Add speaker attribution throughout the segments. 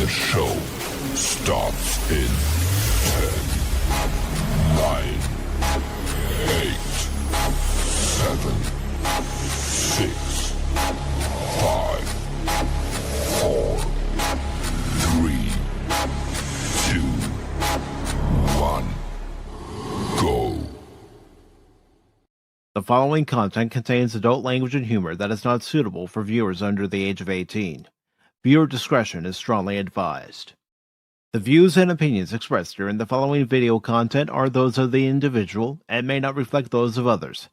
Speaker 1: show starts in 10, 9, 8, 7, 6, 5, 4, 3, 2, 1, go.
Speaker 2: The following content contains adult language and humor that is not suitable for viewers under the age of 18. Viewer discretion is strongly advised. The views and opinions expressed during the following video content are those of the individual and may not reflect those of others.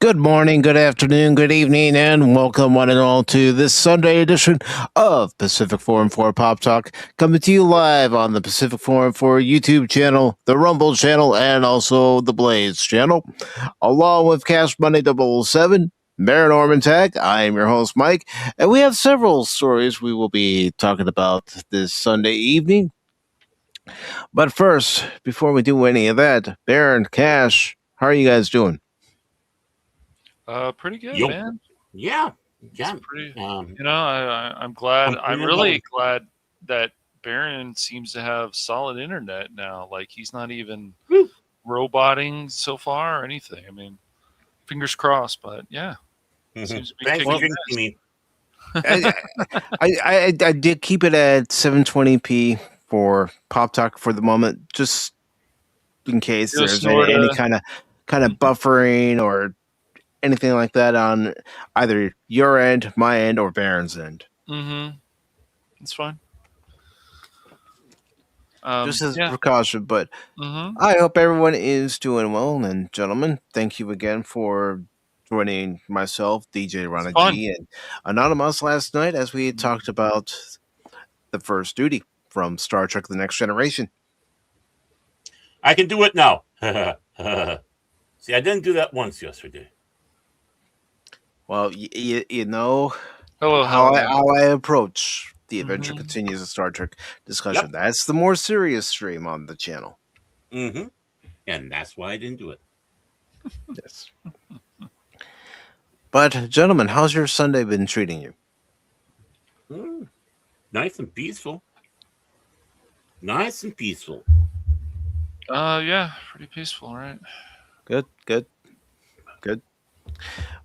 Speaker 2: Good morning, good afternoon, good evening, and welcome one and all to this Sunday edition of Pacific414 Pop Talk, coming to you live on the Pacific414 YouTube channel, the Rumble channel, and also the Blaze channel, along with Cashmoney007, Baron Orman Tagge. I am your host, Mike, and we have several stories we will be talking about this Sunday evening. But first, before we do any of that, Baron, Cash, how are you guys doing?
Speaker 3: Pretty good,
Speaker 4: Yo.
Speaker 3: man.
Speaker 4: Yeah.
Speaker 3: Pretty, I'm glad. I'm really glad that Baron seems to have solid internet now. Like, he's not even roboting so far or anything. I mean, fingers crossed, but yeah. Seems to be
Speaker 4: Thanks for
Speaker 3: kicking
Speaker 4: me.
Speaker 2: I did keep it at 720p for Pop Talk for the moment, just in case there's any kind of buffering or anything like that on either your end, my end, or Baron's end.
Speaker 3: Mm-hmm. It's fine.
Speaker 2: Just as a precaution, but
Speaker 3: mm-hmm.
Speaker 2: I hope everyone is doing well. And gentlemen, thank you again for joining myself, DJ Rana G, and Anonymous last night as we talked about the first duty from Star Trek The Next Generation.
Speaker 4: I can do it now. See, I didn't do that once yesterday.
Speaker 2: Well, you know
Speaker 3: how
Speaker 2: I approach the Adventure Continues a Star Trek discussion. Yep. That's the more serious stream on the channel.
Speaker 4: Mm-hmm. And that's why I didn't do it.
Speaker 2: Yes. But, gentlemen, how's your Sunday been treating you?
Speaker 4: Nice and peaceful. Nice and peaceful.
Speaker 3: Yeah, pretty peaceful, right?
Speaker 2: Good.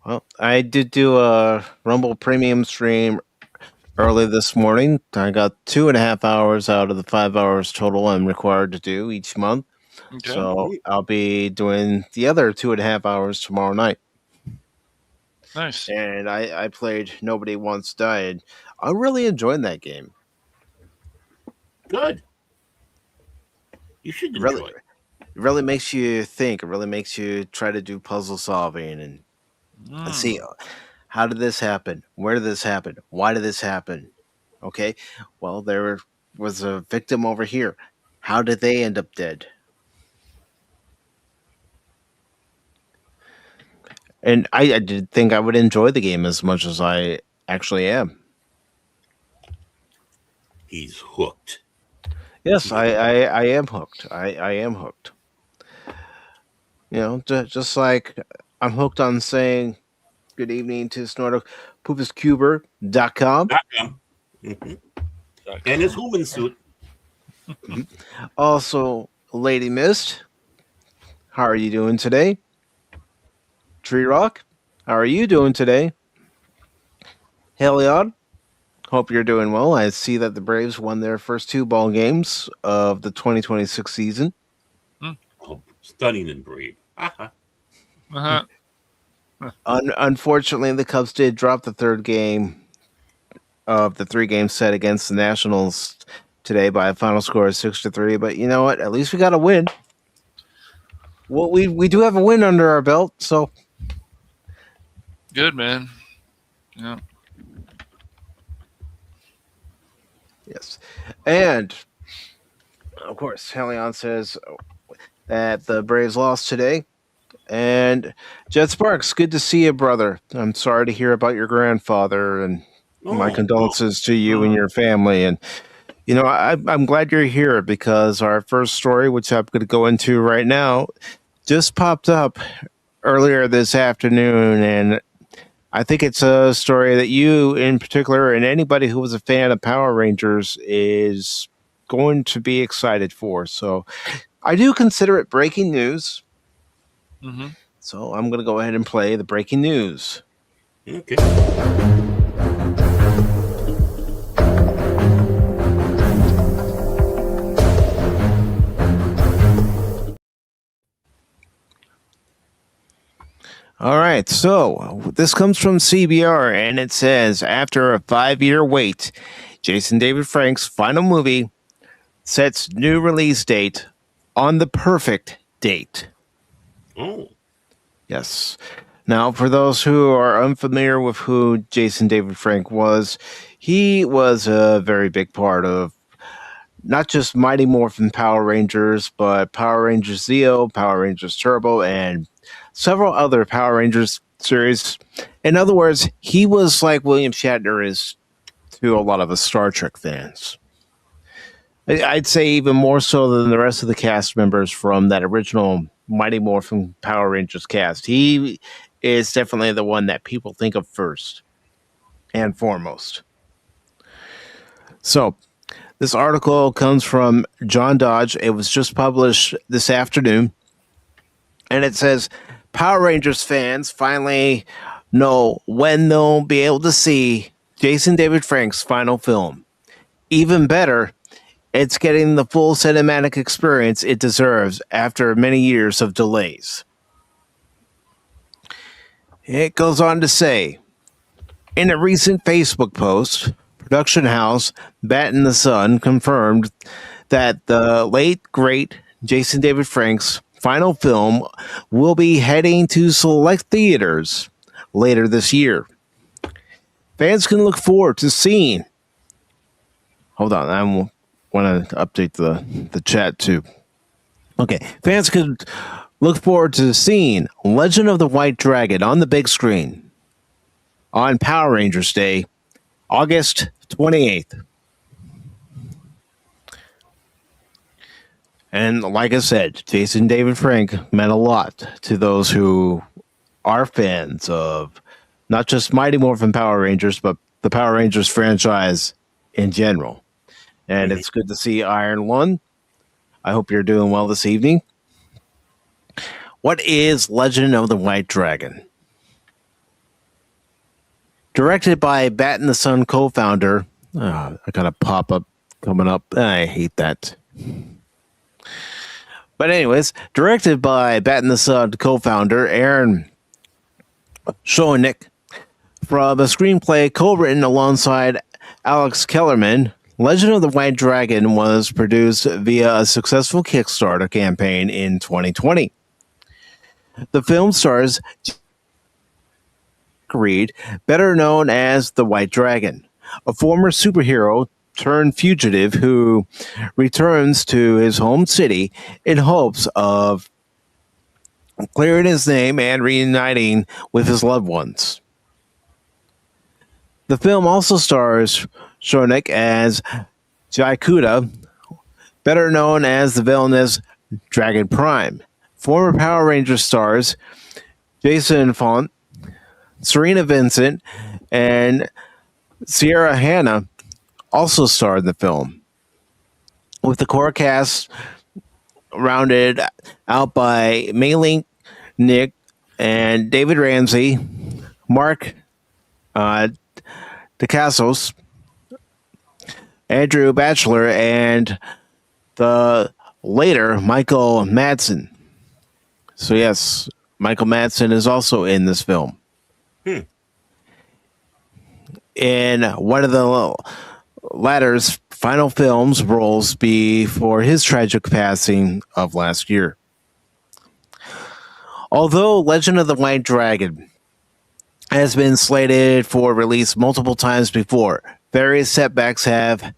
Speaker 2: Well, I did do a Rumble Premium stream early this morning. I got 2.5 hours out of the 5 hours total I'm required to do each month. Okay. So I'll be doing the other 2.5 hours tomorrow night.
Speaker 3: Nice.
Speaker 2: And I played Nobody Once Died. I really enjoyed that game.
Speaker 4: Good. You should enjoy it.
Speaker 2: It really makes you think. It really makes you try to do puzzle solving and see, how did this happen? Where did this happen? Why did this happen? Okay, well, there was a victim over here. How did they end up dead? And I did think I would enjoy the game as much as I actually am.
Speaker 4: He's hooked.
Speaker 2: Yes, I am hooked. I am hooked. You know, just like I'm hooked on saying good evening to snortopoopiscuber.com.
Speaker 4: Mm-hmm. And his human suit.
Speaker 2: Also, Lady Mist, how are you doing today? Tree Rock, how are you doing today? Helion, hope you're doing well. I see that the Braves won their first 2 ball games of the 2026 season.
Speaker 4: Oh, stunning and brave.
Speaker 3: Uh-huh.
Speaker 2: Unfortunately, the Cubs did drop the 3rd game of the 3-game set against the Nationals today by a final score of 6-3. But you know what? At least we got a win. Well, we do have a win under our belt, so
Speaker 3: Good, man. Yeah.
Speaker 2: yes. And of course, Helion says that the Braves lost today. And Jet Sparks, good to see you, brother. I'm sorry to hear about your grandfather, and my condolences to you and your family. And you know, I'm glad you're here because our first story, which I'm going to go into right now, just popped up earlier this afternoon, and I think it's a story that you in particular and anybody who was a fan of Power Rangers is going to be excited for. So I do consider it breaking news.
Speaker 3: Mm-hmm.
Speaker 2: So I'm going to go ahead and play the breaking news.
Speaker 4: Okay.
Speaker 2: All right, so this comes from CBR, and it says, after a 5-year wait, Jason David Frank's final movie sets new release date on the perfect date.
Speaker 4: Oh.
Speaker 2: Yes. Now, for those who are unfamiliar with who Jason David Frank was, he was a very big part of not just Mighty Morphin Power Rangers, but Power Rangers Zeo, Power Rangers Turbo, and several other Power Rangers series. In other words, he was like William Shatner is to a lot of us Star Trek fans. I'd say even more so than the rest of the cast members from that original Mighty Morphin Power Rangers cast. He is definitely the one that people think of first and foremost. So, this article comes from John Dodge. It was just published this afternoon. And it says, Power Rangers fans finally know when they'll be able to see Jason David Frank's final film. Even better, it's getting the full cinematic experience it deserves after many years of delays. It goes on to say, in a recent Facebook post, production house Bat in the Sun confirmed that the late, great Jason David Frank's final film will be heading to select theaters later this year. Fans can look forward to seeing... Hold on, I want to update the chat too. Okay, fans can look forward to seeing Legend of the White Dragon on the big screen on Power Rangers Day, August 28th. And like I said, Jason David Frank meant a lot to those who are fans of not just Mighty Morphin Power Rangers, but the Power Rangers franchise in general. And it's good to see Iron One. I hope you're doing well this evening. What is Legend of the White Dragon? Directed by Bat in the Sun co-founder. I got a pop-up coming up. I hate that. But anyways, directed by Bat in the Sun co-founder Aaron Schoenick, from a screenplay co-written alongside Alex Kellerman, Legend of the White Dragon was produced via a successful Kickstarter campaign in 2020. The film stars Reed, better known as the White Dragon, a former superhero turned fugitive who returns to his home city in hopes of clearing his name and reuniting with his loved ones. The film also stars Schoenick as Jai Kuda, better known as the villainous Dragon Prime. Former Power Rangers stars Jason Font, Serena Vincent, and Sierra Hanna also starred in the film, with the core cast rounded out by Mei Nick and David Ramsey, Mark DeCassos, Andrew Batchelor, and the later Michael Madsen. So yes, Michael Madsen is also in this film. In one of the latter's final films roles before his tragic passing of last year. Although Legend of the White Dragon has been slated for release multiple times before, various setbacks have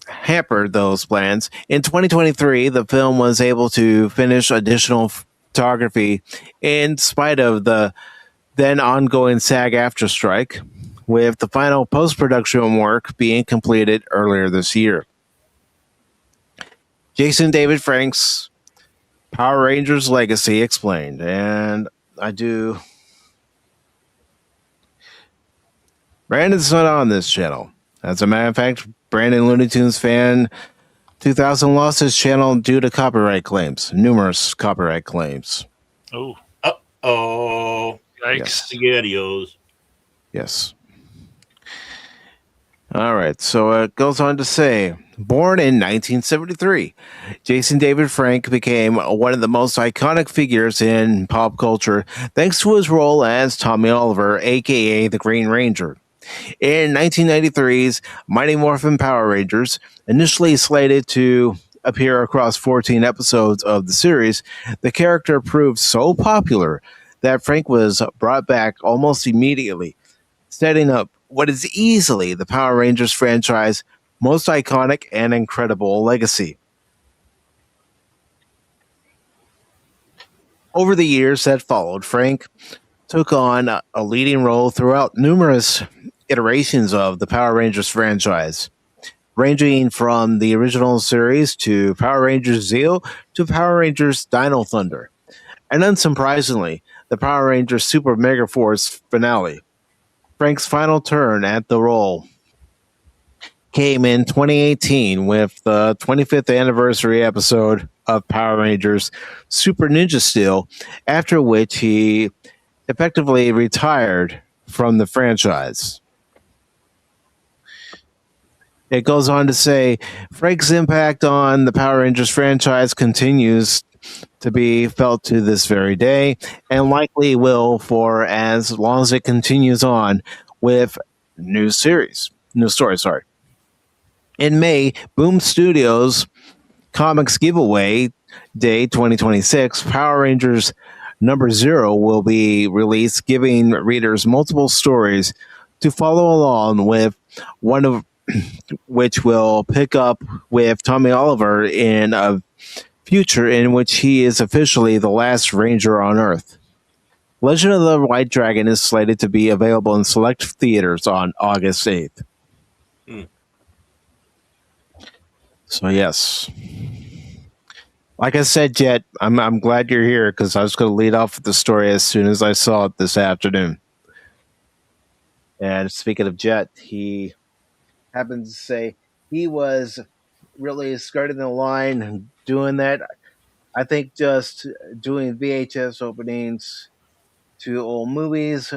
Speaker 2: hampered those plans. In 2023, the film was able to finish additional photography in spite of the then ongoing SAG-AFTRA strike, with the final post-production work being completed earlier this year. Jason David Frank's Power Rangers Legacy explained, and I do. Brandon's not on this channel. As a matter of fact, Brandon Looney Tunes Fan 2000 lost his channel due to copyright claims, numerous copyright claims.
Speaker 3: Oh.
Speaker 4: Uh-oh.
Speaker 3: Yikes.
Speaker 2: Yes.
Speaker 4: SpaghettiOs.
Speaker 2: Yes. All right, so it goes on to say, born in 1973, Jason David Frank became one of the most iconic figures in pop culture thanks to his role as Tommy Oliver, a.k.a. the Green Ranger. In 1993's Mighty Morphin Power Rangers, initially slated to appear across 14 episodes of the series, the character proved so popular that Frank was brought back almost immediately, setting up what is easily the Power Rangers franchise most iconic and incredible legacy. Over the years that followed, Frank took on a leading role throughout numerous iterations of the Power Rangers franchise, ranging from the original series to Power Rangers Zeo to Power Rangers Dino Thunder, and unsurprisingly, the Power Rangers Super Mega Force finale. Frank's final turn at the role came in 2018 with the 25th anniversary episode of Power Rangers Super Ninja Steel, after which he effectively retired from the franchise. It goes on to say, Frank's impact on the Power Rangers franchise continues to be felt to this very day, and likely will for as long as it continues on with new stories. In May, Boom Studios Comics Giveaway Day 2026, Power Rangers number 0 will be released, giving readers multiple stories to follow along with, one of which will pick up with Tommy Oliver in a future in which he is officially the last Ranger on Earth. Legend of the White Dragon is slated to be available in select theaters on August 8th. So yes, like I said, Jet, I'm glad you're here because I was going to lead off with the story as soon as I saw it this afternoon. And speaking of Jet, he happened to say he was really skirting the line doing that. I think just doing VHS openings to old movies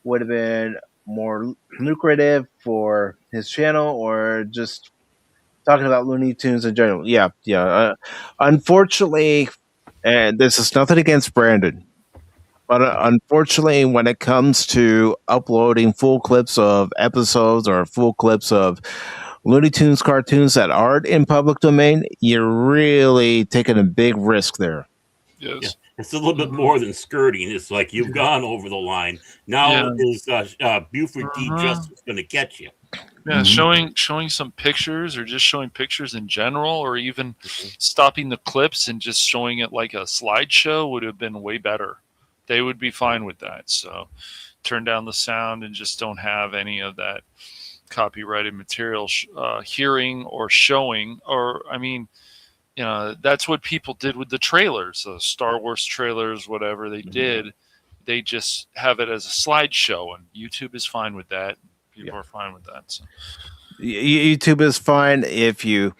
Speaker 2: would have been more lucrative for his channel, or just talking about Looney Tunes in general. Yeah. Unfortunately, and this is nothing against Brandon, but unfortunately, when it comes to uploading full clips of episodes or full clips of Looney Tunes cartoons that aren't in public domain, you're really taking a big risk there.
Speaker 3: Yes.
Speaker 4: Yeah, it's a little bit more than skirting. It's like you've gone over the line. Now is Buford D. Justice going to catch you?
Speaker 3: Yeah, showing some pictures, or just showing pictures in general, or even stopping the clips and just showing it like a slideshow would have been way better. They would be fine with that. So turn down the sound and just don't have any of that copyrighted material hearing or showing, or I mean, that's what people did with the trailers, the Star Wars trailers, whatever they did. They just have it as a slideshow, and YouTube is fine with that. People are fine with that. So.
Speaker 2: YouTube is fine if you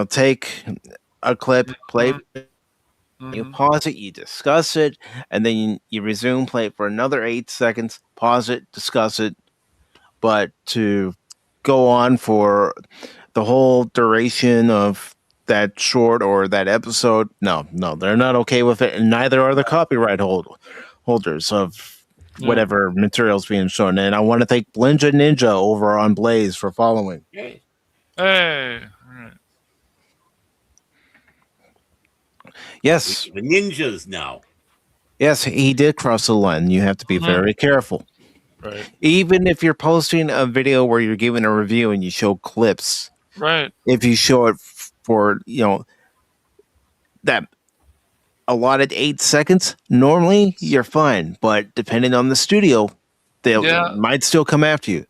Speaker 2: take a clip, play, you pause it, you discuss it, and then you resume, play it for another 8 seconds, pause it, discuss it. But to go on for the whole duration of that short or that episode, no, they're not okay with it, and neither are the copyright holders of whatever materials being shown. And I want to thank Blinja Ninja over on Blaze for following.
Speaker 3: Hey. All right.
Speaker 2: Yes.
Speaker 4: The ninjas now.
Speaker 2: Yes, he did cross the line. You have to be very careful.
Speaker 3: Right.
Speaker 2: Even if you're posting a video where you're giving a review and you show clips.
Speaker 3: Right.
Speaker 2: If you show it for, that allotted 8 seconds, normally you're fine. But depending on the studio, they might still come after you.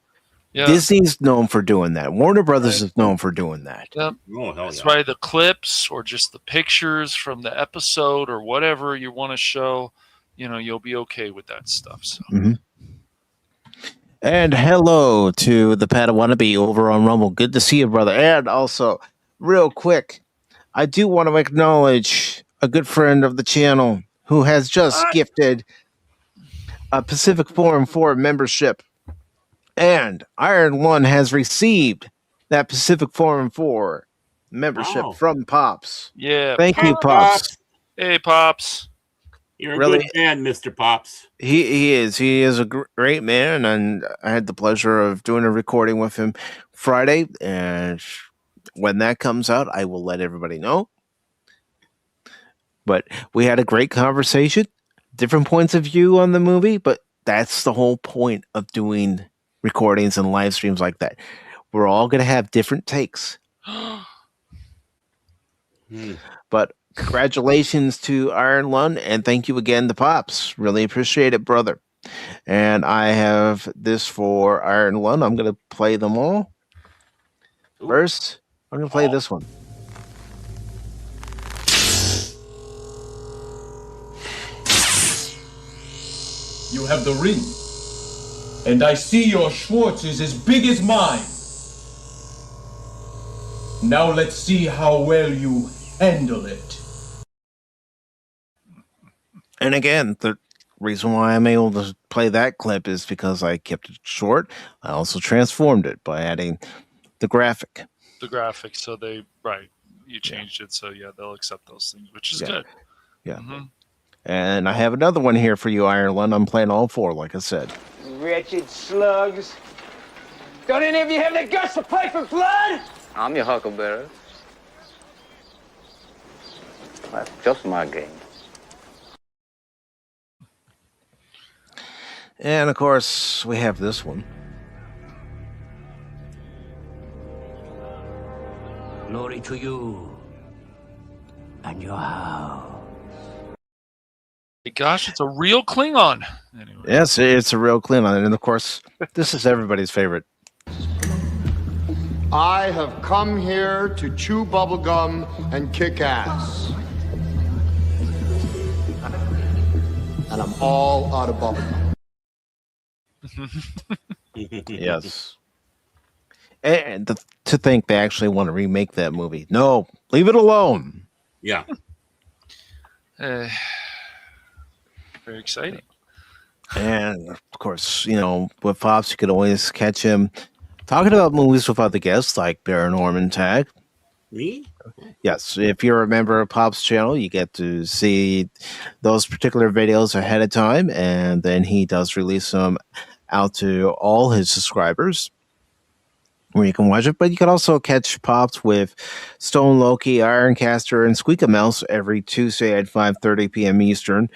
Speaker 2: Yeah. Disney's known for doing that. Warner Brothers is known for doing that.
Speaker 3: Yep. Oh, that's right. The clips or just the pictures from the episode or whatever you want to show, you'll be okay with that stuff. So.
Speaker 2: And hello to the Padawannabe over on Rumble. Good to see you, brother. And also, real quick, I do want to acknowledge a good friend of the channel who has just gifted a Pacific414 membership. And Iron One has received that Pacific414 membership from Pops.
Speaker 3: Yeah.
Speaker 2: Thank you, Pops.
Speaker 3: Hey, Pops.
Speaker 4: You're a good man, Mr. Pops.
Speaker 2: He is. He is a great man, and I had the pleasure of doing a recording with him Friday. And when that comes out, I will let everybody know. But we had a great conversation, different points of view on the movie, but that's the whole point of doing recordings and live streams like that. We're all going to have different takes. But congratulations to Iron One, and thank you again to Pops. Really appreciate it, brother. And I have this for Iron One. I'm going to play them all. First, I'm going to play this one.
Speaker 5: You have the ring. And I see your Schwartz is as big as mine. Now let's see how well you handle it.
Speaker 2: And again, the reason why I'm able to play that clip is because I kept it short. I also transformed it by adding the graphic.
Speaker 3: The graphic, so you changed it, so they'll accept those things, which is good.
Speaker 2: Yeah. And I have another one here for you, Iron One. I'm playing all four, like I said.
Speaker 6: Wretched slugs. Don't any of you have the guts to play for blood?
Speaker 7: I'm your huckleberry. That's just my game.
Speaker 2: And, of course, we have this one.
Speaker 8: Glory to you and your house.
Speaker 3: Gosh, it's a real Klingon. Anyway.
Speaker 2: Yes, it's a real Klingon. And, of course, this is everybody's favorite.
Speaker 9: I have come here to chew bubblegum and kick ass. And I'm all out of bubblegum.
Speaker 2: Yes. And to think they actually want to remake that movie. No, leave it alone.
Speaker 4: Yeah.
Speaker 3: Very exciting.
Speaker 2: And, of course, with Pops, you could always catch him talking about movies with other guests like Baron Orman Tagge.
Speaker 4: Me?
Speaker 2: Yes, if you're a member of Pop's channel, you get to see those particular videos ahead of time, and then he does release them out to all his subscribers where you can watch it. But you can also catch Pops with Stone Loki, Ironcaster, and Squeaky Mouse every Tuesday at 5:30 p.m. Eastern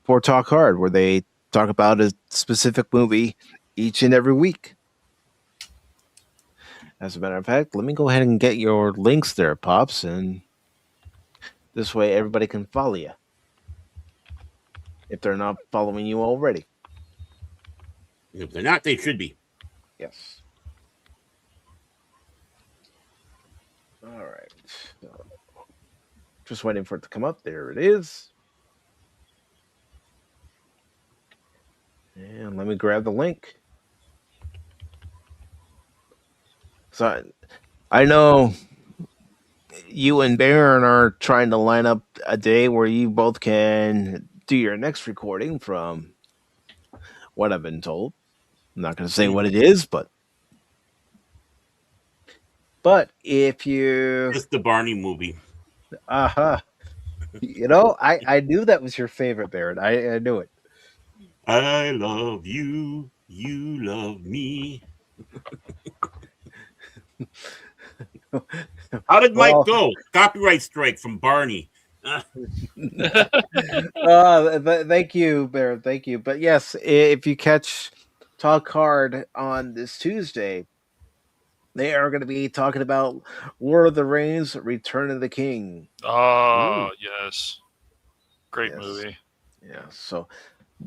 Speaker 2: for Talk Hard, where they talk about a specific movie each and every week. As a matter of fact, let me go ahead and get your links there, Pops, and this way everybody can follow you if they're not following you already.
Speaker 4: If they're not, they should be.
Speaker 2: Yes. All right. Just waiting for it to come up. There it is. And let me grab the link. So I know you and Baron are trying to line up a day where you both can do your next recording from what I've been told. I'm not going to say what it is, but if you...
Speaker 4: It's the Barney movie.
Speaker 2: Uh-huh. You know, I knew that was your favorite, Baron. I knew it.
Speaker 4: I love you. You love me. How did Mike go? Copyright strike from Barney.
Speaker 2: Thank you, Baron. Thank you. But yes, if you catch Talk Hard on this Tuesday, they are going to be talking about Lord of the Rings: Return of the King.
Speaker 3: Oh, yes. Great movie.
Speaker 2: Yeah, so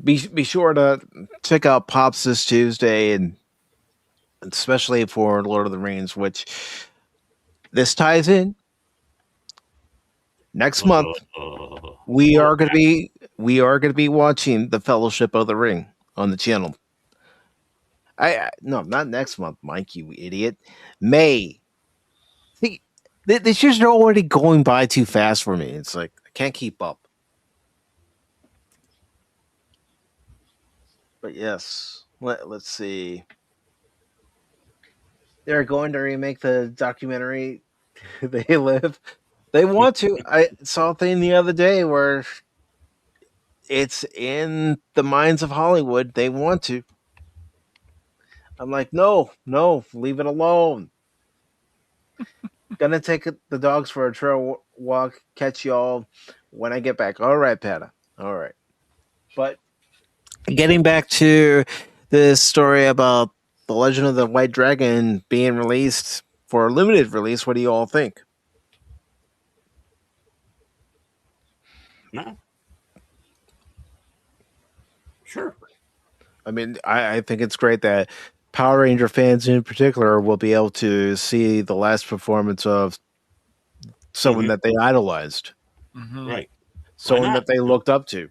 Speaker 2: be sure to check out Pops this Tuesday, and especially for Lord of the Rings, which this ties in. Next month, we are going to be watching The Fellowship of the Ring on the channel. No, not next month, Mike, you idiot. May. See, this year's already going by too fast for me. It's like I can't keep up. But yes, let's see. They're going to remake the documentary They Live. They want to. I saw a thing the other day where it's in the minds of Hollywood. They want to. I'm like, no, leave it alone. Gonna take the dogs for a trail walk. Catch y'all when I get back. All right, Pata. All right. But getting back to this story about The Legend of the White Dragon being released for a limited release, what do you all think?
Speaker 4: No. Sure.
Speaker 2: I mean, I think it's great that Power Ranger fans in particular will be able to see the last performance of someone that they idolized.
Speaker 4: Right.
Speaker 2: Someone that they looked up to.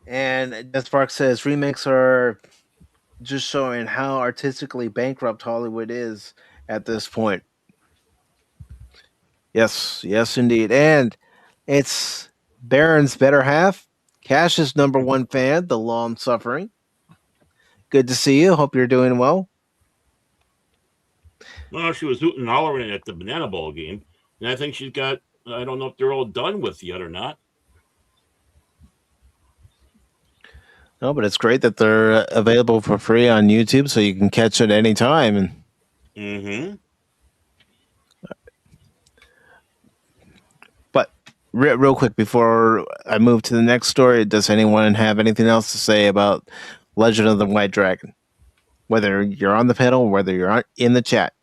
Speaker 2: And as Spark says, remakes are just showing how artistically bankrupt Hollywood is at this point. Yes, indeed. And it's Baron's better half, Cash's number one fan, the long suffering. Good to see you. Hope you're doing well.
Speaker 4: Well, she was hooting and hollering at the Banana Bowl game. And I think she's got, I don't know if they're all done with yet or not.
Speaker 2: No, but it's great that they're available for free on YouTube, so you can catch it any time. But real quick before I move to the next story, does anyone have anything else to say about Legend of the White Dragon? Whether you're on the panel or whether you're in the chat.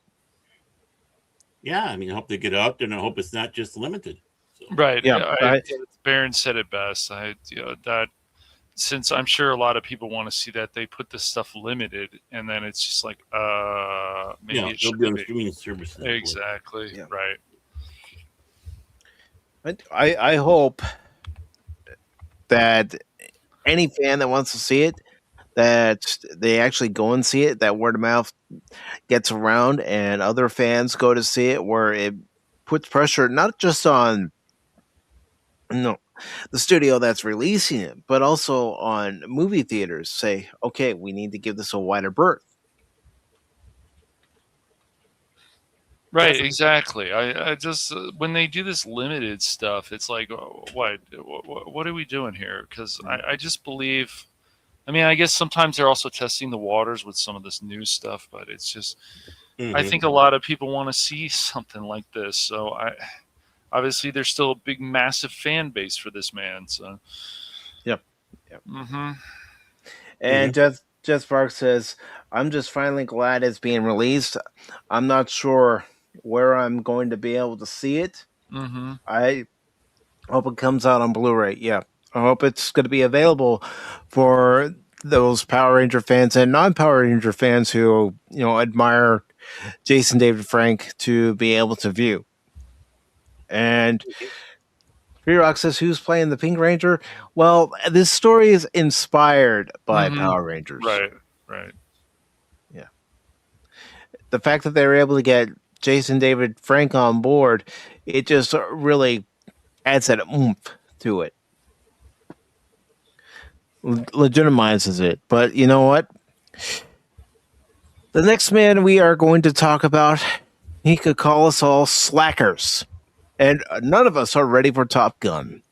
Speaker 4: Yeah, I mean, I hope they get out there, and I hope it's not just limited. So.
Speaker 3: Right. Yeah. Baron said it best. That since I'm sure a lot of people want to see that, they put this stuff limited, and then it's just like, maybe it should
Speaker 4: be on streaming service.
Speaker 3: Exactly. Yeah. Right.
Speaker 2: I hope that any fan that wants to see it, that they actually go and see it, that word of mouth gets around and other fans go to see it, where it puts pressure not just on the studio that's releasing it, but also on movie theaters. Say, okay, we need to give this a wider berth.
Speaker 3: Right, exactly. I just when they do this limited stuff, it's like, what are we doing here? Because I just believe. I mean, I guess sometimes they're also testing the waters with some of this new stuff, but it's just, I think a lot of people want to see something like this. So obviously there's still a big, massive fan base for this man. So,
Speaker 2: yep.
Speaker 3: Mm-hmm.
Speaker 2: And Jeff Sparks says, I'm just finally glad it's being released. I'm not sure where I'm going to be able to see it.
Speaker 3: Mm-hmm.
Speaker 2: I hope it comes out on Blu-ray. Yeah. I hope it's going to be available for those Power Ranger fans and non-Power Ranger fans who, admire Jason David Frank to be able to view. And Rock says, who's playing the Pink Ranger? Well, this story is inspired by Power Rangers.
Speaker 3: Right.
Speaker 2: Yeah. The fact that they were able to get Jason David Frank on board, it just really adds that oomph to it. Legitimizes it. But you know what? The next man we are going to talk about, he could call us all slackers. And none of us are ready for Top Gun.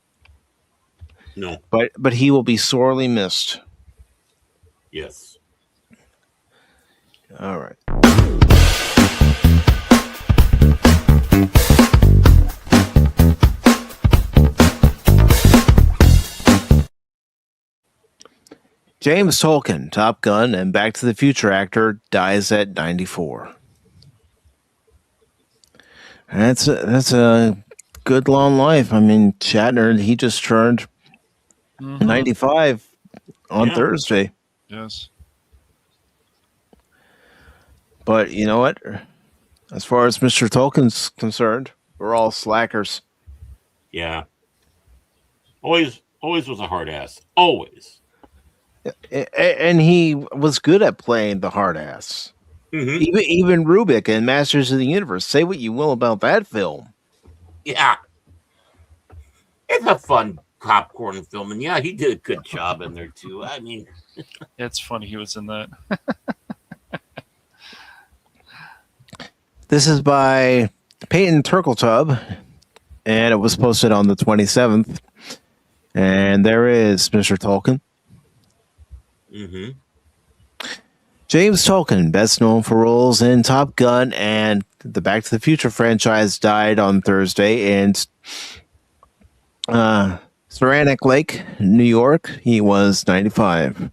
Speaker 4: No.
Speaker 2: But he will be sorely missed.
Speaker 4: Yes.
Speaker 2: All right. James Tolkien, Top Gun, and Back to the Future actor, dies at 94. That's a good long life. I mean, Shatner, he just turned 95 on Thursday.
Speaker 3: Yes.
Speaker 2: But you know what? As far as Mr. Tolkien's concerned, we're all slackers.
Speaker 4: Yeah. Always was a hard ass. Always.
Speaker 2: And he was good at playing the hard ass.
Speaker 4: Mm-hmm.
Speaker 2: Even Rubik and Masters of the Universe. Say what you will about that film.
Speaker 4: Yeah. It's a fun popcorn film. And yeah, he did a good job in there too. I mean,
Speaker 3: it's funny he was in that.
Speaker 2: This is by Peyton Turkletub, and it was posted on the 27th. And there is Mr. Tolkien.
Speaker 4: Mm-hmm.
Speaker 2: James Tolkien, best known for roles in Top Gun and the Back to the Future franchise, died on Thursday in Saranac Lake, New York. He was 95.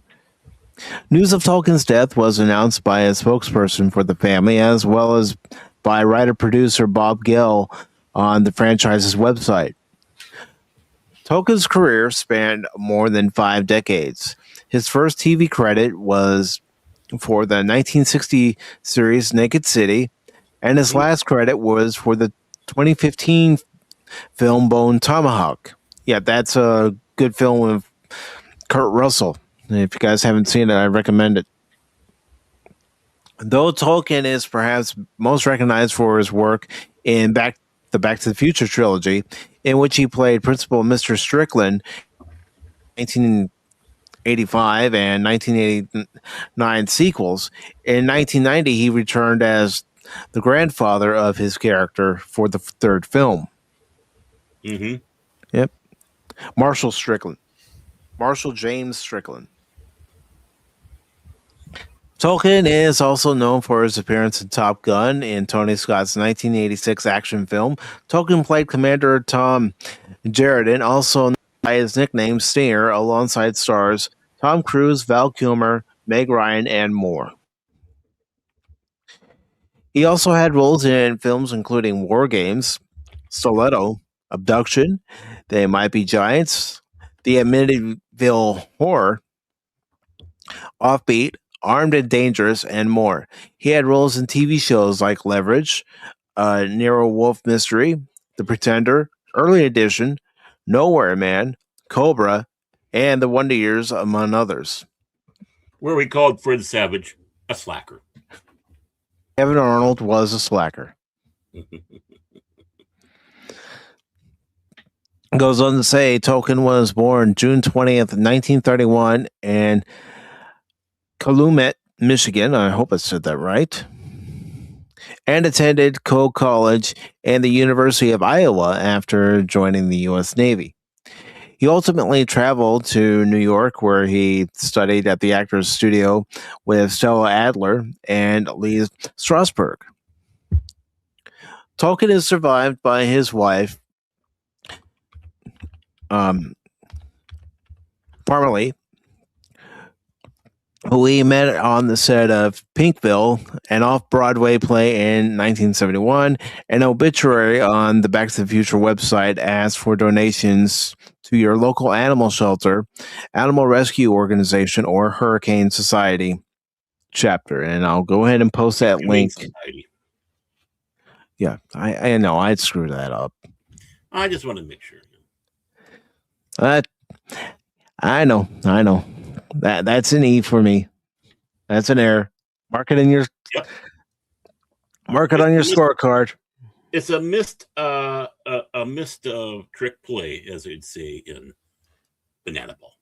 Speaker 2: News of Tolkien's death was announced by a spokesperson for the family, as well as by writer-producer Bob Gale on the franchise's website. Tolkien's career spanned more than 5 decades. His first TV credit was for the 1960 series Naked City, and his last credit was for the 2015 film Bone Tomahawk. Yeah, that's a good film with Kurt Russell. If you guys haven't seen it, I recommend it. Though Tolkien is perhaps most recognized for his work in the Back to the Future trilogy, in which he played Principal Mr. Strickland in 1985 and 1989 sequels. In 1990, he returned as the grandfather of his character for the third film.
Speaker 4: Mm-hmm.
Speaker 2: Yep. Marshall James Strickland. Tolkien is also known for his appearance in Top Gun in Tony Scott's 1986 action film. Tolkien played Commander Tom Jarradin, also known by his nickname Stinger, alongside stars Tom Cruise, Val Kilmer, Meg Ryan, and more. He also had roles in films including War Games, Stiletto, Abduction, They Might Be Giants, The Amityville Horror, Offbeat, Armed and Dangerous, and more. He had roles in TV shows like Leverage, Nero Wolf Mystery, The Pretender, Early Edition, Nowhere Man, Cobra, and The Wonder Years, among others.
Speaker 4: Where we called Fred Savage a slacker.
Speaker 2: Kevin Arnold was a slacker. Goes on to say Tolkien was born June 20th, 1931, in Calumet, Michigan. I hope I said that right. And attended Coe College and the University of Iowa after joining the U.S. Navy. He ultimately traveled to New York, where he studied at the Actors Studio with Stella Adler and Lee Strasberg. Tolkien is survived by his wife, Parmalee, who we met on the set of Pinkville, an off-Broadway play in 1971. An obituary on the Back to the Future website asks for donations to your local animal shelter, animal rescue organization, or Hurricane Society chapter. And I'll go ahead and post that link.
Speaker 4: Society.
Speaker 2: Yeah, I know. I'd screw that up.
Speaker 4: I just want to make sure.
Speaker 2: I know. That's an E for me. That's an error. Mark it in your mark it on your scorecard.
Speaker 4: It's a missed trick play, as they'd say in Banana Ball.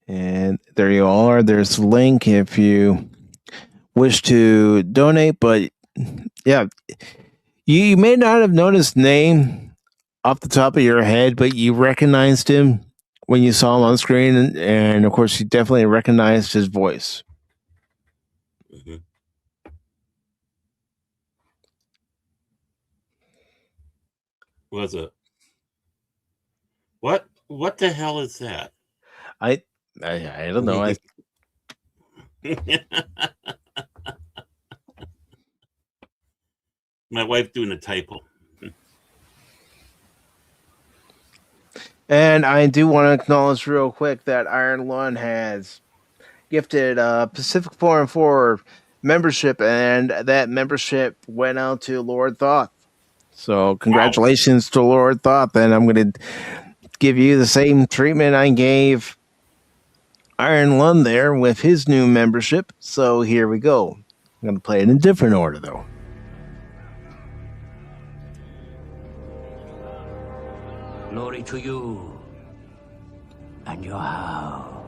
Speaker 2: And there you all are. There's a link if you wish to donate. But yeah, you may not have noticed name off the top of your head, but you recognized him when you saw him on screen, and of course, you definitely recognized his voice.
Speaker 4: Mm-hmm. Was it? What the hell is that?
Speaker 2: I don't know.
Speaker 4: My wife doing a typo.
Speaker 2: And I do want to acknowledge real quick that Iron Lund has gifted Pacific414 membership, and that membership went out to Lord Thoth. So congratulations to Lord Thoth, and I'm going to give you the same treatment I gave Iron Lund there with his new membership. So here we go. I'm going to play it in a different order, though.
Speaker 8: Glory to you and your house.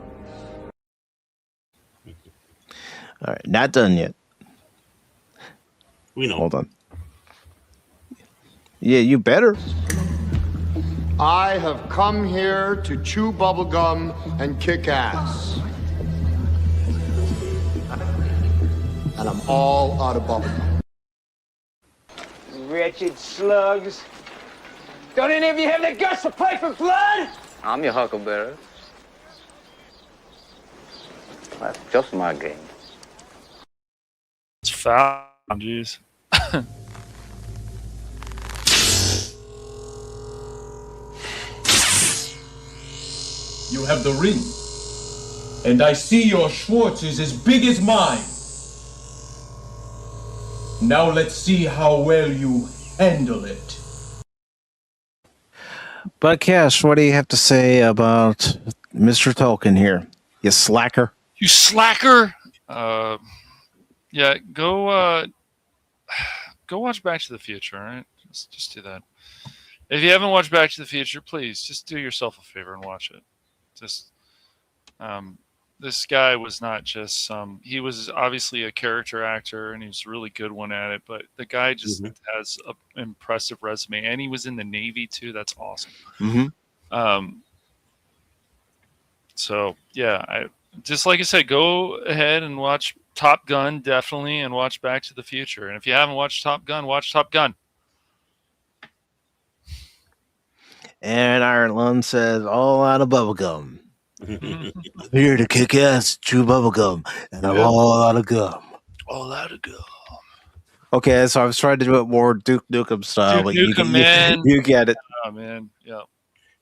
Speaker 2: All right, not done yet.
Speaker 4: We know.
Speaker 2: Hold on. Yeah, you better.
Speaker 9: I have come here to chew bubblegum and kick ass. And I'm all out of bubblegum.
Speaker 6: Wretched slugs. Don't any of you have the guts to play for blood?
Speaker 7: I'm your huckleberry. That's just my game.
Speaker 3: It's foul. Jeez.
Speaker 5: You have the ring. And I see your Schwartz is as big as mine. Now let's see how well you handle it.
Speaker 2: But Cash, what do you have to say about Mr. Tolkien here? You slacker.
Speaker 3: You slacker. Yeah, go watch Back to the Future, all right? Just do that. If you haven't watched Back to the Future, please just do yourself a favor and watch it. Just this guy was not just some, he was obviously a character actor and he was a really good one at it, but the guy just has an impressive resume, and he was in the Navy too. That's awesome. So yeah, I just, like I said, go ahead and watch Top Gun, definitely, and watch Back to the Future. And if you haven't watched Top Gun, watch Top Gun.
Speaker 2: And Iron Lund says, all out of bubblegum. Here to kick ass, chew bubblegum, and I'm all out of gum.
Speaker 3: All out of gum.
Speaker 2: Okay, so I was trying to do it more Duke Nukem style, but you get it.
Speaker 3: Oh man, yeah.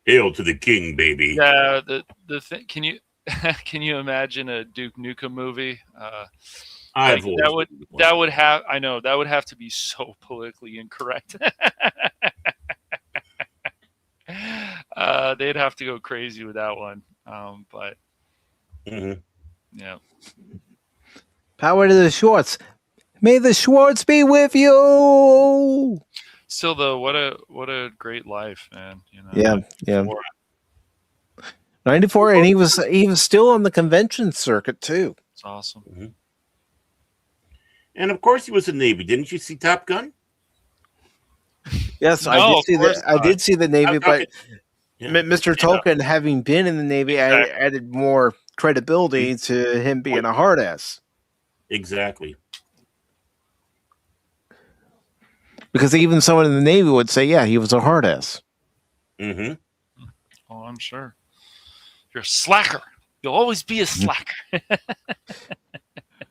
Speaker 4: Hail to the king, baby.
Speaker 3: Yeah, the thing. Can you imagine a Duke Nukem movie? That would have to be so politically incorrect. They'd have to go crazy with that one. But yeah.
Speaker 2: Power to the Schwartz. May the Schwartz be with you.
Speaker 3: Still though, what a great life, man. You know.
Speaker 2: Yeah. 94, and he was still on the convention circuit too.
Speaker 3: It's awesome.
Speaker 4: And of course, he was in the Navy. Didn't you see Top Gun?
Speaker 2: Yes, I did see the Navy, but Mr. Tolkien, having been in the Navy, added more credibility to him being a hard ass.
Speaker 4: Exactly.
Speaker 2: Because even someone in the Navy would say, yeah, he was a hard ass.
Speaker 3: Oh, I'm sure. You're a slacker. You'll always be a slacker.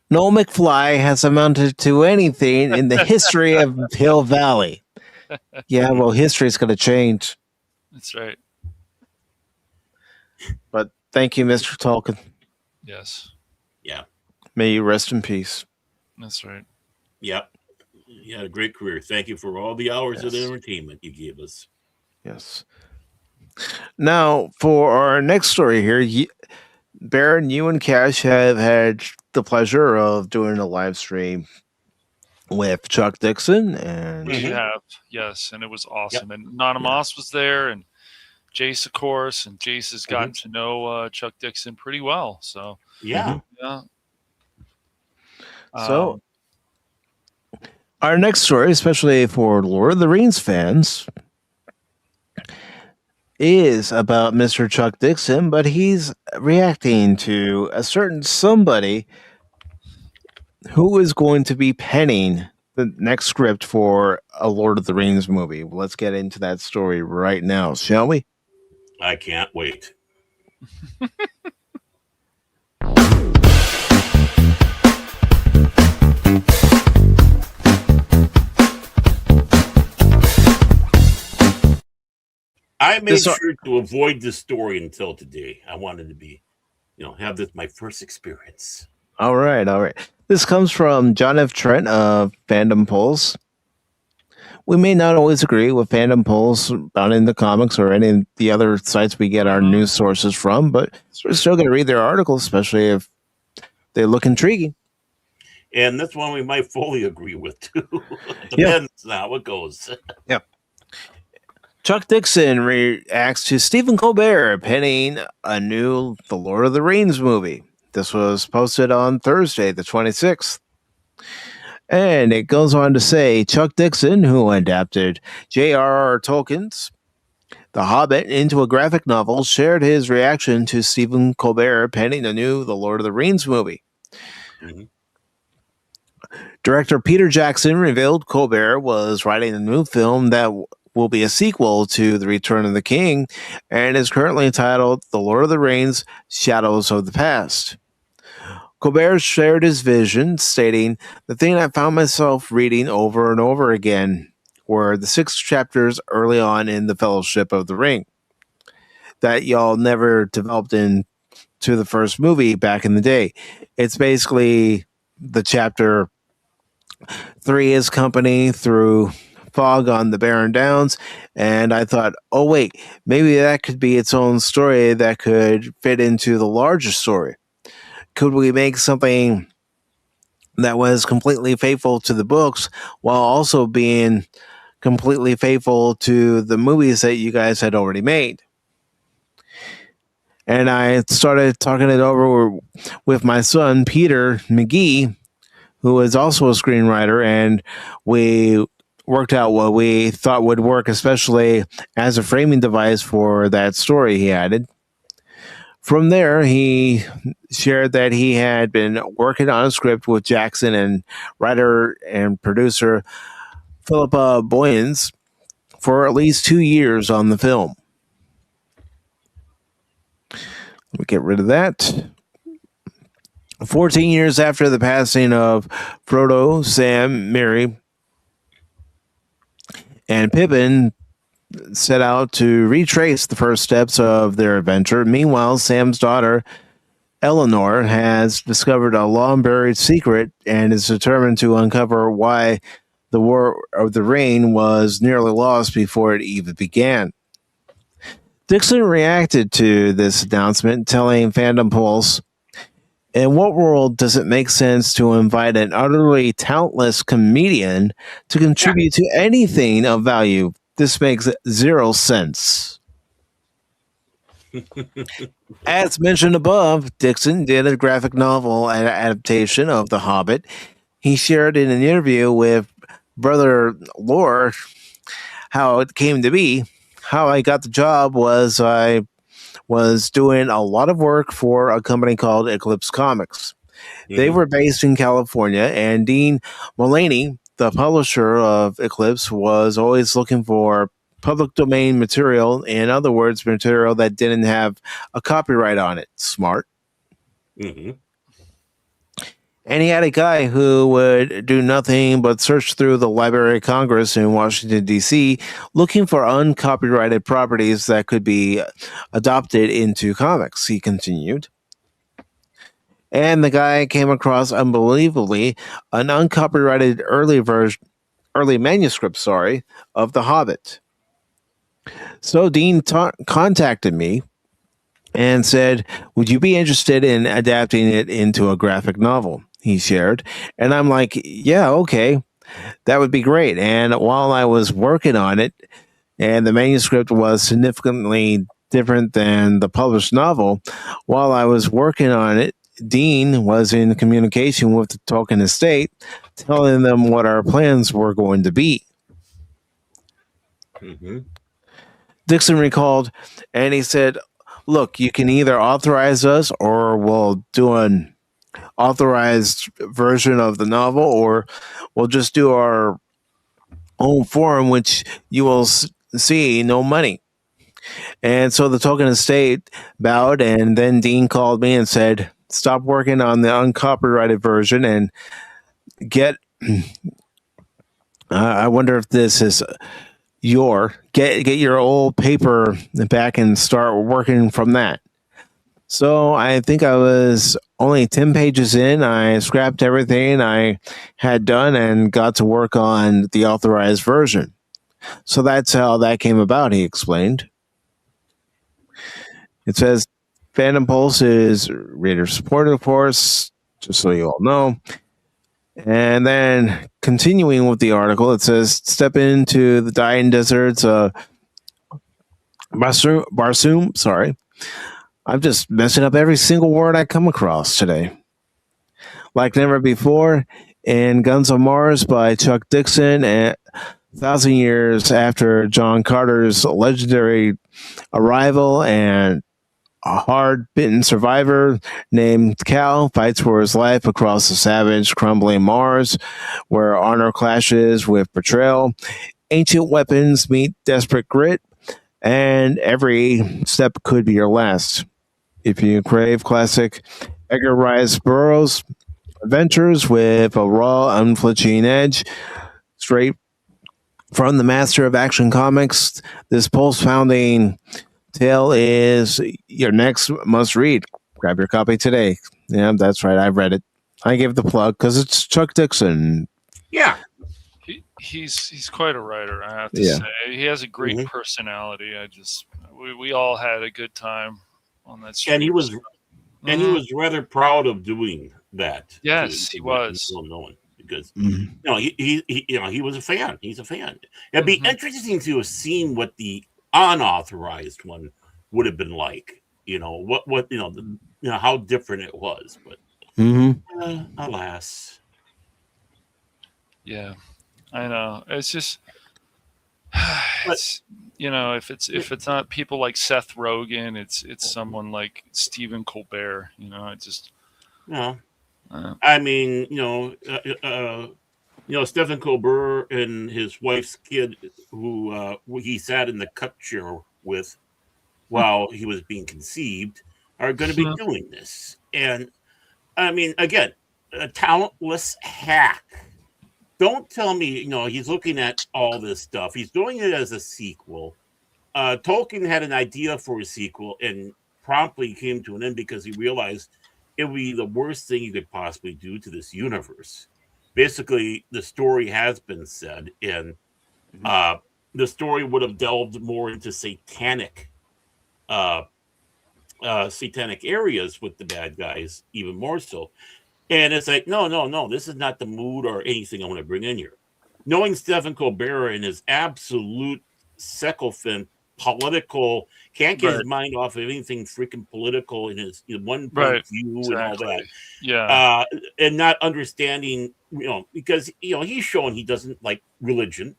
Speaker 2: No McFly has amounted to anything in the history of Hill Valley. Yeah, well, history's going to change.
Speaker 3: That's right.
Speaker 2: But thank you, Mr. Tolkien.
Speaker 3: Yes.
Speaker 4: Yeah.
Speaker 2: May you rest in peace.
Speaker 3: That's right.
Speaker 4: Yep. You had a great career. Thank you for all the hours of entertainment you gave us.
Speaker 2: Yes. Now, for our next story here, Baron, you and Cash have had the pleasure of doing a live stream with Chuck Dixon, and
Speaker 3: We have, yes, and it was awesome. And Anonymous was there, and Jace, of course, and Jace has gotten to know Chuck Dixon pretty well. So
Speaker 4: yeah.
Speaker 2: So our next story, especially for Lord of the Rings fans, is about Mr. Chuck Dixon, but he's reacting to a certain somebody who is going to be penning the next script for a Lord of the Rings movie. Let's get into that story right now, shall we?
Speaker 4: I can't wait. I made sure to avoid this story until today. I wanted to be, have this my first experience.
Speaker 2: All right. This comes from John F. Trent of Fandom Pulse. We may not always agree with Fandom Pulse found in the comics or any of the other sites we get our news sources from, but we're still going to read their articles, especially if they look intriguing.
Speaker 4: And this one we might fully agree with, too. Depends on how it goes.
Speaker 2: Yep. Chuck Dixon reacts to Steven Colbert penning a new The Lord of the Rings movie. This was posted on Thursday, the 26th. And it goes on to say, Chuck Dixon, who adapted J.R.R. Tolkien's The Hobbit into a graphic novel, shared his reaction to Stephen Colbert penning a new The Lord of the Rings movie. Director Peter Jackson revealed Colbert was writing a new film that will be a sequel to The Return of the King and is currently titled The Lord of the Rings: Shadows of the Past. Colbert shared his vision, stating, "The thing I found myself reading over and over again were the 6 chapters early on in the Fellowship of the Ring that y'all never developed into the first movie back in the day. It's basically the chapter 3 is company through fog on the barren downs, and I thought, oh wait, maybe that could be its own story that could fit into the larger story. Could we make something that was completely faithful to the books while also being completely faithful to the movies that you guys had already made?" And I started talking it over with my son, Peter McGee, who is also a screenwriter, and we worked out what we thought would work, especially as a framing device for that story he added. From there, he shared that he had been working on a script with Jackson and writer and producer Philippa Boyens for at least 2 years on the film. Let me get rid of that. 14 years after the passing of Frodo, Sam, Merry, and Pippin set out to retrace the first steps of their adventure. Meanwhile, Sam's daughter, Eleanor, has discovered a long-buried secret and is determined to uncover why the War of the Ring was nearly lost before it even began. Dixon reacted to this announcement, telling Fandom Pulse, "In what world does it make sense to invite an utterly talentless comedian to contribute to anything of value? This makes 0 sense." As mentioned above, Dixon did a graphic novel adaptation of The Hobbit. He shared in an interview with Brother Lore how it came to be. How I got the job was I was doing a lot of work for a company called Eclipse Comics. They were based in California, and Dean Mullaney, the publisher of Eclipse, was always looking for public domain material, in other words, material that didn't have a copyright on it. Smart.
Speaker 4: Mm-hmm.
Speaker 2: And he had a guy who would do nothing but search through the Library of Congress in Washington, D.C., looking for uncopyrighted properties that could be adopted into comics, he continued. And the guy came across, unbelievably, an uncopyrighted early manuscript, of The Hobbit. So Dean contacted me and said, "Would you be interested in adapting it into a graphic novel?" He shared. And I'm like, "Yeah, okay, that would be great." And while I was working on it, and the manuscript was significantly different than the published novel, while I was working on it, Dean was in communication with the Tolkien estate, telling them what our plans were going to be.
Speaker 4: Mm-hmm.
Speaker 2: Dixon recalled, and he said, "Look, you can either authorize us or we'll do an authorized version of the novel, or we'll just do our own form, which you will see no money." And so the Tolkien estate bowed, and then Dean called me and said, "Stop working on the uncopyrighted version and get. I wonder if this is get your old paper back and start working from that." So I think I was only 10 pages in. I scrapped everything I had done and got to work on the authorized version. So that's how that came about, he explained. It says Fandom Pulse is reader supported, of course, just so you all know. And then continuing with the article, it says, "Step into the dying deserts of Barsoom. Sorry. I'm just messing up every single word I come across today. Like never before, in Guns on Mars by Chuck Dixon, and 1,000 years after John Carter's legendary arrival, and a hard-bitten survivor named Cal fights for his life across the savage, crumbling Mars, where honor clashes with betrayal, ancient weapons meet desperate grit, and every step could be your last. If you crave classic Edgar Rice Burroughs adventures with a raw, unflinching edge, straight from the master of action comics, this pulse-pounding tale is your next must-read. Grab your copy today." Yeah, that's right. I read it. I gave the plug because it's Chuck Dixon.
Speaker 4: Yeah.
Speaker 3: He's quite a writer, I have to say. He has a great personality. We all had a good time on that stream.
Speaker 4: And he was rather proud of doing that.
Speaker 3: Yes, he was.
Speaker 4: Well known because he was a fan. He's a fan. It'd be interesting to have seen what the unauthorized one would have been like. What how different it was, but alas.
Speaker 3: Yeah, I know. It's just, if it's not people like Seth Rogen, it's someone like Steven Colbert.
Speaker 4: I mean, Stephen Colbert and his wife's kid, who he sat in the cut chair with while he was being conceived, are going to be doing this. And I mean, again, a talentless hack. Don't tell me, he's looking at all this stuff. He's doing it as a sequel. Tolkien had an idea for a sequel and promptly came to an end because he realized it would be the worst thing you could possibly do to this universe. Basically, the story has been said, and the story would have delved more into satanic areas with the bad guys, even more so. And it's like, no, this is not the mood or anything I want to bring in here. Knowing Stephen Colbert and his absolute sycophant political, can't get his mind off of anything freaking political in his one point view and all that.
Speaker 3: Yeah.
Speaker 4: And not understanding, because, he's showing he doesn't like religion.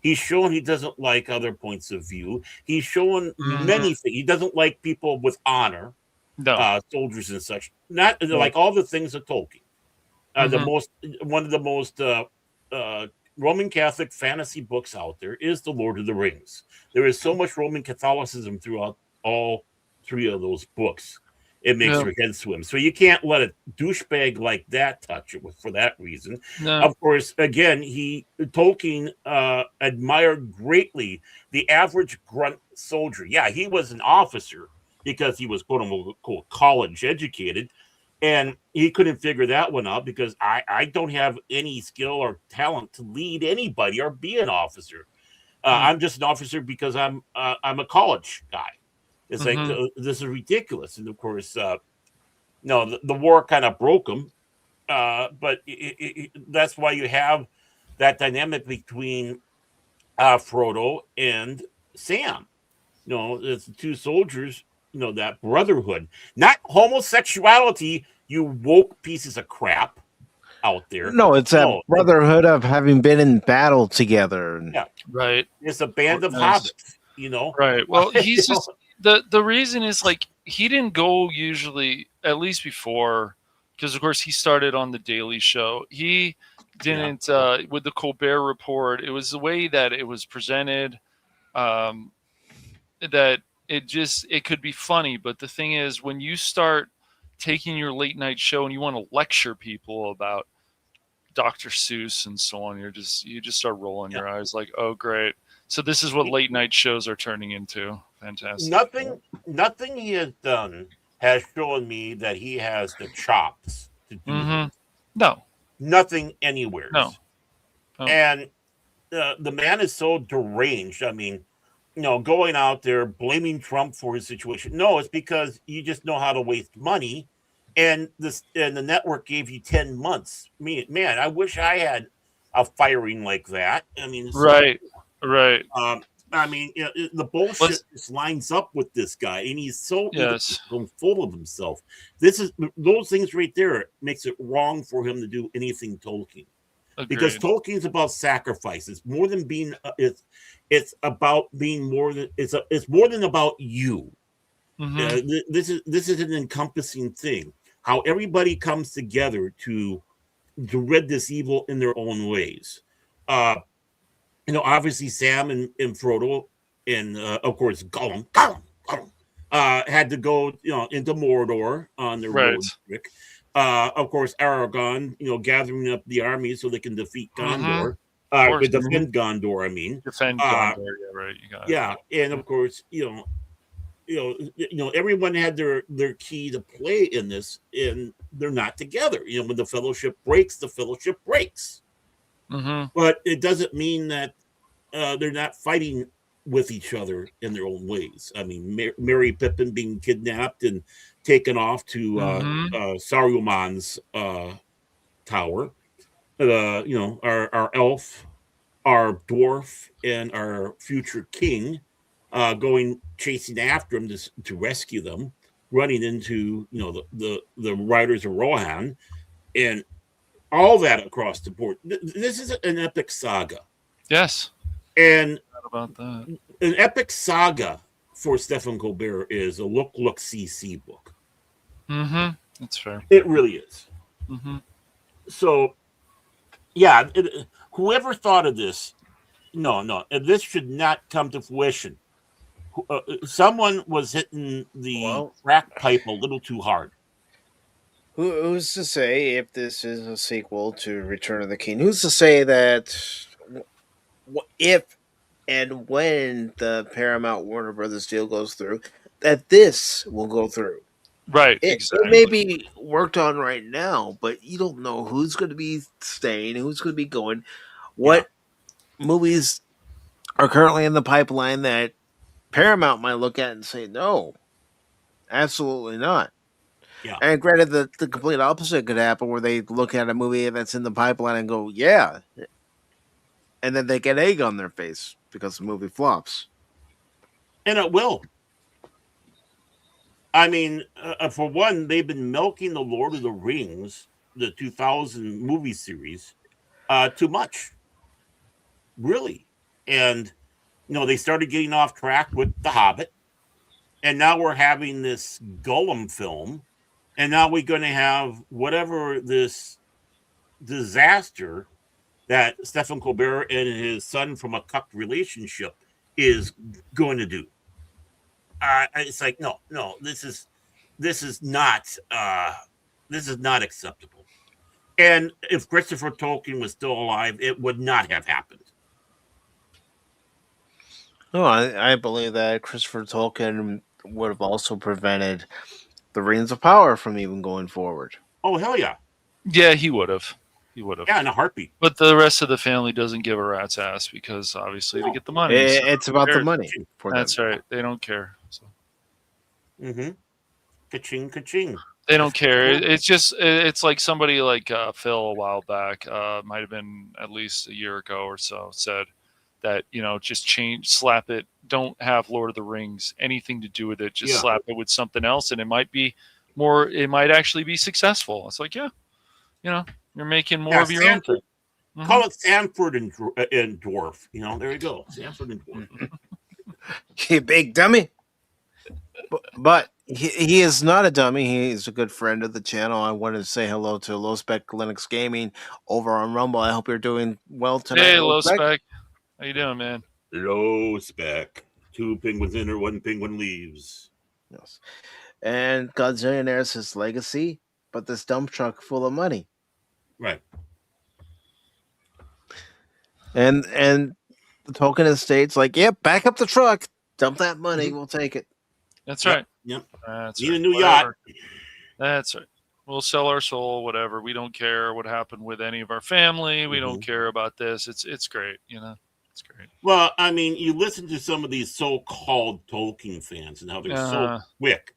Speaker 4: He's showing he doesn't like other points of view. He's showing many things. He doesn't like people with honor. Soldiers and such, not like all the things of Tolkien. One of the most Roman Catholic fantasy books out there is The Lord of the Rings. There is so much Roman Catholicism throughout all three of those books, it makes your head swim. So you can't let a douchebag like that touch it for that reason.
Speaker 3: No.
Speaker 4: Of course, again, Tolkien admired greatly the average grunt soldier. Yeah, he was an officer because he was quote unquote college educated. And he couldn't figure that one out because I don't have any skill or talent to lead anybody or be an officer. I'm just an officer because I'm a college guy. It's like, this is ridiculous. And of course, no, the war kind of broke him. But that's why you have that dynamic between Frodo and Sam. You know, it's the two soldiers, you know, that brotherhood, not homosexuality, you woke pieces of crap out there.
Speaker 2: No, it's that brotherhood of having been in battle together.
Speaker 4: Yeah.
Speaker 3: Right.
Speaker 4: It's a band of hobbits, you know?
Speaker 3: Right. Well, he's just, the reason is like, he didn't go usually, at least before, because of course he started on the Daily Show. He didn't, with the Colbert Report, it was the way that it was presented, that it could be funny. But the thing is, when you start taking your late night show and you want to lecture people about Dr. Seuss and so on, you just start rolling your eyes like, oh, great. So this is what late night shows are turning into. Fantastic.
Speaker 4: Nothing he has done has shown me that he has the chops to do this.
Speaker 3: No.
Speaker 4: Nothing anywhere.
Speaker 3: No.
Speaker 4: And the man is so deranged. I mean, you know, going out there blaming Trump for his situation. No, it's because you just know how to waste money, and the network gave you 10 months. Man, I wish I had a firing like that. I mean,
Speaker 3: right.
Speaker 4: I mean, you know, the bullshit just lines up with this guy, and he's so full of himself. Those things right there makes it wrong for him to do anything Tolkien. Agreed. Because Tolkien's about sacrifice. It's more than being. It's about being more than. It's more than about you. This is an encompassing thing. How everybody comes together to rid this evil in their own ways. You know, obviously Sam and Frodo and of course Gollum had to go, you know, into Mordor on their road trick. Of course, Aragorn, you know, gathering up the army so they can defeat Gondor. Defend Gondor, I mean.
Speaker 3: Defend Gondor, yeah, right. You got
Speaker 4: it. And of course, you know, everyone had their key to play in this, and they're not together. You know, when the fellowship breaks, the fellowship breaks. But it doesn't mean that they're not fighting with each other in their own ways. I mean, Merry Pippin being kidnapped and taken off to Saruman's tower. You know, our elf, our dwarf, and our future king going chasing after him to rescue them, running into, you know, the riders of Rohan, and all that across the board. This is an epic saga.
Speaker 3: Yes.
Speaker 4: And
Speaker 3: not about that.
Speaker 4: An epic saga for Stephen Colbert is a look, see book.
Speaker 3: That's fair.
Speaker 4: It really is. So, yeah, whoever thought of this, no, this should not come to fruition. Someone was hitting the crack pipe a little too hard.
Speaker 2: Who's to say if this is a sequel to Return of the King? Who's to say that if and when the Paramount Warner Brothers deal goes through, that this will go through?
Speaker 3: Right,
Speaker 2: exactly. It may be worked on right now, but you don't know who's going to be staying, who's going to be going. What movies are currently in the pipeline that Paramount might look at and say, no, absolutely not.
Speaker 4: Yeah.
Speaker 2: And granted, the complete opposite could happen, where they look at a movie that's in the pipeline and go, yeah. And then they get egg on their face because the movie flops.
Speaker 4: And it will. I mean, for one, they've been milking the Lord of the Rings, the 2000 movie series, too much. Really. And, you know, they started getting off track with The Hobbit. And now we're having this Gollum film. And now we're going to have whatever this disaster that Stephen Colbert and his son from a cucked relationship is going to do. It's like, no, this this is not acceptable. And if Christopher Tolkien was still alive, it would not have happened.
Speaker 2: No, I believe that Christopher Tolkien would have also prevented the Rings of Power from even going forward.
Speaker 4: Oh, hell yeah.
Speaker 3: Yeah, he would have. He would have.
Speaker 4: Yeah, in a heartpeat.
Speaker 3: But the rest of the family doesn't give a rat's ass because obviously they get the money.
Speaker 2: It's about the money.
Speaker 3: That's right. They don't care. So.
Speaker 4: Mm-hmm. Ka-ching, ka-ching.
Speaker 3: They don't care. It's like somebody like Phil a while back, might have been at least a year ago or so, said that, just slap it. Don't have Lord of the Rings, anything to do with it. Just slap it with something else. And it might actually be successful. It's like, you're making more of your own thing. Mm-hmm.
Speaker 4: Call it Sanford and Dwarf. There you go. Sanford and Dwarf.
Speaker 2: You big dummy. But he is not a dummy. He's a good friend of the channel. I wanted to say hello to Low Spec Linux Gaming over on Rumble. I hope you're doing well tonight.
Speaker 3: Hey, Low Spec. How you doing, man?
Speaker 4: Low Spec. 2 penguins enter, 1 penguin leaves.
Speaker 2: Yes. And Godzillionaire's his legacy, but this dump truck full of money.
Speaker 4: Right.
Speaker 2: And the Tolkien estate's like, back up the truck. Dump that money. We'll take it.
Speaker 3: That's right.
Speaker 4: Yep.
Speaker 3: That's
Speaker 4: Need
Speaker 3: right.
Speaker 4: a new yacht.
Speaker 3: That's right. We'll sell our soul, whatever. We don't care what happened with any of our family. We don't care about this. It's great, It's great.
Speaker 4: Well, I mean, you listen to some of these so-called Tolkien fans and how they're so quick.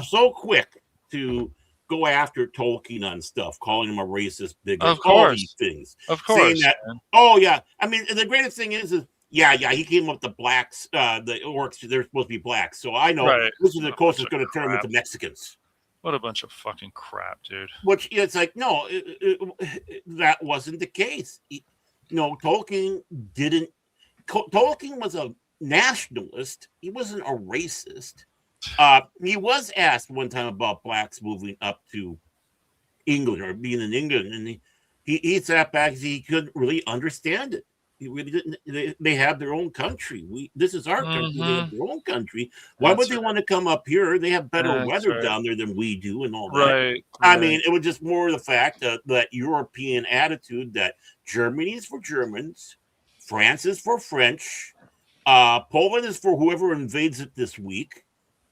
Speaker 4: So quick to go after Tolkien on stuff, calling him a racist bigot.
Speaker 3: Of course.
Speaker 4: All these things.
Speaker 3: Of course.
Speaker 4: Saying that, oh, yeah. I mean, the greatest thing is he came up with the blacks, the orcs, they're supposed to be blacks. So I know this is the closest going to turn them into Mexicans.
Speaker 3: What a bunch of fucking crap, dude.
Speaker 4: Which, it's like, no, that wasn't the case. Tolkien was a nationalist. He wasn't a racist. He was asked one time about blacks moving up to England or being in England, and he sat back and he couldn't really understand it. He really didn't. They have their own country. This is our country. They have their own country. Why would they want to come up here? They have better weather down there than we do, and all that.
Speaker 3: Right.
Speaker 4: I mean, it was just more the fact that European attitude that Germany is for Germans, France is for French, Poland is for whoever invades it this week,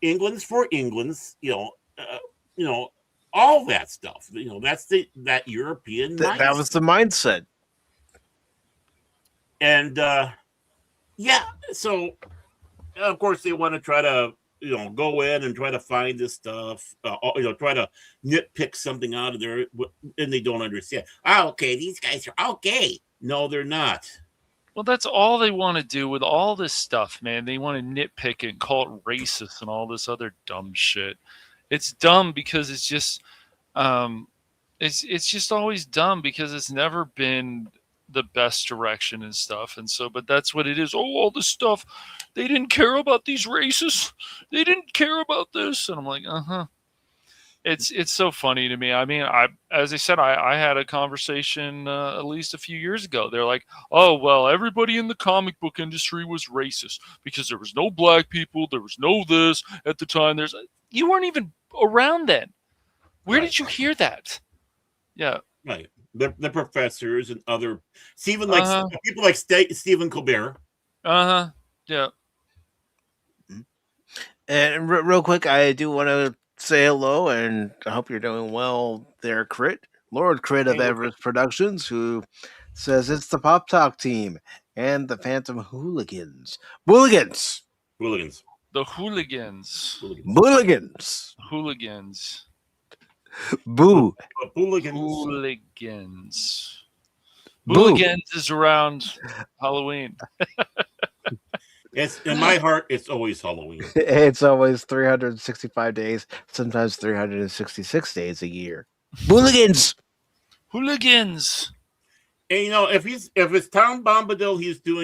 Speaker 4: England's for England's. All that stuff. That's that European.
Speaker 2: That was the mindset.
Speaker 4: And so of course they want to try to go in and try to find this stuff, try to nitpick something out of there, and they don't understand. Okay, these guys are okay. No, they're not.
Speaker 3: Well, that's all they want to do with all this stuff, man. They want to nitpick and call it racist and all this other dumb shit. It's dumb because it's just it's just always dumb because it's never been the best direction and stuff. And so, but that's what it is. Oh, all this stuff. They didn't care about these races. They didn't care about this. And I'm like, It's so funny to me. I mean, as I said, I had a conversation at least a few years ago. They're like, oh, well, everybody in the comic book industry was racist because there was no black people. There was no this at the time. You weren't even around then. Where did you hear that? Yeah.
Speaker 4: Right. The professors and other, even like people like Steven Colbert.
Speaker 3: Yeah.
Speaker 2: And real quick, I do want to say hello, and I hope you're doing well there, Crit. Lord Crit of Everest Productions, who says it's the Pop Talk team and the Phantom Hooligans. Booligans!
Speaker 4: Hooligans.
Speaker 3: The Hooligans.
Speaker 2: Booligans!
Speaker 3: Hooligans.
Speaker 2: Boo.
Speaker 4: Hooligans.
Speaker 3: Hooligans. Hooligans is around Halloween.
Speaker 4: It's in my heart. It's always Halloween.
Speaker 2: It's always 365 days, sometimes 366 days a year. Hooligans.
Speaker 3: Hooligans.
Speaker 4: And if it's Tom Bombadil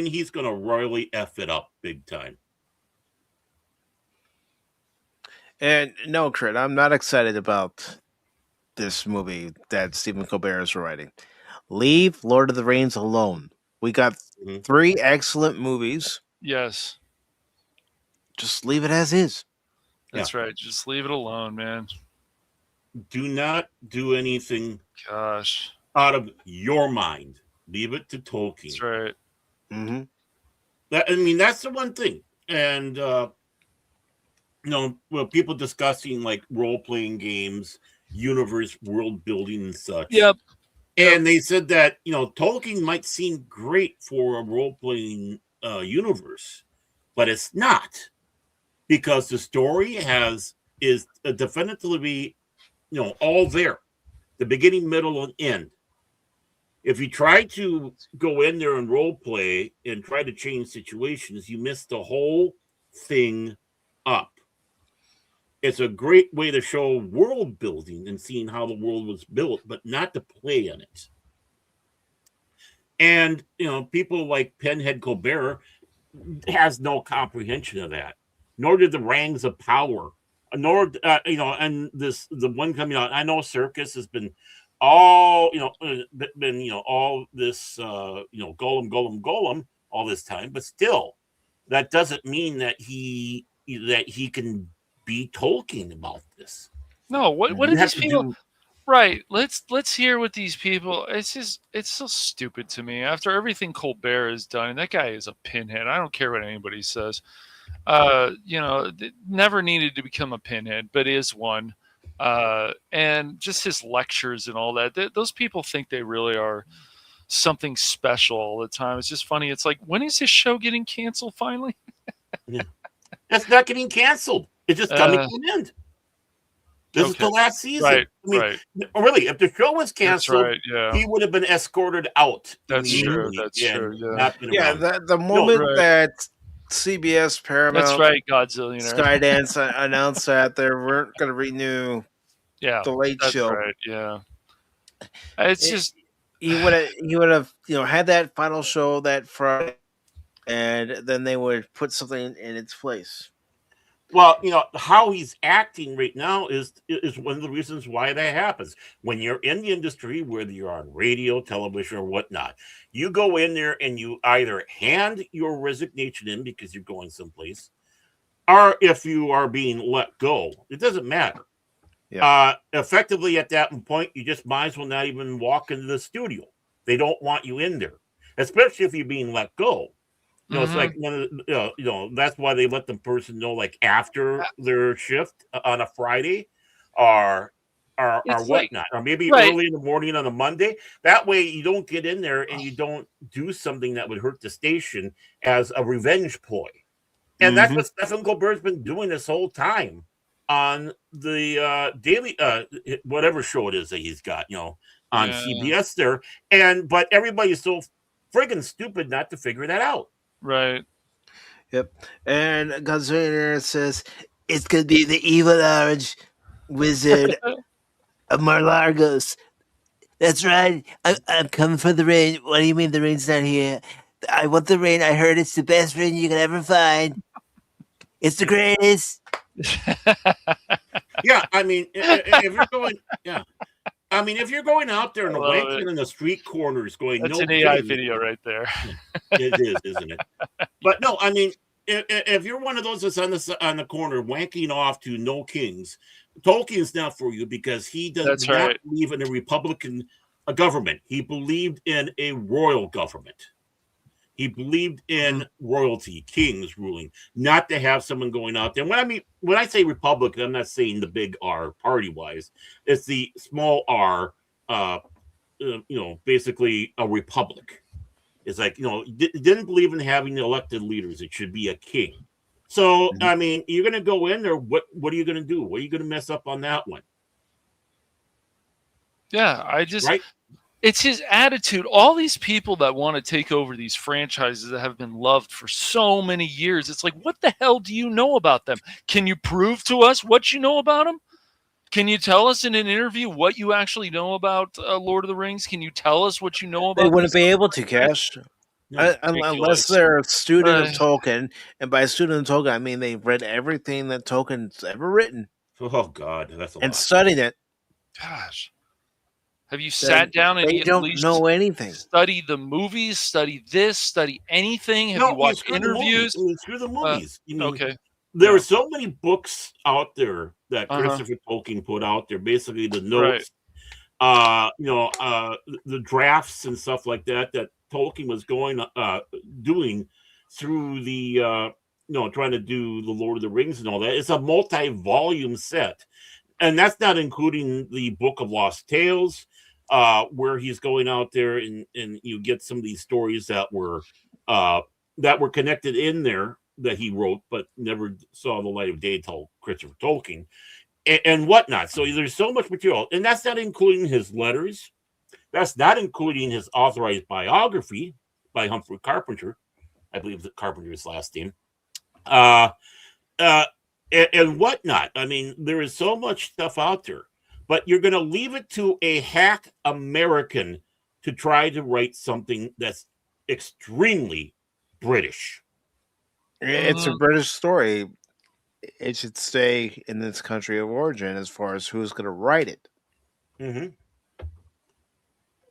Speaker 4: he's gonna royally F it up big time.
Speaker 2: And no, Crit, I'm not excited about this movie that Stephen Colbert is writing. Leave Lord of the Rings alone. We got 3 excellent movies.
Speaker 3: Yes.
Speaker 2: Just leave it as is.
Speaker 3: That's right. Just leave it alone, man.
Speaker 4: Do not do anything
Speaker 3: Gosh.
Speaker 4: out of your mind. Leave it to Tolkien.
Speaker 3: That's right.
Speaker 2: Mm-hmm.
Speaker 4: That's the one thing. And people discussing like role-playing games, universe, world building, and such.
Speaker 3: Yep.
Speaker 4: And they said that Tolkien might seem great for a role-playing universe, but it's not, because the story is definitively all there, the beginning, middle, and end. If you try to go in there and role play and try to change situations, you miss the whole thing up. It's a great way to show world building and seeing how the world was built, but not to play in it. And people like Penhead Colbert has no comprehension of that, nor did the Rings of Power, nor and the one coming out. I know Circus has been all all this Gollum all this time, but still, that doesn't mean that he can be Tolkien about this.
Speaker 3: No, what are these people? Right. Let's hear what these people. It's so stupid to me. After everything Colbert has done, that guy is a pinhead. I don't care what anybody says. Never needed to become a pinhead, but is one. And just his lectures and all that. Those people think they really are something special all the time. It's just funny. It's like, when is his show getting canceled finally?
Speaker 4: Yeah. That's not getting canceled. It's just coming to an end. This is the last season.
Speaker 3: Right,
Speaker 4: really, if the show was canceled,
Speaker 3: yeah.
Speaker 4: he would have been escorted out.
Speaker 3: That's true. That's true.
Speaker 2: Yeah. The moment that CBS, Paramount,
Speaker 3: that's right, Godzillionaire,
Speaker 2: Skydance announced that they weren't going to renew the Late Show.
Speaker 3: Right. Yeah. It's just
Speaker 2: you would have had that final show that Friday, and then they would put something in its place.
Speaker 4: Well, how he's acting right now is one of the reasons why that happens. When you're in the industry, whether you're on radio, television, or whatnot, you go in there and you either hand your resignation in because you're going someplace, or if you are being let go, it doesn't matter. Yeah. Effectively, at that point, you just might as well not even walk into the studio. They don't want you in there, especially if you're being let go. It's like one of the, that's why they let the person know, like, after their shift on a Friday, or whatnot, or maybe early in the morning on a Monday. That way, you don't get in there and you don't do something that would hurt the station as a revenge ploy. And that's what Stephen Colbert's been doing this whole time on the daily, whatever show it is that he's got, on CBS there. But everybody's so friggin' stupid not to figure that out.
Speaker 3: Right.
Speaker 2: Yep. And Godzilla says it's gonna be the evil orange wizard of Marlargos. That's right. I'm coming for the rain. What do you mean the rain's not here? I want the rain. I heard it's the best rain you can ever find. It's the greatest.
Speaker 4: Yeah, if you're going, if you're going out there and wanking in the street corners, going,
Speaker 3: that's an AI video right there.
Speaker 4: It is, isn't it? But no, if you're one of those that's on the corner wanking off to No Kings, Tolkien's not for you, because he does not believe in a Republican government. He believed in a royal government. He believed in royalty, kings ruling, not to have someone going out there. When I say Republican, I'm not saying the big R party-wise. It's the small R, basically a republic. It's like, didn't believe in having elected leaders. It should be a king. So, you're going to go in there. What are you going to do? What are you going to mess up on that one?
Speaker 3: Yeah, it's his attitude. All these people that want to take over these franchises that have been loved for so many years, it's like, what the hell do you know about them? Can you prove to us what you know about them? Can you tell us in an interview what you actually know about Lord of the Rings? Can you tell us what you know about?
Speaker 2: They wouldn't be able to, Cash. Unless they're a student of Tolkien. And by student of Tolkien, I mean they've read everything that Tolkien's ever written.
Speaker 4: Oh, God. That's a lot.
Speaker 2: And studied it.
Speaker 3: Gosh. Have you sat down and
Speaker 2: they don't know anything?
Speaker 3: Study the movies, study this, study anything? Have you watched interviews?
Speaker 4: Through the movies.
Speaker 3: Okay.
Speaker 4: There are so many books out there that
Speaker 3: Uh-huh.
Speaker 4: Christopher Tolkien put out there. Basically, the
Speaker 3: Right.
Speaker 4: notes, the drafts and stuff like that Tolkien was doing through the trying to do the Lord of the Rings and all that. It's a multi-volume set, and that's not including the Book of Lost Tales, where he's going out there and you get some of these stories that were connected in there that he wrote, but never saw the light of day till Christopher Tolkien and whatnot. So there's so much material, and that's not including his letters. That's not including his authorized biography by Humphrey Carpenter. I believe that Carpenter's last name. And whatnot. I mean, there is so much stuff out there, but you're going to leave it to a hack American to try to write something that's extremely British.
Speaker 2: It's a British story. It should stay in its country of origin as far as who's going to write it.
Speaker 4: Mm-hmm.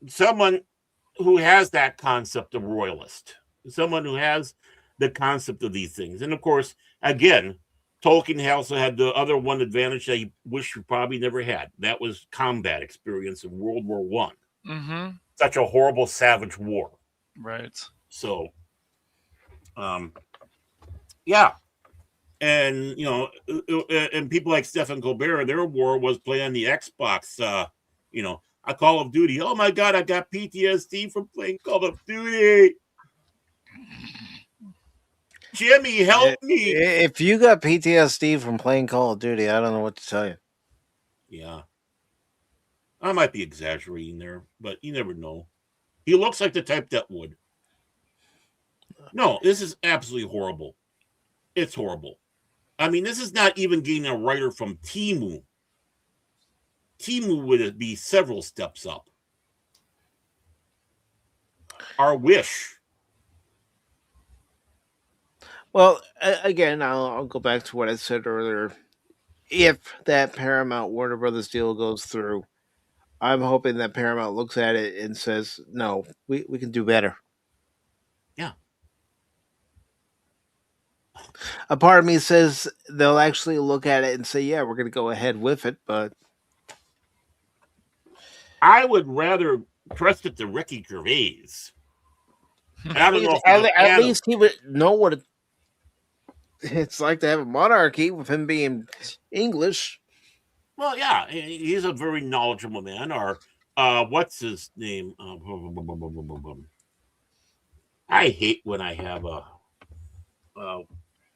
Speaker 4: Someone who has that concept of royalist, someone who has the concept of these things. And of course, again, Tolkien also had the other one advantage that he wished he probably never had. That was combat experience in World War One.
Speaker 3: Mm-hmm.
Speaker 4: Such a horrible, savage war.
Speaker 3: Right.
Speaker 4: So, yeah. And, and people like Stephen Colbert, their war was playing the Xbox, a Call of Duty. Oh my God, I got PTSD from playing Call of Duty. Jimmy, help me.
Speaker 2: If you got PTSD from playing Call of Duty, I don't know what to tell you.
Speaker 4: Yeah. I might be exaggerating there, but you never know. He looks like the type that would. No, this is absolutely horrible. It's horrible. I mean, this is not even getting a writer from Timu. Timu would be several steps up. Our wish.
Speaker 2: Well, again, I'll go back to what I said earlier. If that Paramount Warner Brothers deal goes through, I'm hoping that Paramount looks at it and says, no, we can do better.
Speaker 4: Yeah.
Speaker 2: A part of me says they'll actually look at it and say, yeah, we're going to go ahead with it, but
Speaker 4: I would rather trust it to Ricky Gervais. I don't know
Speaker 2: at least he would know what it's like to have a monarchy with him being English.
Speaker 4: Well, yeah, he's a very knowledgeable man. Or what's his name? I hate when I have a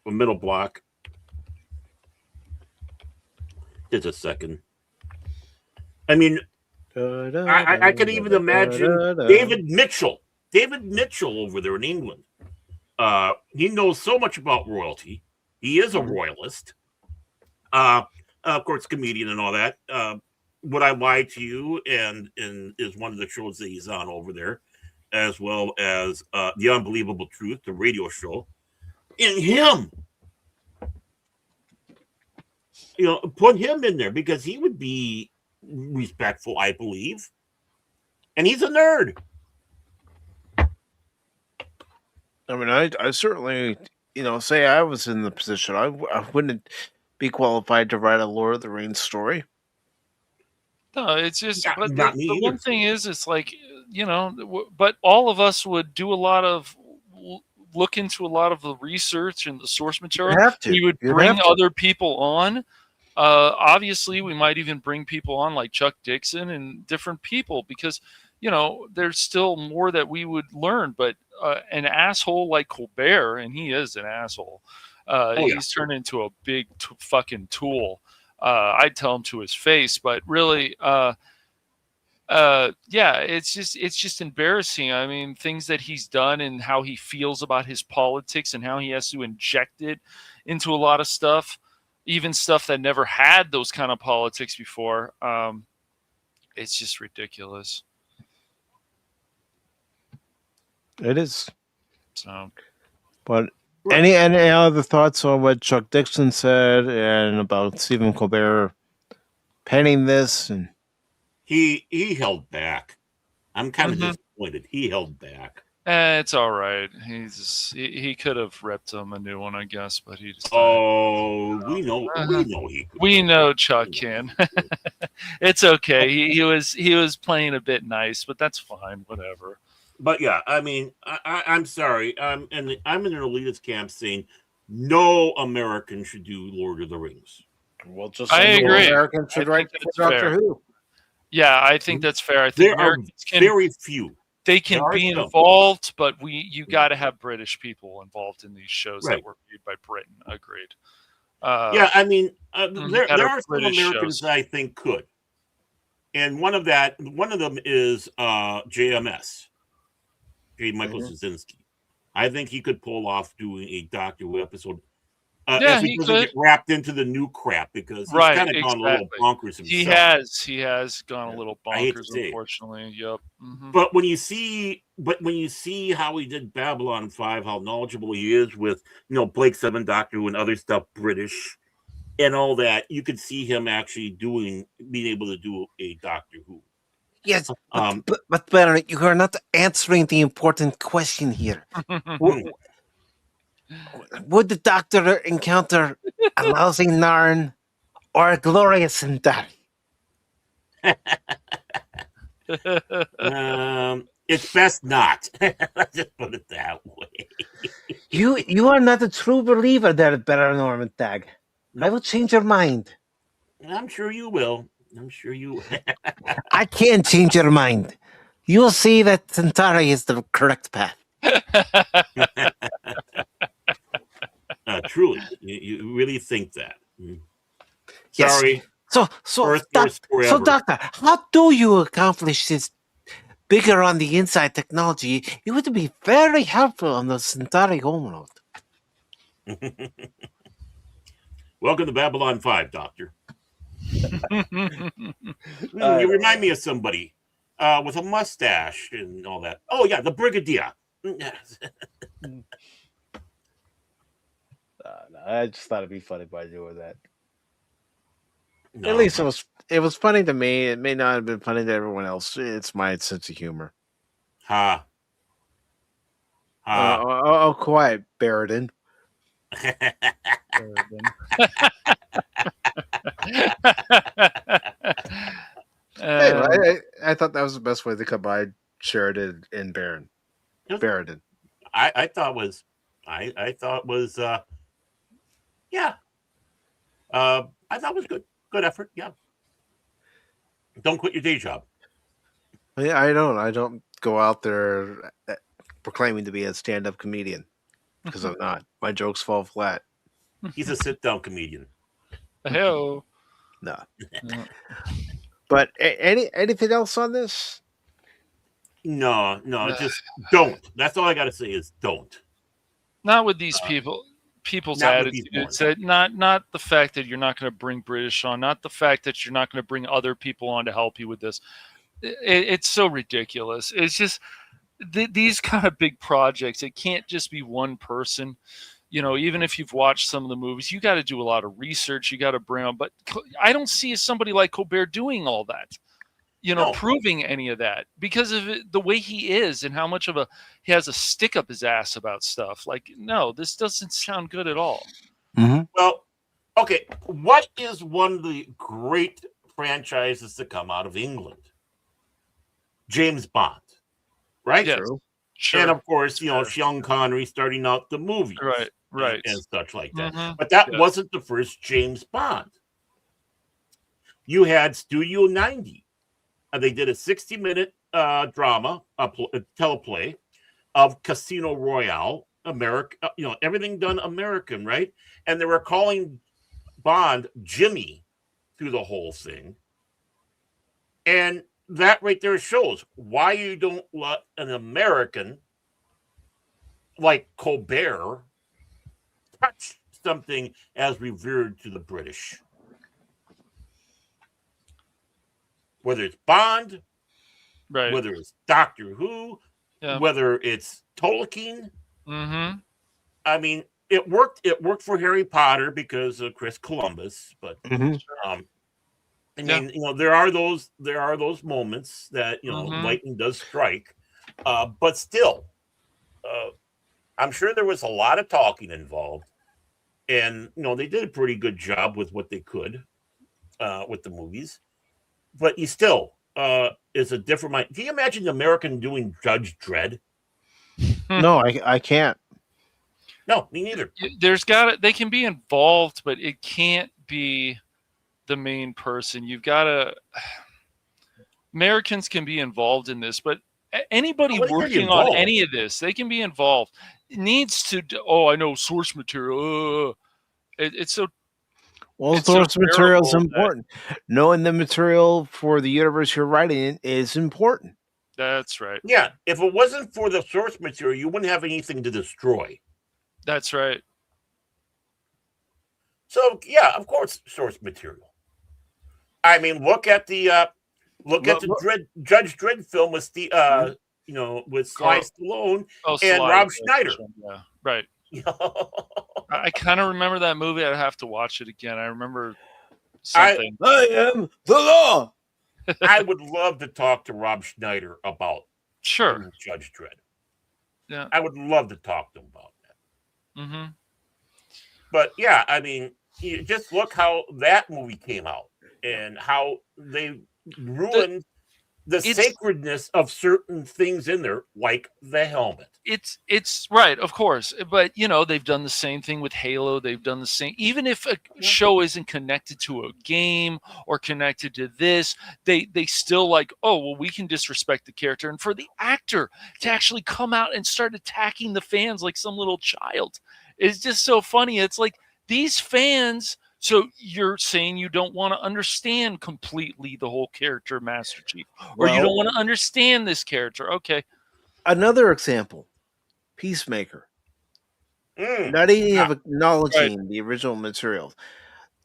Speaker 4: middle block. Just a second. I mean, I could even imagine David Mitchell. David Mitchell over there in England. He knows so much about royalty. He is a royalist. Of course, comedian and all that. Would I Lie to You and is one of the shows that he's on over there, as well as The Unbelievable Truth, the radio show. And him, put him in there because he would be respectful, I believe. And he's a nerd.
Speaker 2: I mean, I certainly, say I was in the position, I wouldn't be qualified to write a Lord of the Rings story.
Speaker 3: No, it's just,
Speaker 4: Yeah,
Speaker 3: but
Speaker 4: not
Speaker 3: the
Speaker 4: me
Speaker 3: one
Speaker 4: either.
Speaker 3: thing is, it's like, but all of us would do a lot of, look into a lot of the research and the source material.
Speaker 2: have to.
Speaker 3: We would
Speaker 2: You'd
Speaker 3: bring
Speaker 2: have to.
Speaker 3: other people on. Obviously, we might even bring people on like Chuck Dixon and different people because, there's still more that we would learn. But an asshole like Colbert, and he is an asshole, he's turned into a big fucking tool. I'd tell him to his face, but really, it's just embarrassing. I mean, things that he's done and how he feels about his politics and how he has to inject it into a lot of stuff, even stuff that never had those kind of politics before. It's just ridiculous.
Speaker 2: It is.
Speaker 3: So,
Speaker 2: but any other thoughts on what Chuck Dixon said and about Stephen Colbert penning this? And
Speaker 4: he held back. I'm kind of disappointed. He held back.
Speaker 3: It's all right. He could have ripped him a new one, I guess, but he decided.
Speaker 4: Oh, we know he could.
Speaker 3: We know Chuck can. It's okay. He was playing a bit nice, but that's fine. Whatever.
Speaker 4: But yeah, I mean, I'm sorry. I'm in an elitist camp saying no American should do Lord of the Rings.
Speaker 2: Well, just
Speaker 3: I agree.
Speaker 2: Americans should write Doctor Who.
Speaker 3: Yeah, I think that's fair. I think
Speaker 4: there
Speaker 3: Americans
Speaker 4: are very few.
Speaker 3: They can be involved, but you got to have British people involved in these shows that were made by Britain. Agreed.
Speaker 4: Yeah, I mean, there are some Americans that I think could, and one of them is JMS, J. Michael Straczynski. I think he could pull off doing a Doctor Who episode. If he doesn't get wrapped into the new crap, because he's kind of gone a little bonkers himself.
Speaker 3: He has gone a little bonkers, unfortunately. Yep. Mm-hmm.
Speaker 4: But when you see how he did Babylon 5, how knowledgeable he is with Blake Seven Doctor Who and other stuff, British and all that, you could see him actually being able to do a Doctor Who.
Speaker 2: Yes, but Baron, you are not answering the important question here. Would the Doctor encounter a lousy Narn or a glorious Centauri?
Speaker 4: It's best not. Let's just put it that way.
Speaker 2: You are not a true believer there, Baron Orman Tagge. I will change your mind.
Speaker 4: I'm sure you will.
Speaker 2: I can't change your mind. You will see that Centauri is the correct path.
Speaker 4: Truly, you really think that?
Speaker 2: Yes.
Speaker 4: Sorry.
Speaker 2: So, Doctor, how do you accomplish this bigger on the inside technology? It would be very helpful on the Centauri homeworld.
Speaker 4: Welcome to Babylon 5, Doctor. You remind me of somebody with a mustache and all that. Oh yeah, the Brigadier.
Speaker 2: I just thought it'd be funny by doing that. No. At least it was funny to me. It may not have been funny to everyone else. It's my sense of humor. Oh, quiet, Baradin. I thought that was the best way to come by Sheridan and Baron. Baradin.
Speaker 4: I thought was good effort. Yeah. Don't quit your day job.
Speaker 2: Yeah, I don't go out there proclaiming to be a stand-up comedian because I'm not. My jokes fall flat.
Speaker 4: He's a sit-down comedian.
Speaker 3: Hell.
Speaker 2: No. But anything else on this?
Speaker 4: No, just don't. That's all I got to say is don't.
Speaker 3: Not with these people's attitudes. Not the fact that you're not going to bring British on, not the fact that you're not going to bring other people on to help you with this. It's so ridiculous. It's just these kind of big projects. It can't just be one person. Even if you've watched some of the movies, you got to do a lot of research. You got to bring on. But I don't see somebody like Colbert doing all that. Proving any of that because of the way he is and how much of he has a stick up his ass about stuff. Like, no, this doesn't sound good at all.
Speaker 2: Mm-hmm.
Speaker 4: Well, okay. What is one of the great franchises to come out of England? James Bond, right?
Speaker 3: Yes. Sure.
Speaker 4: And of course, Sean Connery starting out the movie,
Speaker 3: right,
Speaker 4: and such like that.
Speaker 3: Mm-hmm.
Speaker 4: But that wasn't the first James Bond. You had Studio 90. They did a 60-minute drama, a teleplay of Casino Royale, America. Everything done American, right? And they were calling Bond Jimmy through the whole thing. And that right there shows why you don't let an American like Colbert touch something as revered to the British. Whether it's Bond,
Speaker 3: right?
Speaker 4: Whether it's Doctor Who, whether it's Tolkien.
Speaker 3: Mm-hmm.
Speaker 4: I mean, it worked. It worked for Harry Potter because of Chris Columbus. But I mean, there are those moments that lightning does strike. But still, I'm sure there was a lot of talking involved, and they did a pretty good job with what they could with the movies. But you still is a different mind. Can you imagine the American doing Judge Dredd?
Speaker 2: No, I can't.
Speaker 4: No, me neither.
Speaker 3: They can be involved, but it can't be the main person. You've got to. Americans can be involved in this, but anybody working on any of this, they can be involved. It needs to. Oh, I know source material. It's so.
Speaker 2: Well, source material is important. Knowing the material for the universe you're writing in is important.
Speaker 3: That's right.
Speaker 4: Yeah, if it wasn't for the source material, you wouldn't have anything to destroy.
Speaker 3: That's right.
Speaker 4: So yeah, of course, source material. I mean, look at the Judge Dredd film with the with Sly Stallone and Rob Schneider.
Speaker 3: Yeah, right. I kind of remember that movie. I'd have to watch it again. I remember something.
Speaker 2: I am the law.
Speaker 4: I would love to talk to Rob Schneider about Judge Dredd.
Speaker 3: Yeah,
Speaker 4: I would love to talk to him about that.
Speaker 3: Mm-hmm.
Speaker 4: But yeah, I mean, you just look how that movie came out and how they ruined the sacredness of certain things in there, like the helmet.
Speaker 3: It's right, of course, but they've done the same thing with Halo. They've done the same, even if a show isn't connected to a game or connected to this, they still we can disrespect the character, and for the actor to actually come out and start attacking the fans like some little child is just so funny. It's like these fans. So you're saying you don't want to understand completely the whole character, Master Chief, or you don't want to understand this character. Okay.
Speaker 2: Another example, Peacemaker. Not even acknowledging the original material.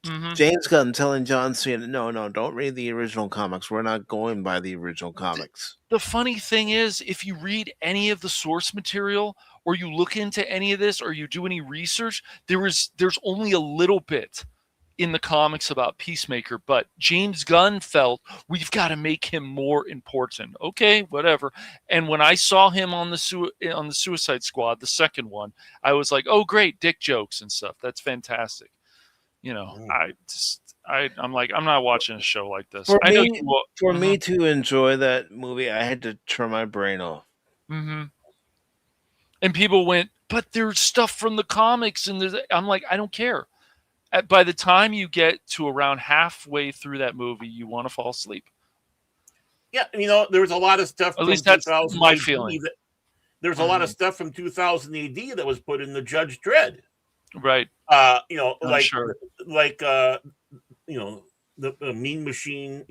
Speaker 2: Mm-hmm. James Gunn telling John Cena, no, don't read the original comics. We're not going by the original comics.
Speaker 3: The funny thing is, if you read any of the source material or you look into any of this or you do any research, there's only a little bit in the comics about Peacemaker, but James Gunn felt we've got to make him more important. Okay, whatever. And when I saw him on the Suicide Squad, the second one, I was like, oh great, dick jokes and stuff. That's fantastic. I'm like, I'm not watching a show like this.
Speaker 2: For me to enjoy that movie, I had to turn my brain off.
Speaker 3: Mm-hmm. And people went, but there's stuff from the comics, and I'm like, I don't care. By the time you get to around halfway through that movie, you want to fall asleep.
Speaker 4: Yeah, there was a lot of stuff.
Speaker 3: At least that's my feeling.
Speaker 4: There was a lot of stuff from 2000 AD that was put in the Judge Dredd.
Speaker 3: Right.
Speaker 4: The Mean Machine.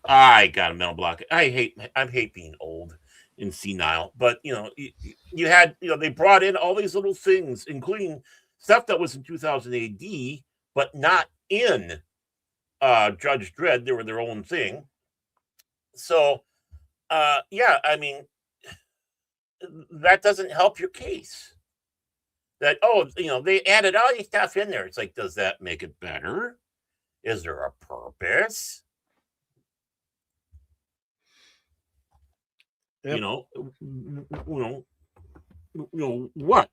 Speaker 4: I got a mental block. I hate being old and senile. But you had they brought in all these little things, including stuff that was in 2000 AD, but not in Judge Dredd. They were their own thing. So, I mean, that doesn't help your case. That, they added all these stuff in there. It's like, does that make it better? Is there a purpose? Yep. What?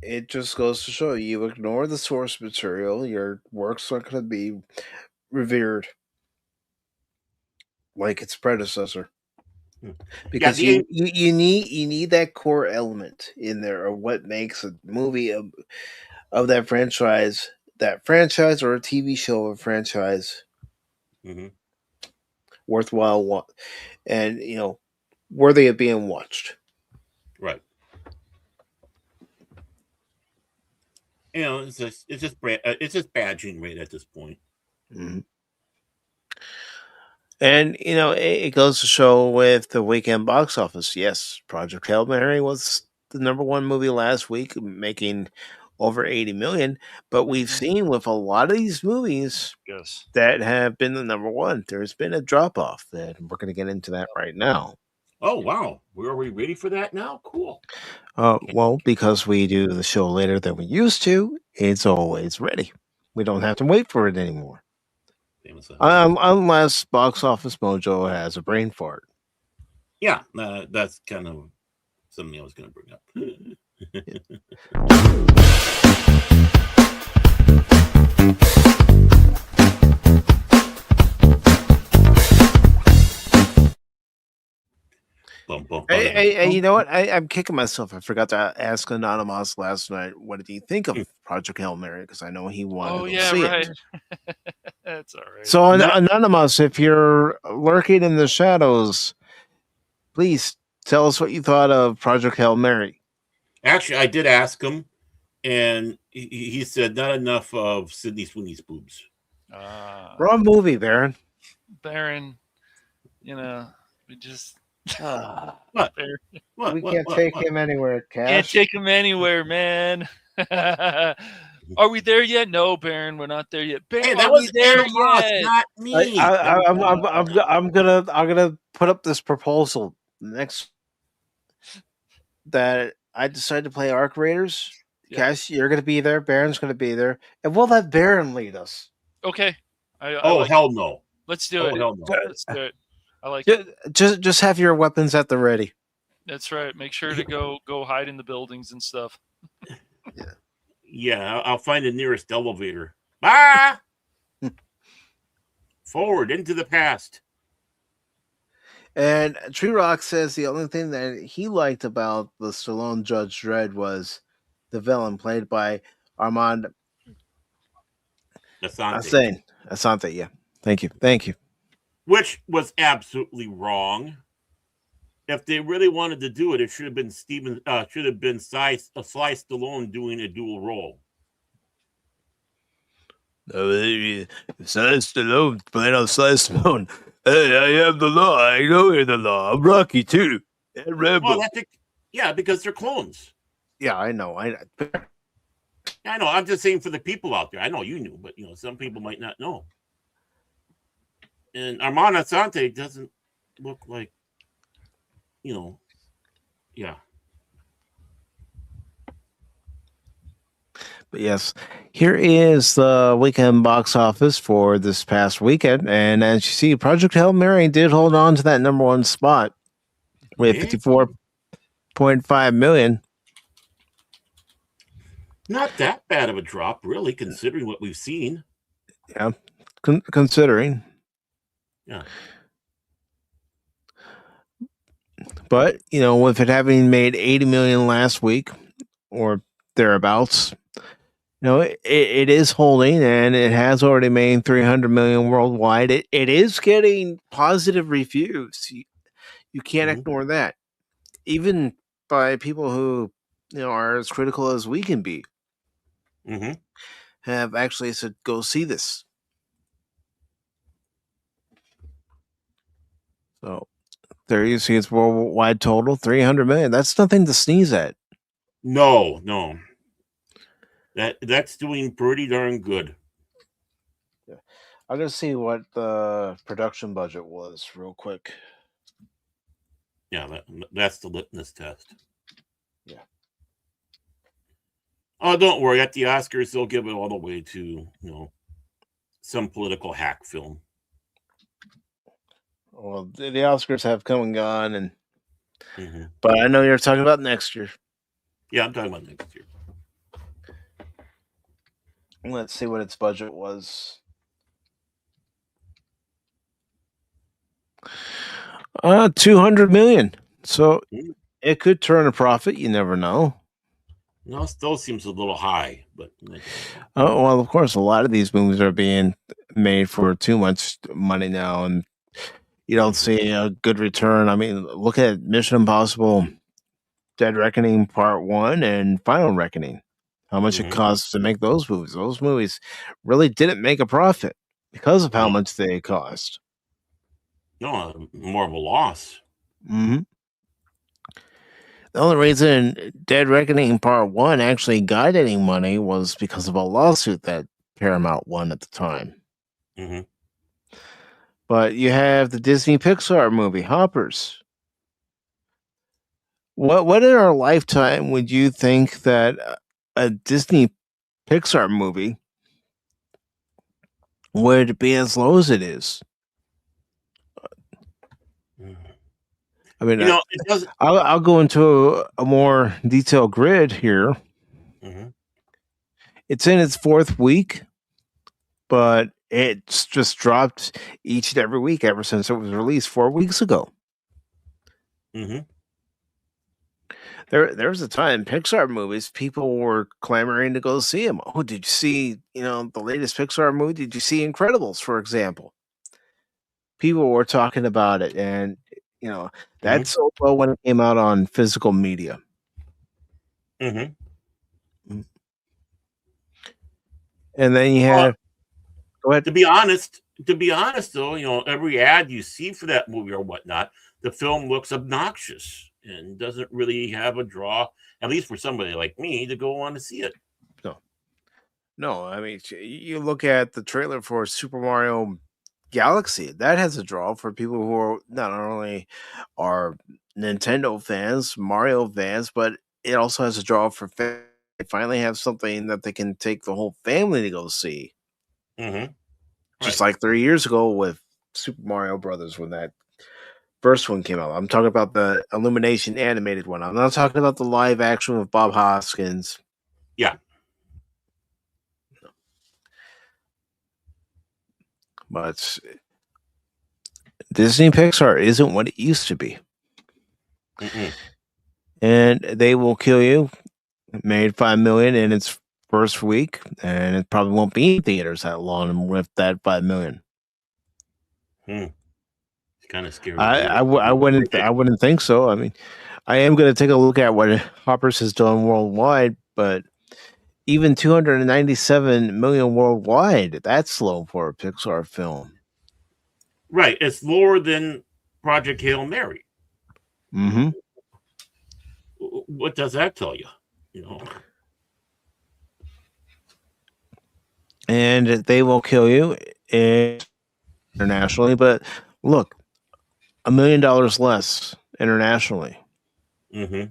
Speaker 2: It just goes to show you ignore the source material, your work's not going to be revered like its predecessor. Because you need that core element in there of what makes a movie of that franchise or a TV show of a franchise worthwhile and worthy of being watched.
Speaker 4: Right. It's just badging right at this point.
Speaker 2: Mm-hmm. And it goes to show with the weekend box office. Yes, Project Hail Mary was the number one movie last week, making over 80 million. But we've seen with a lot of these movies that have been the number one, there's been a drop off. And we're going to get into that right now.
Speaker 4: Oh wow, are we ready for that now? Cool.
Speaker 2: Well, because we do the show later than we used to, it's always ready. We don't have to wait for it anymore. Unless Box Office Mojo has a brain fart.
Speaker 4: Yeah, that's kind of something I was going to bring up.
Speaker 2: Hey, you know what? I'm kicking myself. I forgot to ask Anonymous last night. What did he think of Project Hail Mary? Because I know he wanted to see it.
Speaker 3: That's all right.
Speaker 2: So, Anonymous, if you're lurking in the shadows, please tell us what you thought of Project Hail Mary.
Speaker 4: Actually, I did ask him, and he said not enough of Sydney Sweeney's boobs.
Speaker 2: Wrong movie, Baron.
Speaker 3: Baron, we just
Speaker 4: what?
Speaker 2: We can't take him anywhere, Cash.
Speaker 3: Can't take him anywhere, man. Are we there yet? No, Baron, we're not there yet. Baron,
Speaker 4: hey, that was there yet? Not me.
Speaker 2: I'm gonna put up this proposal next that I decide to play Arc Raiders. Yeah. Cash, you're gonna be there. Baron's gonna be there, and we'll let Baron lead us.
Speaker 3: Okay.
Speaker 4: Hell no.
Speaker 3: Let's do it.
Speaker 4: Hell no.
Speaker 3: Let's do it. I like it.
Speaker 2: Just have your weapons at the ready.
Speaker 3: That's right. Make sure to go hide in the buildings and stuff.
Speaker 4: Yeah, I'll find the nearest elevator. Ah! Forward into the past.
Speaker 2: And Tree Rock says the only thing that he liked about the Stallone Judge Dredd was the villain played by Armand Asante. Yeah, thank you.
Speaker 4: Which was absolutely wrong. If they really wanted to do it, it should have been Sly Stallone doing a dual role.
Speaker 2: Sly Stallone playing on Sly Stallone. Hey, I am the law. I know you're the law. I'm Rocky too. And Rambo.
Speaker 4: Well, because they're clones.
Speaker 2: Yeah, I know. I
Speaker 4: know. I'm just saying for the people out there. I know you knew, but some people might not know. And Armand Asante doesn't look like, yeah.
Speaker 2: But yes, here is the weekend box office for this past weekend. And as you see, Project Hail Mary did hold on to that number one spot with 54.5 million.
Speaker 4: Not that bad of a drop, really, considering what we've seen.
Speaker 2: Yeah, considering.
Speaker 4: Yeah.
Speaker 2: But, with it having made 80 million last week or thereabouts, it is holding, and it has already made 300 million worldwide. It is getting positive reviews. You can't ignore that. Even by people who, are as critical as we can be, have actually said, go see this. So there you see its worldwide total, 300 million. That's nothing to sneeze at.
Speaker 4: No. That's doing pretty darn good.
Speaker 2: Yeah. I'm going to see what the production budget was real quick.
Speaker 4: Yeah, that's the litmus test.
Speaker 2: Yeah.
Speaker 4: Oh, don't worry. At the Oscars, they'll give it all the way to, some political hack film.
Speaker 2: Well, the Oscars have come and gone, and but I know you're talking about next year.
Speaker 4: Yeah, I'm talking about next year.
Speaker 2: Let's see what its budget was. 200 million. So it could turn a profit. You never know.
Speaker 4: No, still seems a little high, but
Speaker 2: oh well. Of course, a lot of these movies are being made for too much money now, and you don't see a good return. I mean, look at Mission Impossible: Dead Reckoning Part 1 and Final Reckoning. How much it costs to make those movies? Those movies really didn't make a profit because of how much they cost.
Speaker 4: No, more of a loss.
Speaker 2: The only reason Dead Reckoning Part 1 actually got any money was because of a lawsuit that Paramount won at the time. But you have the Disney Pixar movie, Hoppers. What in our lifetime would you think that a Disney Pixar movie would be as low as it is? I mean,
Speaker 4: it does.
Speaker 2: I'll go into a more detailed grid here.
Speaker 4: Mm-hmm.
Speaker 2: It's in its 4th week, but it's just dropped each and every week ever since it was released 4 weeks ago.
Speaker 4: Mm-hmm.
Speaker 2: There was a time Pixar movies, people were clamoring to go see them. Oh, did you see, the latest Pixar movie? Did you see Incredibles, for example? People were talking about it, and that sold well when it came out on physical media.
Speaker 4: Mm-hmm.
Speaker 2: And then you have go ahead.
Speaker 4: To be honest though, every ad you see for that movie or whatnot, the film looks obnoxious and doesn't really have a draw, at least for somebody like me, to go on to see it.
Speaker 2: No, I mean, you look at the trailer for Super Mario Galaxy, that has a draw for people who are not only are Nintendo fans, Mario fans, but it also has a draw for fans. They finally have something that they can take the whole family to go see.
Speaker 4: Mm-hmm.
Speaker 2: Just like 3 years ago with Super Mario Brothers when that first one came out. I'm talking about the Illumination animated one. I'm not talking about the live action with Bob Hoskins.
Speaker 4: Yeah.
Speaker 2: But Disney Pixar isn't what it used to be.
Speaker 4: Mm-mm.
Speaker 2: And They Will Kill You made $5 million in its first week, and it probably won't be in theaters that long with that $5 million.
Speaker 4: It's kind of scary.
Speaker 2: I wouldn't think so. I mean, I am going to take a look at what Hoppers has done worldwide, but even 297 million worldwide, that's low for a Pixar film.
Speaker 4: Right. It's lower than Project Hail Mary.
Speaker 2: Mm-hmm.
Speaker 4: What does that tell you?
Speaker 2: And They Will Kill You internationally, but look, $1 million less internationally.
Speaker 4: Mm-hmm.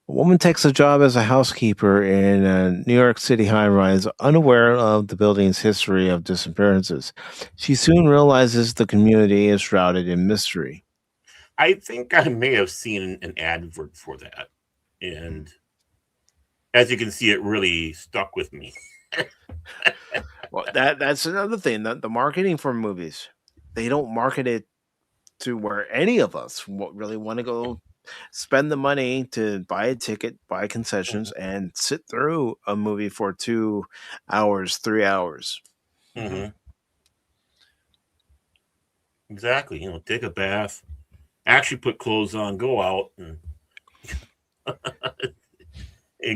Speaker 2: A woman takes a job as a housekeeper in a New York City high-rise, unaware of the building's history of disappearances. She soon realizes the community is shrouded in mystery.
Speaker 4: I think I may have seen an advert for that, and as you can see, it really stuck with me.
Speaker 2: Well, that's another thing. The marketing for movies, they don't market it to where any of us really want to go spend the money to buy a ticket, buy concessions, and sit through a movie for 2 hours, 3 hours.
Speaker 4: Mm-hmm. Exactly. Take a bath, actually put clothes on, go out and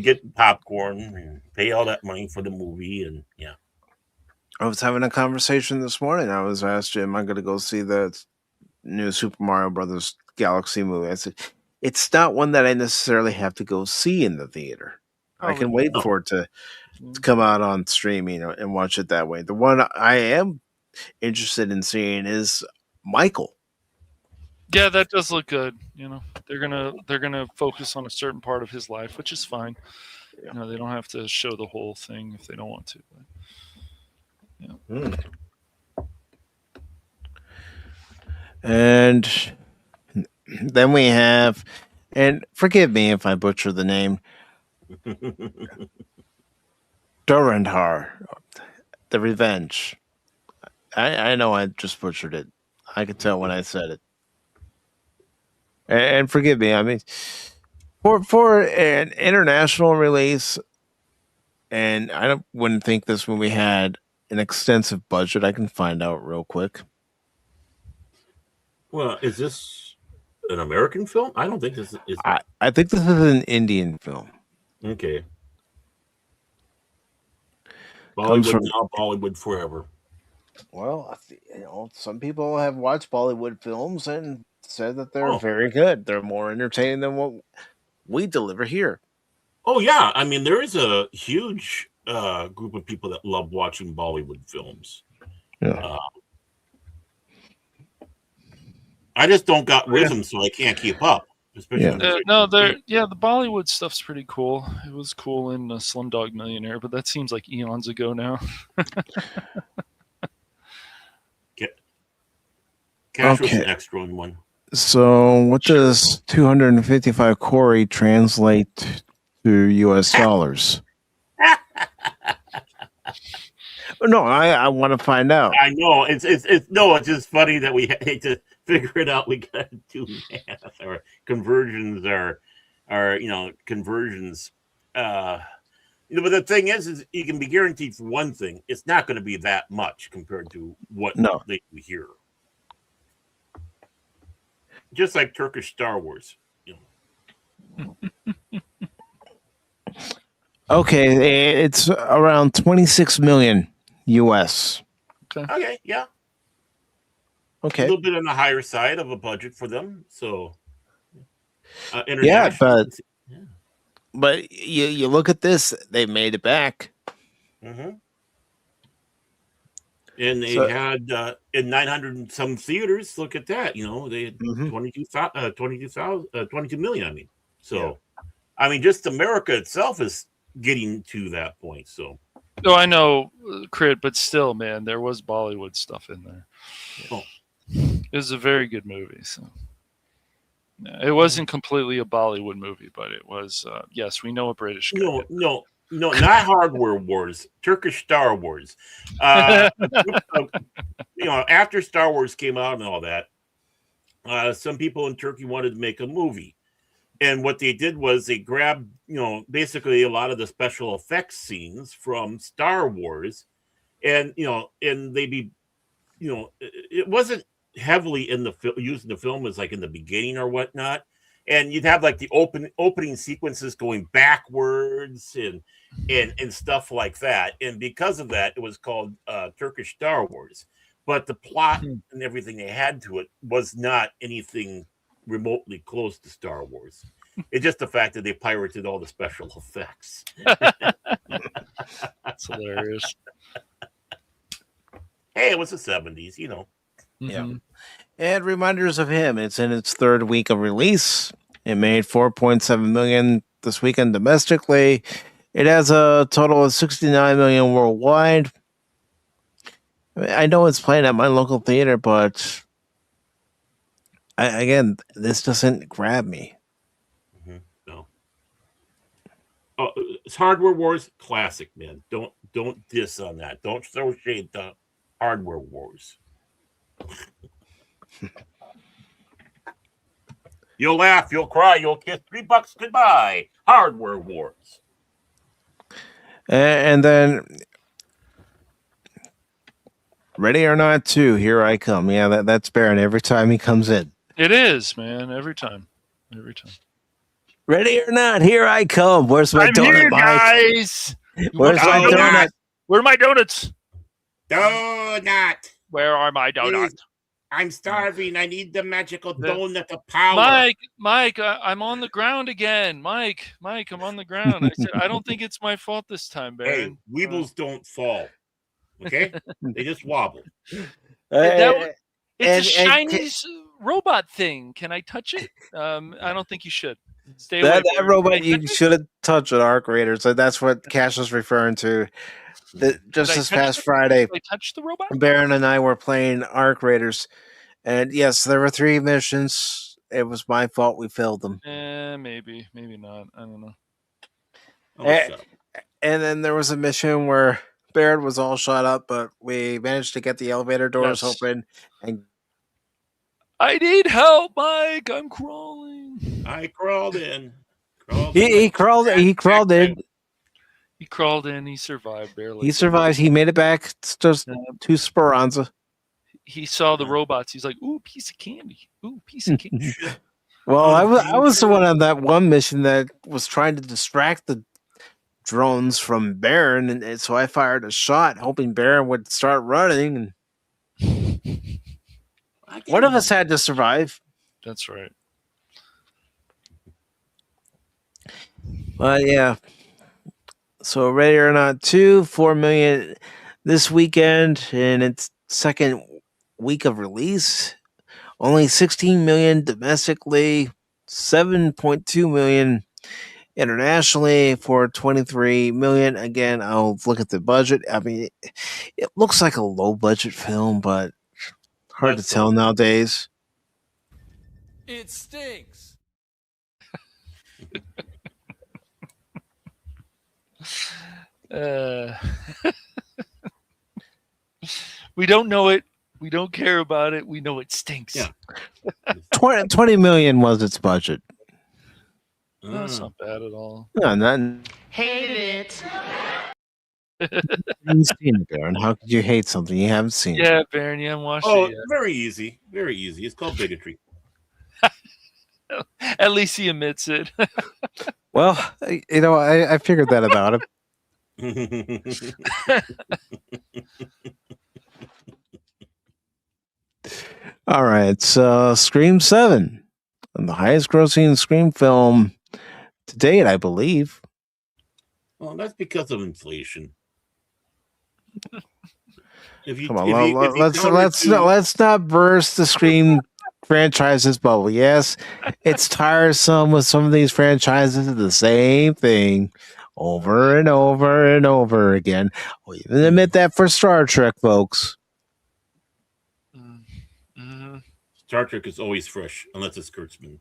Speaker 4: get popcorn and pay all that money for the movie. And yeah.
Speaker 2: I was having a conversation this morning. I was asked, am I going to go see the new Super Mario Brothers Galaxy movie? I said, it's not one that I necessarily have to go see in the theater. I can wait for it to come out on streaming and watch it that way. The one I am interested in seeing is Michael.
Speaker 3: Yeah, that does look good. They're gonna focus on a certain part of his life, which is fine.
Speaker 2: Yeah.
Speaker 3: They don't have to show the whole thing if they don't want to. But, yeah.
Speaker 2: And then we have, and forgive me if I butcher the name, J.R.R, The Revenge. I know I just butchered it. I could tell when I said it. And forgive me, I mean, for an international release, and wouldn't think this movie had an extensive budget. I can find out real quick.
Speaker 4: Well, is this an American film? I don't think this is.
Speaker 2: I think this is an Indian film.
Speaker 4: Okay. Bollywood now, Bollywood forever.
Speaker 2: Well, some people have watched Bollywood films and said that they're very good. They're more entertaining than what we deliver here.
Speaker 4: Oh, yeah. I mean, there is a huge group of people that love watching Bollywood films.
Speaker 2: Yeah.
Speaker 4: I just don't got rhythm, so I can't keep up.
Speaker 3: The Bollywood stuff's pretty cool. It was cool in Slumdog Millionaire, but that seems like eons ago now.
Speaker 4: Cash was an extra in one.
Speaker 2: So, what does 255 Corey translate to U.S. dollars? No, I want to find out.
Speaker 4: I know it's just funny that we hate to figure it out. We got to do math or conversions or conversions. But the thing is you can be guaranteed for one thing: it's not going to be that much compared to what they do here. Just like Turkish Star Wars,
Speaker 2: Okay, it's around 26 million US.
Speaker 4: Okay, yeah.
Speaker 2: Okay.
Speaker 4: A little bit on the higher side of a budget for them. So,
Speaker 2: yeah, but you look at this, they made it back.
Speaker 4: Mm-hmm. And they had in 900 and some theaters. Look at that. They had 22 million. I mean, so I mean, just America itself is getting to that point. So,
Speaker 3: no, I know, Crit, but still, man, there was Bollywood stuff in there.
Speaker 4: Oh.
Speaker 3: It was a very good movie. So, it wasn't completely a Bollywood movie, but it was. Yes, we know a British guy.
Speaker 4: No, not Hardware Wars, Turkish Star Wars. After Star Wars came out and all that, some people in Turkey wanted to make a movie. And what they did was they grabbed, basically a lot of the special effects scenes from Star Wars. And, and it wasn't heavily in the used in the film as like in the beginning or whatnot. And you'd have like the opening sequences going backwards and stuff like that. And because of that, it was called Turkish Star Wars. But the plot and everything they had to it was not anything remotely close to Star Wars. It's just the fact that they pirated all the special effects.
Speaker 3: That's hilarious.
Speaker 4: Hey, it was the 70s,
Speaker 2: Yeah. And reminders of him. It's in its third week of release. It made 4.7 million this weekend domestically. It has a total of 69 million worldwide. I know it's playing at my local theater, but again, this doesn't grab me.
Speaker 4: No. Oh, it's Hardware Wars classic, man. Don't diss on that. Don't throw shade to Hardware Wars. You'll laugh, you'll cry, you'll kiss $3 goodbye. Hardware Wars.
Speaker 2: And then Ready or Not 2, Here I Come. Yeah, that's Baron every time he comes in.
Speaker 3: It is, man. Every time.
Speaker 2: Ready or not, here I come. Where's my donut,
Speaker 3: here,
Speaker 2: Mike?
Speaker 3: Guys.
Speaker 2: Where's my donut?
Speaker 3: Where are my donuts?
Speaker 4: Donut.
Speaker 3: Where are my donuts?
Speaker 4: I'm starving. I need the magical donut of power.
Speaker 3: Mike, I'm on the ground again. Mike, I'm on the ground. I said, I don't think it's my fault this time, Baron.
Speaker 4: Hey, weebles don't fall. Okay? They just wobble.
Speaker 3: It's a Chinese robot thing. Can I touch it? I don't think you should. Stay away.
Speaker 2: That robot you shouldn't touch at Arc Raiders. So that's what Cash was referring to. Just this past Friday,
Speaker 3: I touched the robot.
Speaker 2: Baron and I were playing Arc Raiders, and yes, there were 3 missions. It was my fault we failed them.
Speaker 3: Maybe not. I don't know.
Speaker 2: And then there was a mission where Baron was all shot up, but we managed to get the elevator doors open. And
Speaker 3: I need help, Mike. I'm crawling.
Speaker 4: I crawled in.
Speaker 2: He crawled in.
Speaker 3: He crawled in. He survived barely.
Speaker 2: He survived. He made it back. It's just 2 Speranza.
Speaker 3: He saw the robots. He's like, "Ooh, piece of candy. Ooh, piece of candy."
Speaker 2: Well, I was the one on that one mission that was trying to distract the drones from Baron, and so I fired a shot, hoping Baron would start running. And one of us had to survive.
Speaker 3: That's right.
Speaker 2: Yeah. So Ready or Not 2, 4 million this weekend in its second week of release. Only 16 million domestically, 7.2 million internationally for 23 million. Again, I'll look at the budget. I mean, it looks like a low budget film, but hard to tell nowadays.
Speaker 10: It stinks.
Speaker 3: We don't know it. We don't care about it. We know it stinks.
Speaker 4: Yeah.
Speaker 2: 20 million was its budget.
Speaker 3: That's not bad at all.
Speaker 2: No, none.
Speaker 6: Hated it.
Speaker 2: You haven't seen it, Baron. How could you hate something you haven't seen?
Speaker 3: Yeah, Baron, you haven't watched
Speaker 4: Oh,
Speaker 3: it yet.
Speaker 4: very easy. Very easy. It's called bigotry.
Speaker 3: At least he admits it.
Speaker 2: Well, I figured that about him. All right, so Scream 7, the highest grossing Scream film to date, I believe.
Speaker 4: Well, that's because of inflation.
Speaker 2: Come on, let's not burst the Scream franchise's bubble. Yes, it's tiresome with some of these franchises, the same thing over and over and over again. We'll even admit that for Star Trek, folks.
Speaker 4: Star Trek is always fresh, unless it's Kurtzman.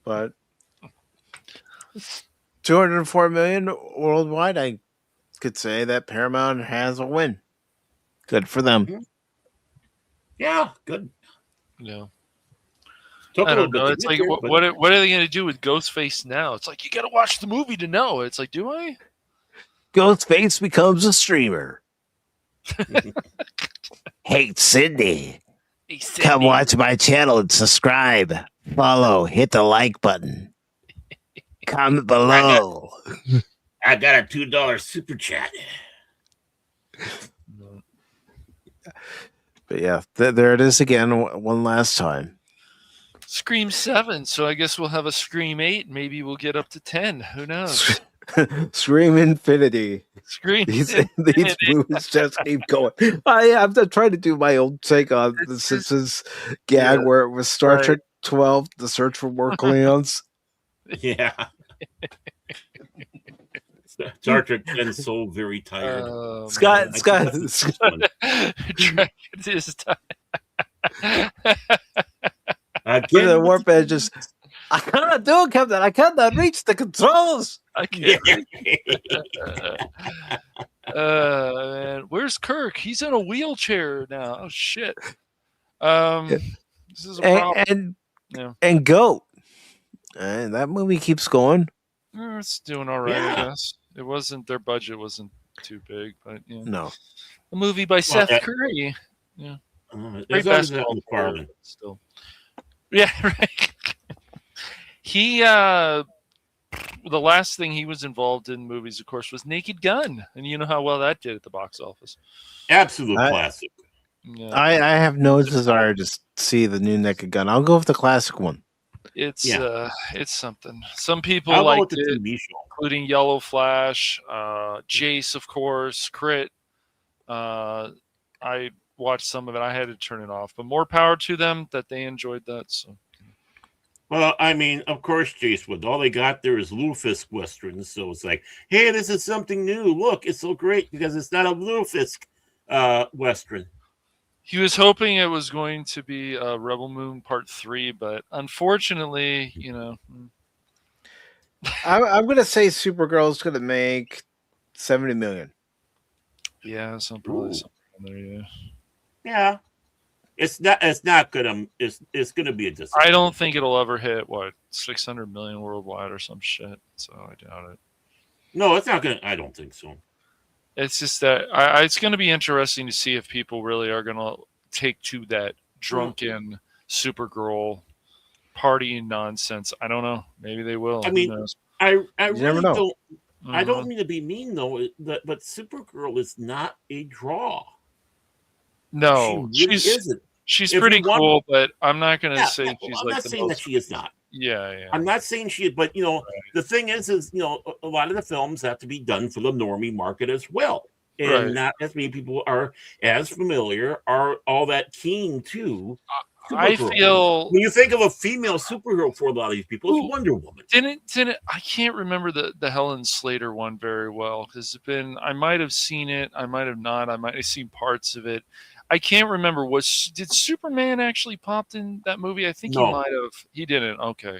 Speaker 2: But 204 million worldwide, I could say that Paramount has a win. Good for them.
Speaker 4: Yeah, good.
Speaker 3: Yeah.
Speaker 4: I
Speaker 3: don't know. It's like, what are they going to do with Ghostface now? It's like, you got to watch the movie to know. It's like, do I?
Speaker 2: Ghostface becomes a streamer. Hey, Sydney.
Speaker 3: Hey, Sydney.
Speaker 2: Come watch my channel and subscribe. Follow. Hit the like button. Comment below.
Speaker 4: I got a $2 super chat.
Speaker 2: But yeah, there it is again, one last time.
Speaker 3: Scream 7, so I guess we'll have a Scream 8. Maybe we'll get up to 10. Who knows?
Speaker 2: Scream Infinity.
Speaker 3: Scream
Speaker 2: These movies just keep going. I'm trying to do my old take on the Simpsons gag where it was Star Trek 12, The Search for More Cleons.
Speaker 4: Yeah. Star Trek 10 is so very tired.
Speaker 2: Scott.
Speaker 4: Again,
Speaker 2: the warp edges. I cannot do it, Captain. I cannot reach the controls.
Speaker 3: I can't. Man. Where's Kirk? He's in a wheelchair now. Oh shit. This is a problem.
Speaker 2: And Goat. And that movie keeps going.
Speaker 3: It's doing all right, I guess. It wasn't, their budget wasn't too big, but yeah.
Speaker 2: No.
Speaker 3: A movie by Seth Curry. Yeah. Great basketball player still. Yeah, right. He the last thing he was involved in movies, of course, was Naked Gun, and you know how well that did at the box office.
Speaker 4: Absolute classic.
Speaker 3: Yeah.
Speaker 2: I have no desire to see the new Naked Gun. I'll go with the classic one.
Speaker 3: It's something. Some people liked it, including Yellow Flash, Jace, of course, Crit. I watched some of it. I had to turn it off, but more power to them that they enjoyed that. So.
Speaker 4: Well, I mean, of course, Jace would. All they got there is Lufisk westerns, so it's like, hey, this is something new. Look, it's so great because it's not a Lufisk western.
Speaker 3: He was hoping it was going to be Rebel Moon Part 3, but unfortunately, you know.
Speaker 2: I'm going to say Supergirl's going to make 70 million.
Speaker 3: Yeah, probably something there, yeah.
Speaker 4: Yeah. It's not gonna it's gonna be a disappointment.
Speaker 3: I don't think it'll ever hit 600 million worldwide or some shit. So I doubt it.
Speaker 4: No, it's not gonna. I don't think so.
Speaker 3: It's just that it's going to be interesting to see if people really are going to take to that drunken Supergirl partying nonsense. I don't know. Maybe they will.
Speaker 4: I mean, I really don't.
Speaker 3: Mm-hmm.
Speaker 4: I don't mean to be mean though, but Supergirl is not a draw.
Speaker 3: No,
Speaker 4: she really isn't.
Speaker 3: She's pretty cool, but I'm not going to say she's
Speaker 4: I'm
Speaker 3: like
Speaker 4: not
Speaker 3: the
Speaker 4: saying
Speaker 3: most...
Speaker 4: that she is not.
Speaker 3: Yeah.
Speaker 4: I'm not saying she is, but the thing is a lot of the films have to be done for the normie market as well, and not as many people are as familiar are all that keen to. Supergirl.
Speaker 3: I feel
Speaker 4: when you think of a female superhero for a lot of these people, it's Wonder Woman.
Speaker 3: Didn't I can't remember the Helen Slater one very well because I might have seen it, I might have not, I might have seen parts of it. I can't remember. Did Superman actually popped in that movie? I think he
Speaker 4: No.
Speaker 3: might have. He didn't. Okay.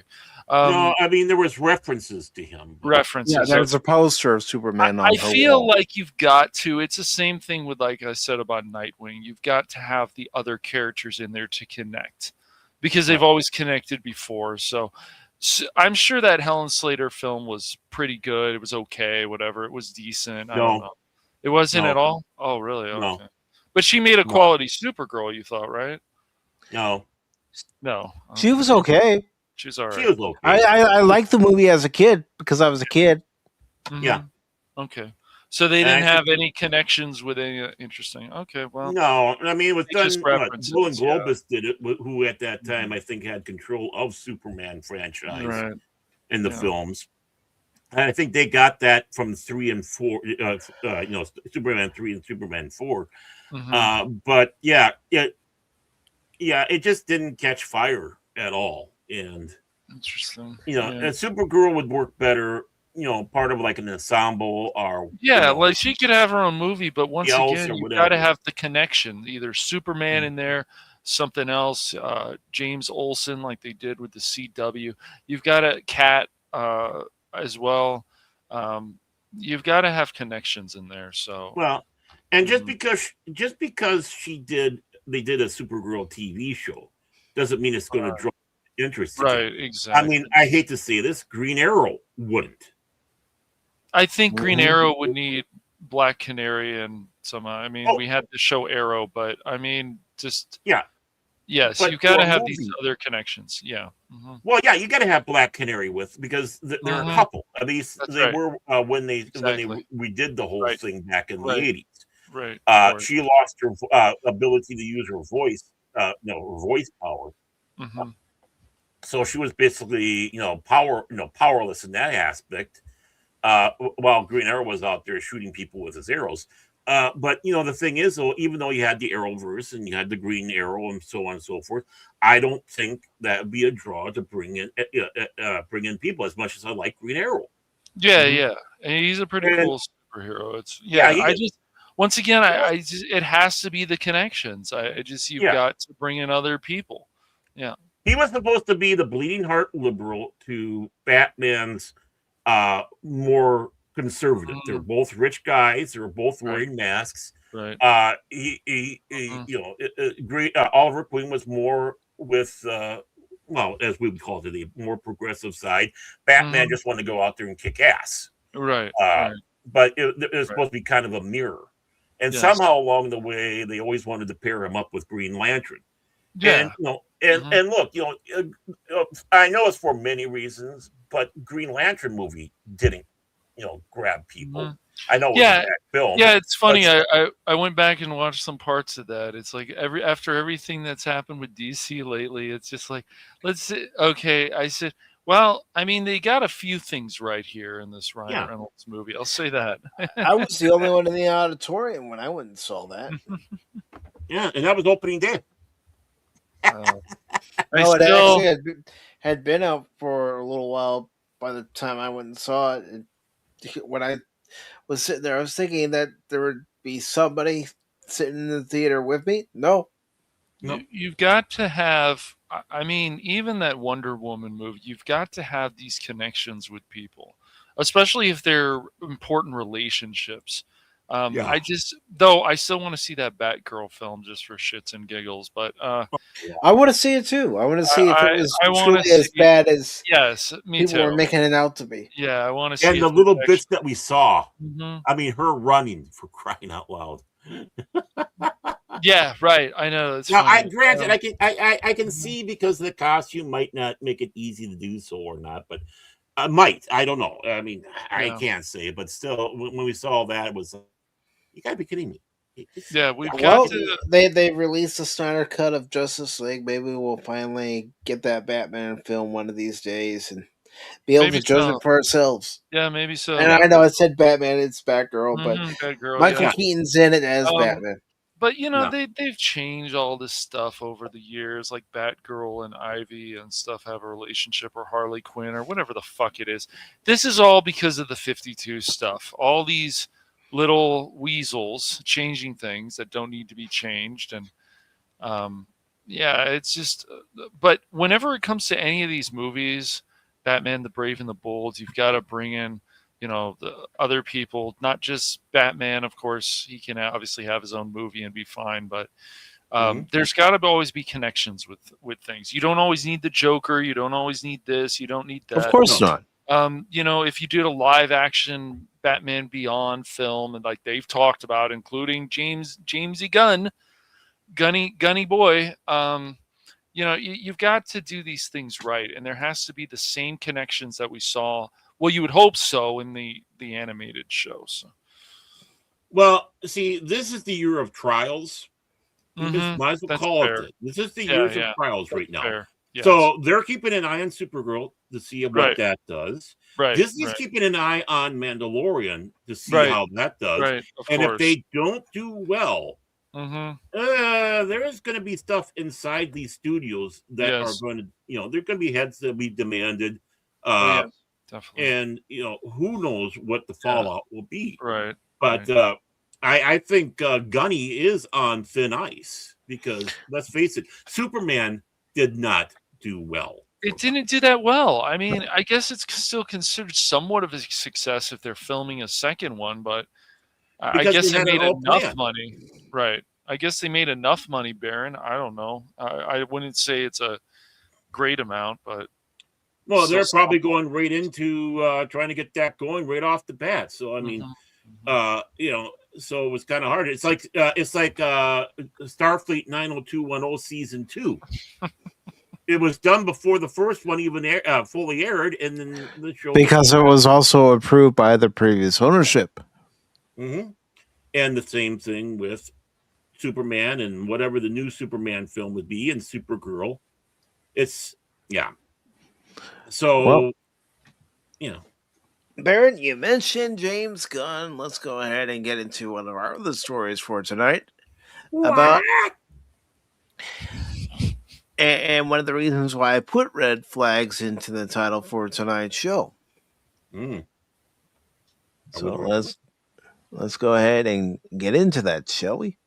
Speaker 4: No, I mean there was references to him.
Speaker 3: References.
Speaker 2: Yeah, there's a poster of Superman on
Speaker 3: I
Speaker 2: her
Speaker 3: feel
Speaker 2: wall.
Speaker 3: like you've got to. It's the same thing with, like I said about Nightwing. You've got to have the other characters in there to connect, because they've always connected before. So I'm sure that Helen Slater film was pretty good. It was okay, whatever. It was decent. I don't know. It wasn't at all? Oh, really? Okay.
Speaker 4: No.
Speaker 3: But she made a quality Supergirl, you thought, right?
Speaker 4: No.
Speaker 3: No.
Speaker 2: She was okay.
Speaker 3: She was all right.
Speaker 4: She was okay.
Speaker 2: I liked the movie as a kid because I was a kid.
Speaker 4: Yeah.
Speaker 3: Okay. So they didn't have any connections with any interesting. Okay, well.
Speaker 4: No, I mean, it was done. Bill and
Speaker 3: references,
Speaker 4: Globus did it, who at that time I think had control of Superman franchise in the films. And I think they got that from 3 and 4, Superman 3 and Superman 4. But yeah, it just didn't catch fire at all. And
Speaker 3: interesting.
Speaker 4: And Supergirl would work better, part of like an ensemble or
Speaker 3: like she could have her own movie, but once again, you got to have the connection. Either Superman in there, something else, James Olsen, like they did with the CW. You've got a Cat as well. You've got to have connections in there. So
Speaker 4: and just because they did a Supergirl TV show doesn't mean it's going to draw interest.
Speaker 3: Right, exactly.
Speaker 4: I mean, I hate to say this, Green Arrow wouldn't.
Speaker 3: I think Green Arrow would need Black Canary and some. I mean, we had the show Arrow, but I mean, just yes, you got to have these other connections. Yeah.
Speaker 4: Well, yeah, you got to have Black Canary with, they're a couple. At least they were when we did the whole thing back in the 80s.
Speaker 3: Right.
Speaker 4: She lost her ability to use her voice, her voice power. So she was basically, powerless in that aspect. While Green Arrow was out there shooting people with his arrows. But the thing is, though, even though you had the Arrowverse and you had the Green Arrow and so on and so forth, I don't think that would be a draw to bring in people as much as I like Green Arrow.
Speaker 3: Yeah, and he's a pretty cool superhero. It's I just once again, I just it has to be the connections. You've got to bring in other people. Yeah,
Speaker 4: he was supposed to be the bleeding heart liberal to Batman's more conservative. They're both rich guys. They're both wearing masks.
Speaker 3: Right.
Speaker 4: Oliver Queen was more with, as we would call it, the more progressive side. Batman just wanted to go out there and kick ass.
Speaker 3: Right.
Speaker 4: But it was supposed to be kind of a mirror. And somehow along the way, they always wanted to pair him up with Green Lantern.
Speaker 3: Yeah.
Speaker 4: And look, I know it's for many reasons, but Green Lantern movie didn't, grab people. I know it was a bad film.
Speaker 3: Yeah, it's funny. I went back and watched some parts of that. It's like after everything that's happened with DC lately, it's just like, I said, well, I mean, they got a few things right here in this Ryan Reynolds movie. I'll say that.
Speaker 2: I was the only one in the auditorium when I went and saw that.
Speaker 4: Yeah, and that was opening day.
Speaker 2: It actually had been out for a little while by the time I went and saw it. When I was sitting there, I was thinking that there would be somebody sitting in the theater with me. No.
Speaker 3: You've got to have, I mean, even that Wonder Woman movie, you've got to have these connections with people, especially if they're important relationships. I still want to see that Batgirl film just for shits and giggles, but
Speaker 2: I want to see it too. I want to see if it was truly as bad as people were making it out to be.
Speaker 3: Yeah, I want to see.
Speaker 4: And the little bits that we saw, I mean, her running, for crying out loud.
Speaker 3: Yeah, right. I know.
Speaker 4: Now, I can see because the costume might not make it easy to do so or not, but might. I don't know. I mean, I can't say, but still, when we saw that, it was. You gotta be kidding me.
Speaker 3: Yeah, we've got to.
Speaker 2: They released the Snyder cut of Justice League. Maybe we'll finally get that Batman film one of these days and be able to judge it for ourselves.
Speaker 3: Yeah, maybe so.
Speaker 2: And I know I said Batman, it's Batgirl, but
Speaker 3: Batgirl,
Speaker 2: Michael Keaton's in it as Batman.
Speaker 3: But they've changed all this stuff over the years, like Batgirl and Ivy and stuff have a relationship, or Harley Quinn, or whatever the fuck it is. This is all because of the 52 stuff. All these little weasels changing things that don't need to be changed. And yeah, it's just, but whenever it comes to any of these movies, Batman, the Brave and the Bold, you've got to bring in, you know, the other people, not just Batman. Of course, he can obviously have his own movie and be fine, but there's got to always be connections with things. You don't always need the Joker. You don't always need this. You don't need that.
Speaker 2: Of course not.
Speaker 3: You know, if you did a live action Batman Beyond film, and like they've talked about, including Jamesy Gunny boy, you know, you've got to do these things right, and there has to be the same connections that we saw. Well, you would hope so in the animated show. So.
Speaker 4: Well, see, this is the year of trials. You just might as well call it this. This is the years of trials right now. Yes. So they're keeping an eye on Supergirl to see what that does. Disney's keeping an eye on Mandalorian to see how that does. And if they don't do well, there is going to be stuff inside these studios that are going to, you know, they're going to be heads that we demanded.
Speaker 3: Definitely.
Speaker 4: And, you know, who knows what the fallout will be.
Speaker 3: But
Speaker 4: I think Gunny is on thin ice because, let's face it, Superman did not do well.
Speaker 3: It didn't do that well. I mean, I guess it's still considered somewhat of a success if they're filming a second one, but I guess they made enough money. Right. I guess they made enough money, Baron. I don't know. I wouldn't say it's a great amount, but...
Speaker 4: Well, they're probably going right into trying to get that going right off the bat. So, I mean, you know, so it was kind of hard. It's like Starfleet 90210 season 2. It was done before the first one even fully aired, and then the show
Speaker 2: because it was also approved by the previous ownership.
Speaker 4: And the same thing with Superman and whatever the new Superman film would be, and Supergirl. It's so you know.
Speaker 2: Baron, you mentioned James Gunn. Let's go ahead and get into one of our other stories for tonight. And one of the reasons why I put red flags into the title for tonight's show. So let's go ahead and get into that, shall we?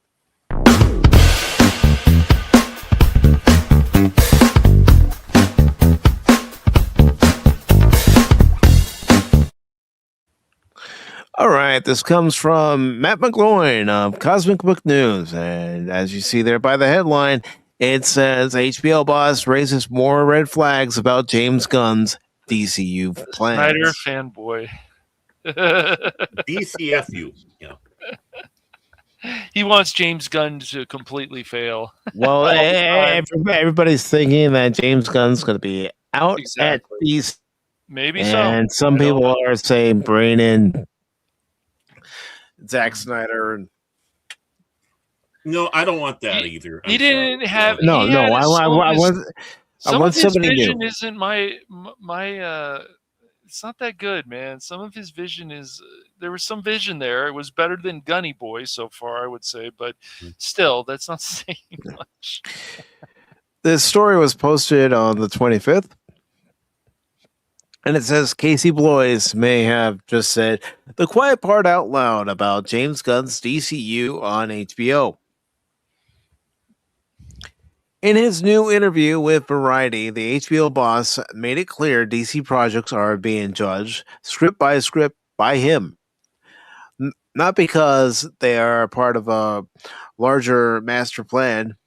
Speaker 2: All right, this comes from Matt McGloin of Cosmic Book News. And as you see there by the headline, it says HBO boss raises more red flags about James Gunn's DCU plans.
Speaker 3: Snyder fanboy.
Speaker 4: DCFU. Yeah.
Speaker 3: He wants James Gunn to completely fail.
Speaker 2: Well, everybody's thinking that James Gunn's going to be out at DC.
Speaker 3: Maybe so.
Speaker 2: And some people are saying bring in Zack Snyder. And
Speaker 4: no, I don't want that either.
Speaker 3: He didn't have.
Speaker 2: No. I want somebody
Speaker 3: vision
Speaker 2: new.
Speaker 3: Isn't my. It's not that good, man. Some of his vision is. There was some vision there. It was better than Gunny Boy so far, I would say, but still, that's not saying much.
Speaker 2: This story was posted on the 25th. And it says Casey Bloys may have just said the quiet part out loud about James Gunn's DCU on HBO. In his new interview with Variety, the HBO boss made it clear DC projects are being judged script by him. Not because they are part of a larger master plan.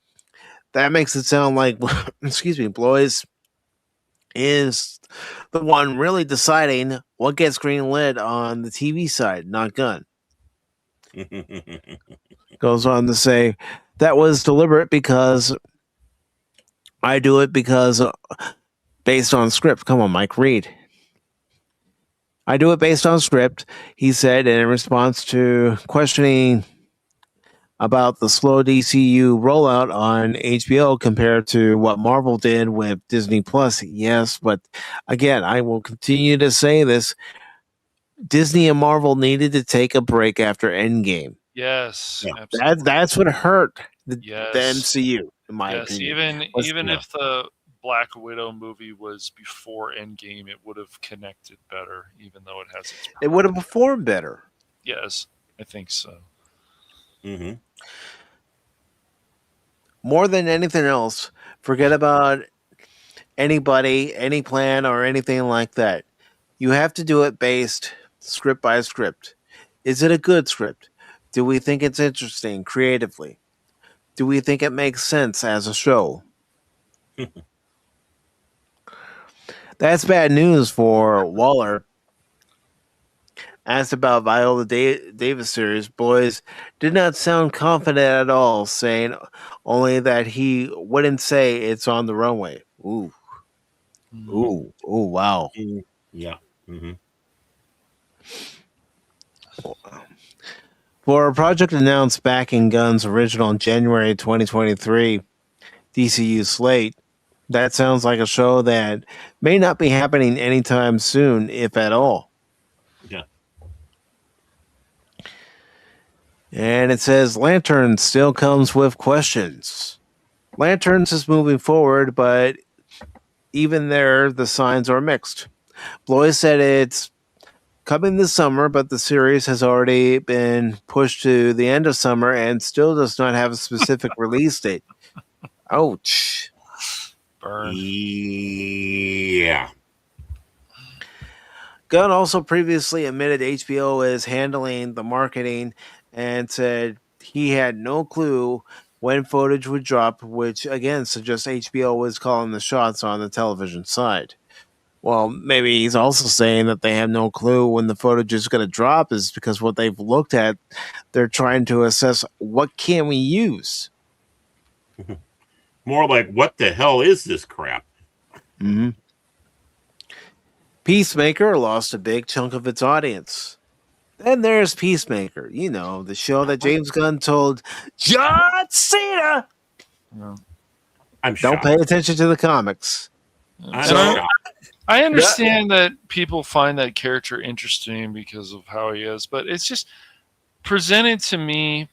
Speaker 2: That makes it sound like, Bloys is the one really deciding what gets greenlit on the TV side, not Gunn. Goes on to say, that was deliberate because I do it because based on script. Come on, Mike, read. I do it based on script, he said in response to questioning about the slow DCU rollout on HBO compared to what Marvel did with Disney Plus. Yes, but again, I will continue to say this. Disney and Marvel needed to take a break after Endgame.
Speaker 3: Yes,
Speaker 2: that's what hurt the MCU, in my opinion.
Speaker 3: Even if the Black Widow movie was before Endgame, it would have connected better, even though it has its problems.
Speaker 2: It would have performed better.
Speaker 3: Yes. I think so.
Speaker 4: Mm-hmm.
Speaker 2: More than anything else, forget about anybody, any plan, or anything like that. You have to do it based script by script. Is it a good script? Do we think it's interesting creatively? Do we think it makes sense as a show? That's bad news for Waller. Asked about Viola Davis series, boys did not sound confident at all, saying only that he wouldn't say it's on the runway. Ooh, ooh, ooh! Wow.
Speaker 4: Yeah. Mm-hmm.
Speaker 2: For a project announced back in Gunn's original January 2023 DCU slate, that sounds like a show that may not be happening anytime soon, if at all.
Speaker 4: Yeah.
Speaker 2: And it says Lanterns still comes with questions. Lanterns is moving forward, but even there, the signs are mixed. Blois said it's coming this summer, but the series has already been pushed to the end of summer and still does not have a specific release date. Ouch.
Speaker 3: Burn.
Speaker 4: Yeah.
Speaker 2: Gunn also previously admitted HBO is handling the marketing and said he had no clue when footage would drop, which again suggests HBO was calling the shots on the television side. Well, maybe he's also saying that they have no clue when the footage is going to drop is because what they've looked at, they're trying to assess what can we use.
Speaker 4: More like, what the hell is this crap?
Speaker 2: Mm-hmm. Peacemaker lost a big chunk of its audience. Then there's Peacemaker, you know, the show that James Gunn told John Cena.
Speaker 4: I'm
Speaker 2: Don't
Speaker 4: shocked.
Speaker 2: pay attention to the comics.
Speaker 4: I'm
Speaker 2: So-
Speaker 4: shocked.
Speaker 3: I understand that people find that character interesting because of how he is, but it's just presented to me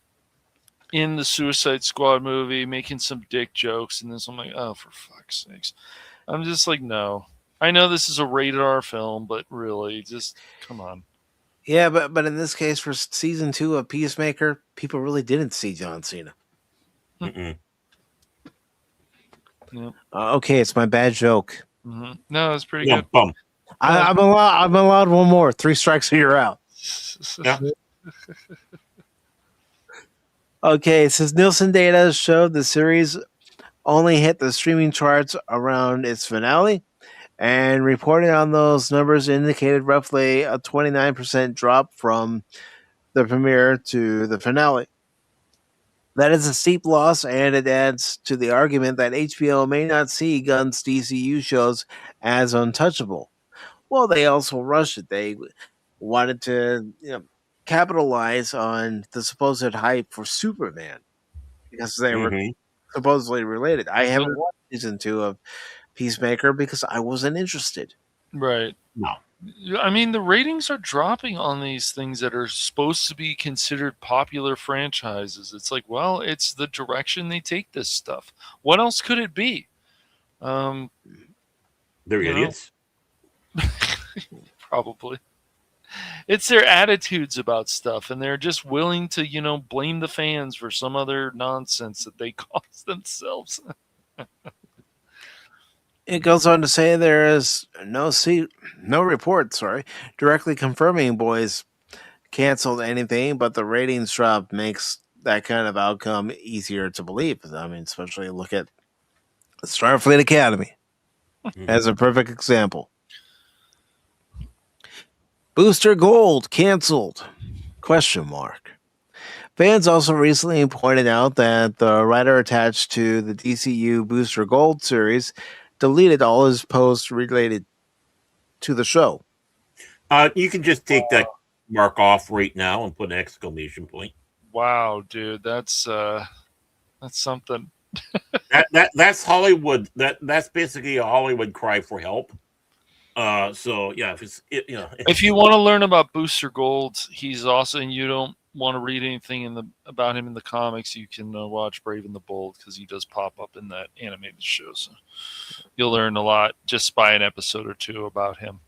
Speaker 3: in the Suicide Squad movie, making some dick jokes, and then I'm like, oh, for fuck's sakes. I'm just like, no. I know this is a rated R film, but really, just come on.
Speaker 2: Yeah, but in this case, for season 2 of Peacemaker, people really didn't see John Cena.
Speaker 4: Mm-mm.
Speaker 3: Yep.
Speaker 2: Okay, it's my bad joke.
Speaker 3: Mm-hmm. No, it's pretty
Speaker 4: Yeah,
Speaker 3: good.
Speaker 4: bum.
Speaker 2: I'm allowed one more. 3 strikes and you're out.
Speaker 4: Yeah.
Speaker 2: Okay, it says Nielsen data showed the series only hit the streaming charts around its finale, and reporting on those numbers indicated roughly a 29% drop from the premiere to the finale. That is a steep loss, and it adds to the argument that HBO may not see Gunn's DCU shows as untouchable. Well, they also rushed it. They wanted to, capitalize on the supposed hype for Superman because they were
Speaker 4: Mm-hmm.
Speaker 2: supposedly related. I haven't watched season 2 of Peacemaker because I wasn't interested.
Speaker 3: Right.
Speaker 4: No.
Speaker 3: I mean, the ratings are dropping on these things that are supposed to be considered popular franchises. It's like, well, it's the direction they take this stuff. What else could it be?
Speaker 4: They're
Speaker 3: you know,
Speaker 4: idiots.
Speaker 3: probably. It's their attitudes about stuff, and they're just willing to, blame the fans for some other nonsense that they cause themselves.
Speaker 2: It goes on to say there is no report, directly confirming Boys canceled anything, but the ratings drop makes that kind of outcome easier to believe. I mean, especially look at Starfleet Academy as a perfect example. Booster Gold canceled? ? Fans also recently pointed out that the writer attached to the DCU Booster Gold series deleted all his posts related to the show.
Speaker 4: You can just take that mark off right now and put an exclamation point.
Speaker 3: Wow, dude, that's something.
Speaker 4: That's Hollywood. That's basically a Hollywood cry for help. So yeah,
Speaker 3: if you want to learn about Booster Gold, he's also, and you don't want to read anything about him in the comics, you can watch Brave and the Bold because he does pop up in that animated show. So you'll learn a lot just by an episode or two about him,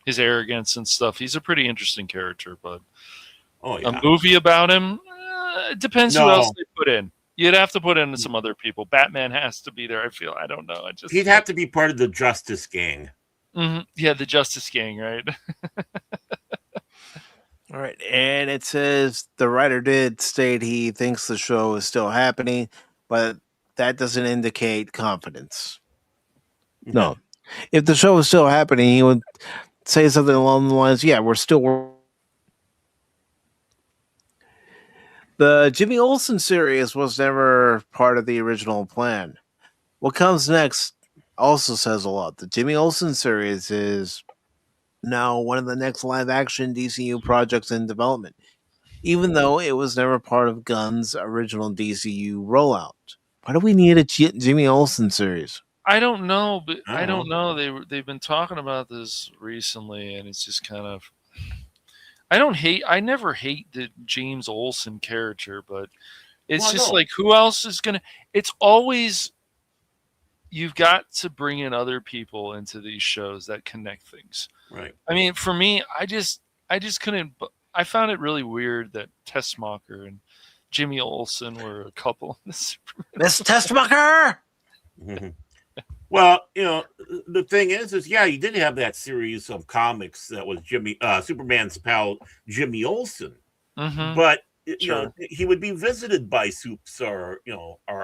Speaker 3: his arrogance and stuff. He's a pretty interesting character, but
Speaker 4: Oh yeah.
Speaker 3: A movie about him? It depends who else they put in. You'd have to put in some other people. Batman has to be there. I feel. I don't know.
Speaker 4: He'd have to be part of the Justice Gang.
Speaker 3: Mm-hmm. Yeah, the Justice Gang, right?
Speaker 2: All right, and it says the writer did state he thinks the show is still happening, but that doesn't indicate confidence. No. If the show was still happening, he would say something along the lines, yeah, we're still... The Jimmy Olsen series was never part of the original plan. What comes next also says a lot. The Jimmy Olsen series is now one of the next live-action DCU projects in development, even though it was never part of Gunn's original DCU rollout. Why do we need a Jimmy Olsen series?
Speaker 3: I don't know, but I don't know. They've been talking about this recently, and it's just kind of. I never hate the James Olsen character, but it's just like, who else is gonna? It's always you've got to bring in other people into these shows that connect things.
Speaker 4: Right.
Speaker 3: I mean, for me, I just couldn't. I found it really weird that Tessmacher and Jimmy Olsen were a couple.
Speaker 2: Miss Tessmacher.
Speaker 4: Well, the thing is, yeah, he did have that series of comics that was Superman's pal Jimmy Olsen, but he would be visited by Supes or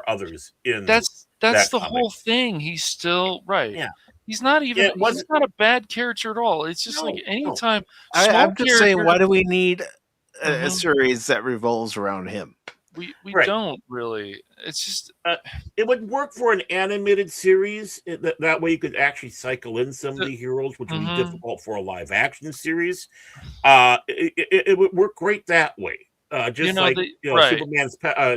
Speaker 4: others in.
Speaker 3: That's
Speaker 4: that
Speaker 3: the
Speaker 4: comic.
Speaker 3: whole thing. He's still right.
Speaker 4: Yeah.
Speaker 3: He's not even. He's not a bad character at all. It's just like anytime.
Speaker 2: I'm just saying, why do we need a series that revolves around him?
Speaker 3: We don't really. It's just
Speaker 4: it would work for an animated series. That way, you could actually cycle in some of the heroes, which would be difficult for a live action series. It would work great that way. Just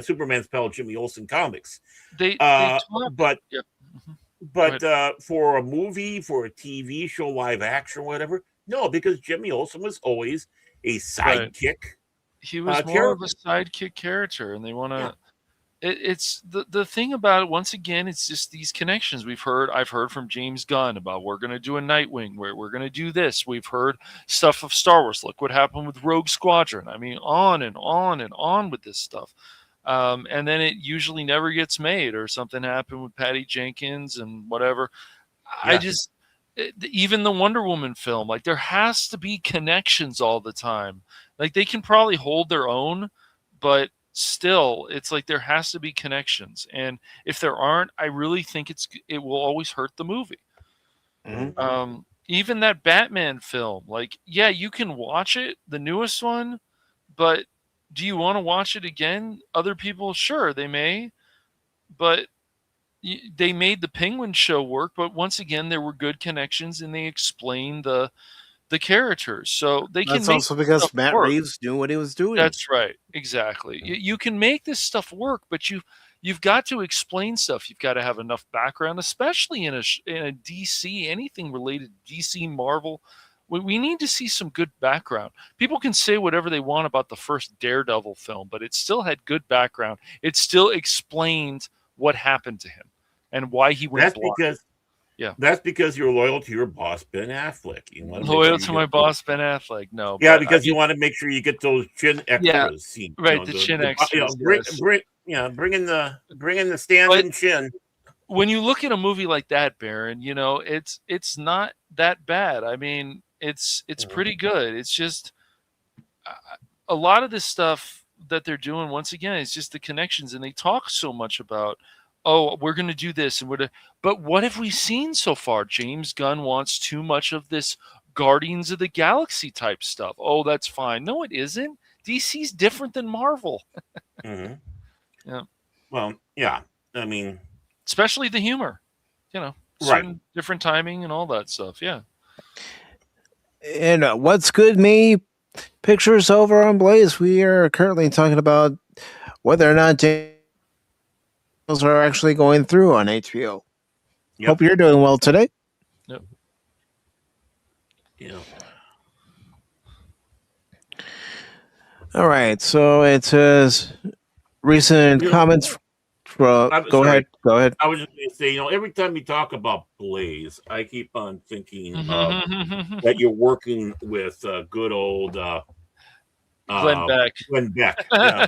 Speaker 4: Superman's pal Jimmy Olsen comics. But for a movie, for a TV show, live action, or whatever, no, because Jimmy Olsen was always a sidekick.
Speaker 3: He was more of a sidekick character, and they want to. It's the thing about it. Once again, it's just these connections I've heard from James Gunn about we're going to do a Nightwing, where we're going to do this. We've heard stuff of Star Wars. Look what happened with Rogue Squadron. I mean, on and on and on with this stuff. And then it usually never gets made, or something happened with Patty Jenkins and whatever. Yeah. Even the Wonder Woman film, like there has to be connections all the time. Like they can probably hold their own, but still, it's like there has to be connections. And if there aren't, I really think it will always hurt the movie. Even that Batman film, like, yeah, you can watch it, the newest one, but do you want to watch it again? Other people, sure, they may, but they made the Penguin show work. But once again, there were good connections, and they explained the characters, so they can.
Speaker 2: That's also because Matt Reeves knew what he was doing.
Speaker 3: That's right, exactly. You can make this stuff work, but you've got to explain stuff. You've got to have enough background, especially in a DC, anything related to DC, Marvel. We need to see some good background. People can say whatever they want about the first Daredevil film, but it still had good background. It still explained what happened to him and why he went blind.
Speaker 4: That's because you're loyal to your boss, Ben Affleck.
Speaker 3: Loyal to my boss, Ben Affleck. No.
Speaker 4: Yeah, because you want to make sure you get those chin extras.
Speaker 3: Yeah, right, the chin extras.
Speaker 4: Bring in the stand-in chin.
Speaker 3: When you look at a movie like that, Baron, it's not that bad. I mean, it's pretty good. It's just a lot of this stuff that they're doing, once again, is just the connections, and they talk so much about, oh, we're going to do this, and but what have we seen so far? James Gunn wants too much of this Guardians of the Galaxy type stuff. Oh, that's fine. No, it isn't. DC's different than Marvel. Yeah.
Speaker 4: Well, yeah. I mean,
Speaker 3: especially the humor, certain different timing and all that stuff. Yeah.
Speaker 2: And what's good, me? Pictures over on Blaze. We are currently talking about whether or not those are actually going through on HBO. Yep. Hope you're doing well today.
Speaker 3: Yep.
Speaker 4: Yeah.
Speaker 2: All right. So it says recent comments. Go ahead.
Speaker 4: I was just going to say, every time you talk about Blaze, I keep on thinking that you're working with good old
Speaker 3: Glenn Beck.
Speaker 4: Glenn Beck. Yeah.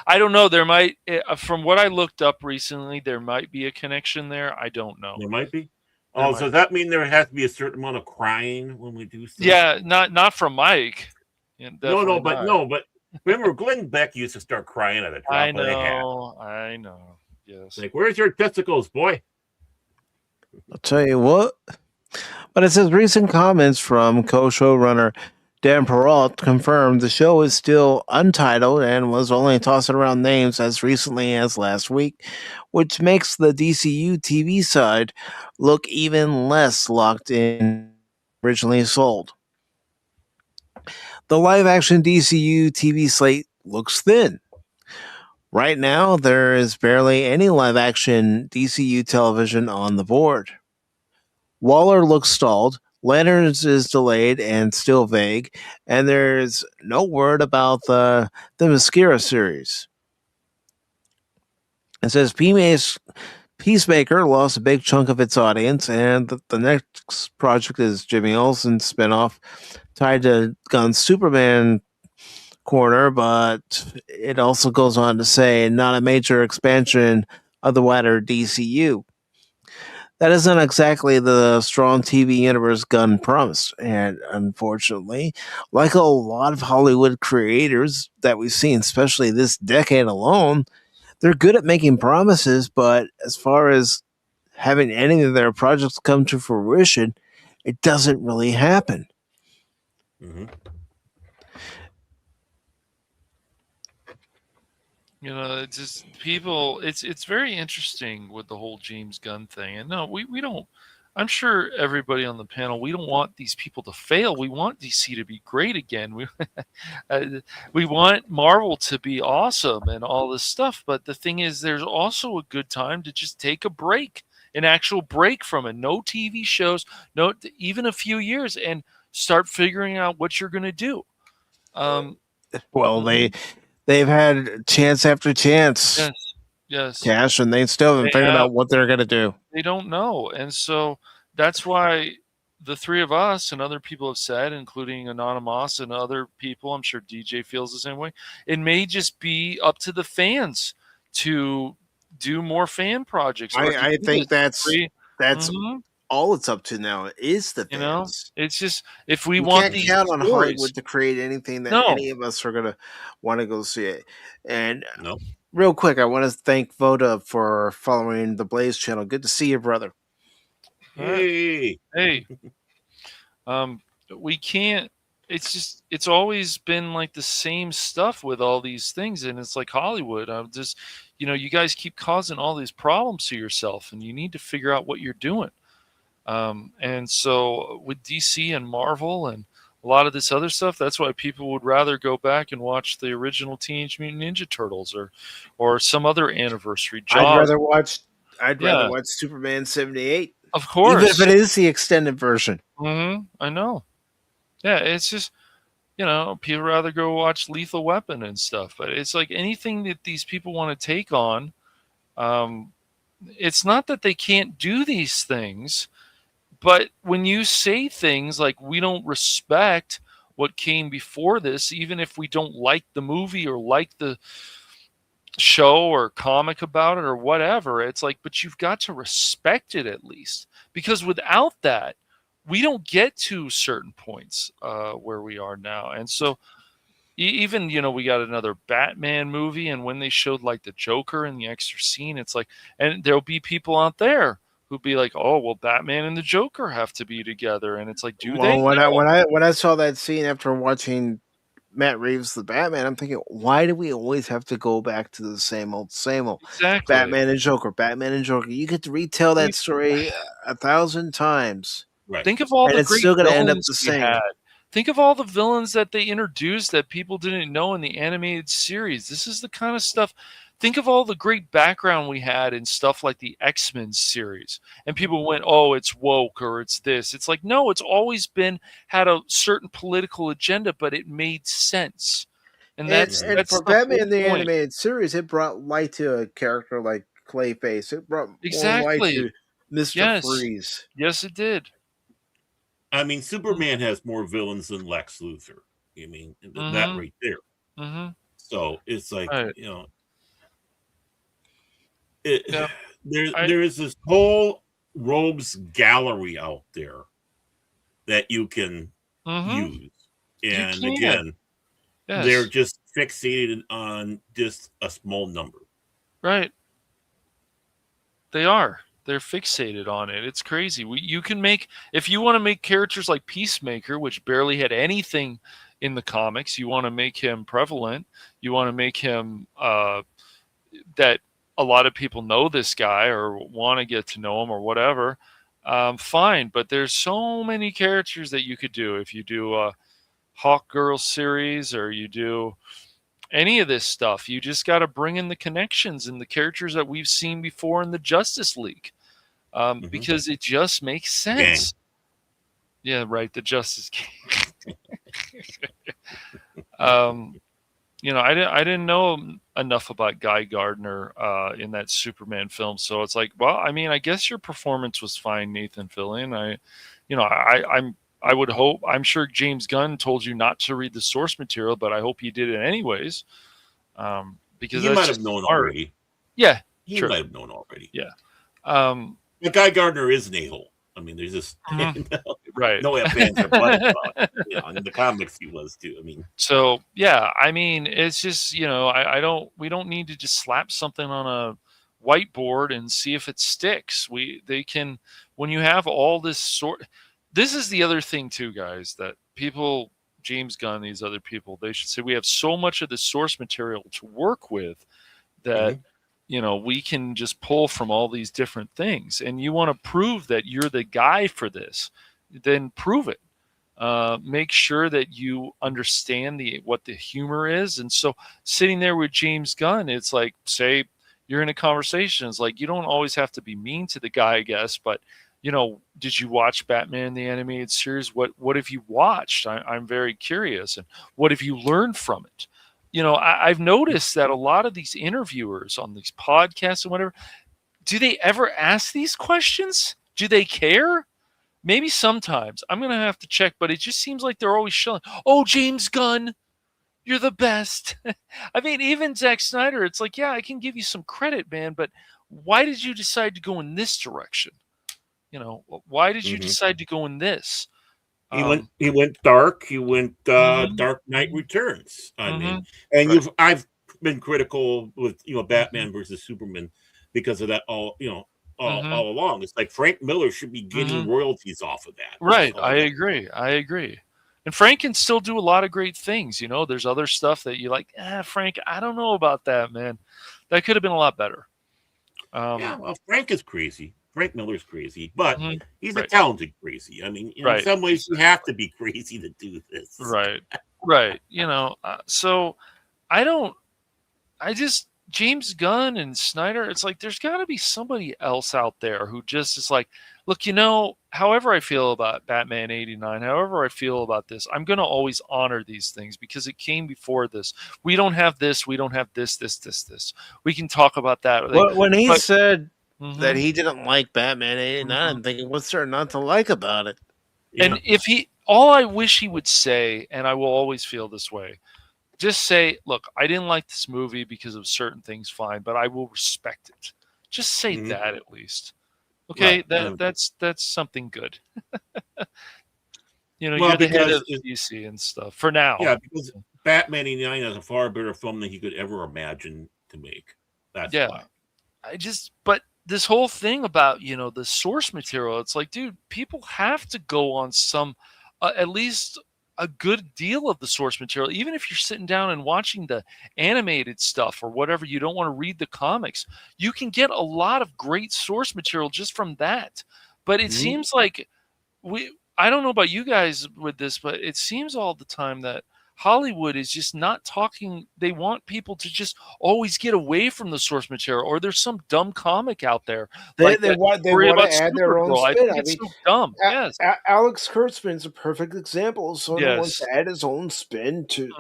Speaker 3: I don't know. There might, from what I looked up recently, there might be a connection there. I don't know.
Speaker 4: There might be. So does that mean there has to be a certain amount of crying when we do stuff?
Speaker 3: Yeah, not from Mike. Yeah,
Speaker 4: no, but remember Glenn Beck used to start crying at a drop of a hat.
Speaker 3: I know. Yes.
Speaker 4: Like, where's your testicles, boy?
Speaker 2: I'll tell you what. But it says recent comments from co-showrunner Dan Perrault confirmed the show is still untitled and was only tossing around names as recently as last week, which makes the DCU TV side look even less locked in originally sold. The live-action DCU TV slate looks thin. Right now, there is barely any live-action DCU television on the board. Waller looks stalled, Lanterns is delayed and still vague, and there's no word about the Mascara series. It says Peacemaker lost a big chunk of its audience, and the next project is Jimmy Olsen's spinoff tied to Gunn's Superman corner, but it also goes on to say not a major expansion of the wider DCU. That isn't exactly the strong TV universe Gunn promised, and unfortunately, like a lot of Hollywood creators that we've seen, especially this decade alone, they're good at making promises, but as far as having any of their projects come to fruition, it doesn't really happen.
Speaker 4: Mm-hmm.
Speaker 3: You know, it's just people. It's very interesting with the whole James Gunn thing. And no, we don't. I'm sure everybody on the panel, we don't want these people to fail. We want DC to be great again. We want Marvel to be awesome and all this stuff. But the thing is, there's also a good time to just take a break, an actual break from it. No TV shows, no even a few years, and start figuring out what you're going to do.
Speaker 2: Well, they've had chance after chance.
Speaker 3: Yes.
Speaker 2: Cash, and they still haven't figured out what they're going to do.
Speaker 3: They don't know. And so that's why the three of us and other people have said, including Anonymous and other people, I'm sure DJ feels the same way, it may just be up to the fans to do more fan projects.
Speaker 2: I think that's all it's up to now is the fans.
Speaker 3: You know, it's just if we
Speaker 2: you
Speaker 3: want
Speaker 2: can't count on Hollywood to create anything that any of us are going to want to go see it. And real quick, I want to thank Voda for following the Blaze channel. Good to see you, brother.
Speaker 4: Hey.
Speaker 3: We can't. It's always been like the same stuff with all these things, and it's like Hollywood. You guys keep causing all these problems to yourself, and you need to figure out what you're doing. And so with DC and Marvel and a lot of this other stuff, that's why people would rather go back and watch the original Teenage Mutant Ninja Turtles or some other anniversary.
Speaker 2: I'd rather watch Superman 78.
Speaker 3: Of course.
Speaker 2: Even if it is the extended version.
Speaker 3: Mm-hmm. I know. Yeah, it's just, people rather go watch Lethal Weapon and stuff. But it's like anything that these people want to take on, it's not that they can't do these things. But when you say things like we don't respect what came before this, even if we don't like the movie or like the show or comic about it or whatever, it's like, but you've got to respect it at least. Because without that, we don't get to certain points where we are now. And so even, we got another Batman movie, and when they showed like the Joker in the extra scene, it's like, and there'll be people out there who'd be like, "Oh, well, Batman and the Joker have to be together," and it's like, do they?
Speaker 2: When I saw that scene after watching Matt Reeves' The Batman, I'm thinking, why do we always have to go back to the same old?
Speaker 3: Exactly.
Speaker 2: Batman and Joker. You get to retell that story 1,000 times.
Speaker 4: Right.
Speaker 3: Think of all the
Speaker 2: it's
Speaker 3: great
Speaker 2: still going to end up
Speaker 3: villains
Speaker 2: the
Speaker 3: we
Speaker 2: same.
Speaker 3: had. Think of all the villains that they introduced that people didn't know in the animated series. This is the kind of stuff. Think of all the great background we had in stuff like the X-Men series. And people went, oh, it's woke or it's this. It's like, no, it's always had a certain political agenda, but it made sense. And that's
Speaker 2: for Batman the animated series, it brought light to a character like Clayface. It brought more light to Mr. Freeze.
Speaker 3: Yes, it did.
Speaker 4: I mean, Superman has more villains than Lex Luthor. I mean, that right there.
Speaker 3: Mm-hmm.
Speaker 4: So it's like,
Speaker 3: Right. Yeah.
Speaker 4: there is this whole rogues gallery out there that you can use.
Speaker 3: You
Speaker 4: And
Speaker 3: can.
Speaker 4: again, they're
Speaker 3: Yes.
Speaker 4: just fixated on just a small number.
Speaker 3: Right. They are. They're fixated on it. It's crazy. You can make, if you want to make characters like Peacemaker, which barely had anything in the comics, you want to make him prevalent. You want to make him that a lot of people know this guy or want to get to know him or whatever. Fine, but there's so many characters that you could do if you do a Hawk Girl series or you do any of this stuff. You just got to bring in the connections and the characters that we've seen before in the Justice League, because it just makes sense. Yeah, right. The Justice Gang. I didn't know enough about Guy Gardner in that Superman film, so it's like, well, I mean, I guess your performance was fine, Nathan Fillion. I would hope. I'm sure James Gunn told you not to read the source material, but I hope you did it anyways. Because
Speaker 4: he
Speaker 3: that's
Speaker 4: might
Speaker 3: just
Speaker 4: have known
Speaker 3: smart.
Speaker 4: already.
Speaker 3: Yeah,
Speaker 4: he might have known already.
Speaker 3: Yeah.
Speaker 4: But Guy Gardner is an a-hole. I mean, there's just
Speaker 3: right.
Speaker 4: no ifs, ands, or buts about it. In the comics, he was too. I mean,
Speaker 3: so yeah, I mean, it's just we don't need to just slap something on a whiteboard and see if it sticks. They can, when you have all this sort. This is the other thing too, guys, that people, James Gunn, these other people, they should say we have so much of the source material to work with that. We can just pull from all these different things, and you want to prove that you're the guy for this, then prove it. Make sure that you understand what the humor is. And so sitting there with James Gunn, it's like, say you're in a conversation. It's like, you don't always have to be mean to the guy, I guess, but did you watch Batman the Animated Series? What have you watched? I'm very curious. And what have you learned from it? I've noticed that a lot of these interviewers on these podcasts and whatever, do they ever ask these questions? Do they care? Maybe sometimes. I'm going to have to check, but it just seems like they're always showing, oh, James Gunn, you're the best. I mean, even Zack Snyder, it's like, yeah, I can give you some credit, man, but why did you decide to go in this direction? Why did you decide to go in this?
Speaker 4: He went dark. He went Dark Knight Returns. I mean, and I've been critical with Batman versus Superman because of that all along. It's like Frank Miller should be getting royalties off of that.
Speaker 3: Right. I agree. And Frank can still do a lot of great things. There's other stuff that you like, Frank, I don't know about that, man. That could have been a lot better.
Speaker 4: Well, Frank is crazy. Frank Miller's crazy, but he's a talented crazy. I mean, in some ways, you have to be crazy to do this.
Speaker 3: Right. So James Gunn and Snyder, it's like, there's got to be somebody else out there who just is like, look, however I feel about Batman 89, however I feel about this, I'm going to always honor these things because it came before this. We don't have this. We don't have this. We can talk about that.
Speaker 2: When he said that he didn't like Batman 89, I'm thinking, what's there not to like about it?
Speaker 3: And all I wish he would say, and I will always feel this way, just say, look, I didn't like this movie because of certain things, fine, but I will respect it. Just say that at least. Okay, that's something good. You're the head of DC and stuff for now.
Speaker 4: Yeah, because Batman 89 is a far better film than he could ever imagine to make. That's why.
Speaker 3: But this whole thing about, the source material, it's like, dude, people have to go on some, at least a good deal of the source material. Even if you're sitting down and watching the animated stuff or whatever, you don't want to read the comics, you can get a lot of great source material just from that. But it seems like I don't know about you guys with this, but it seems all the time that Hollywood is just not talking. They want people to just always get away from the source material, or there's some dumb comic out there.
Speaker 2: They want to add their own spin.
Speaker 3: I mean, it's so dumb. Yes.
Speaker 2: Alex Kurtzman's a perfect example of someone who wants to add his own spin to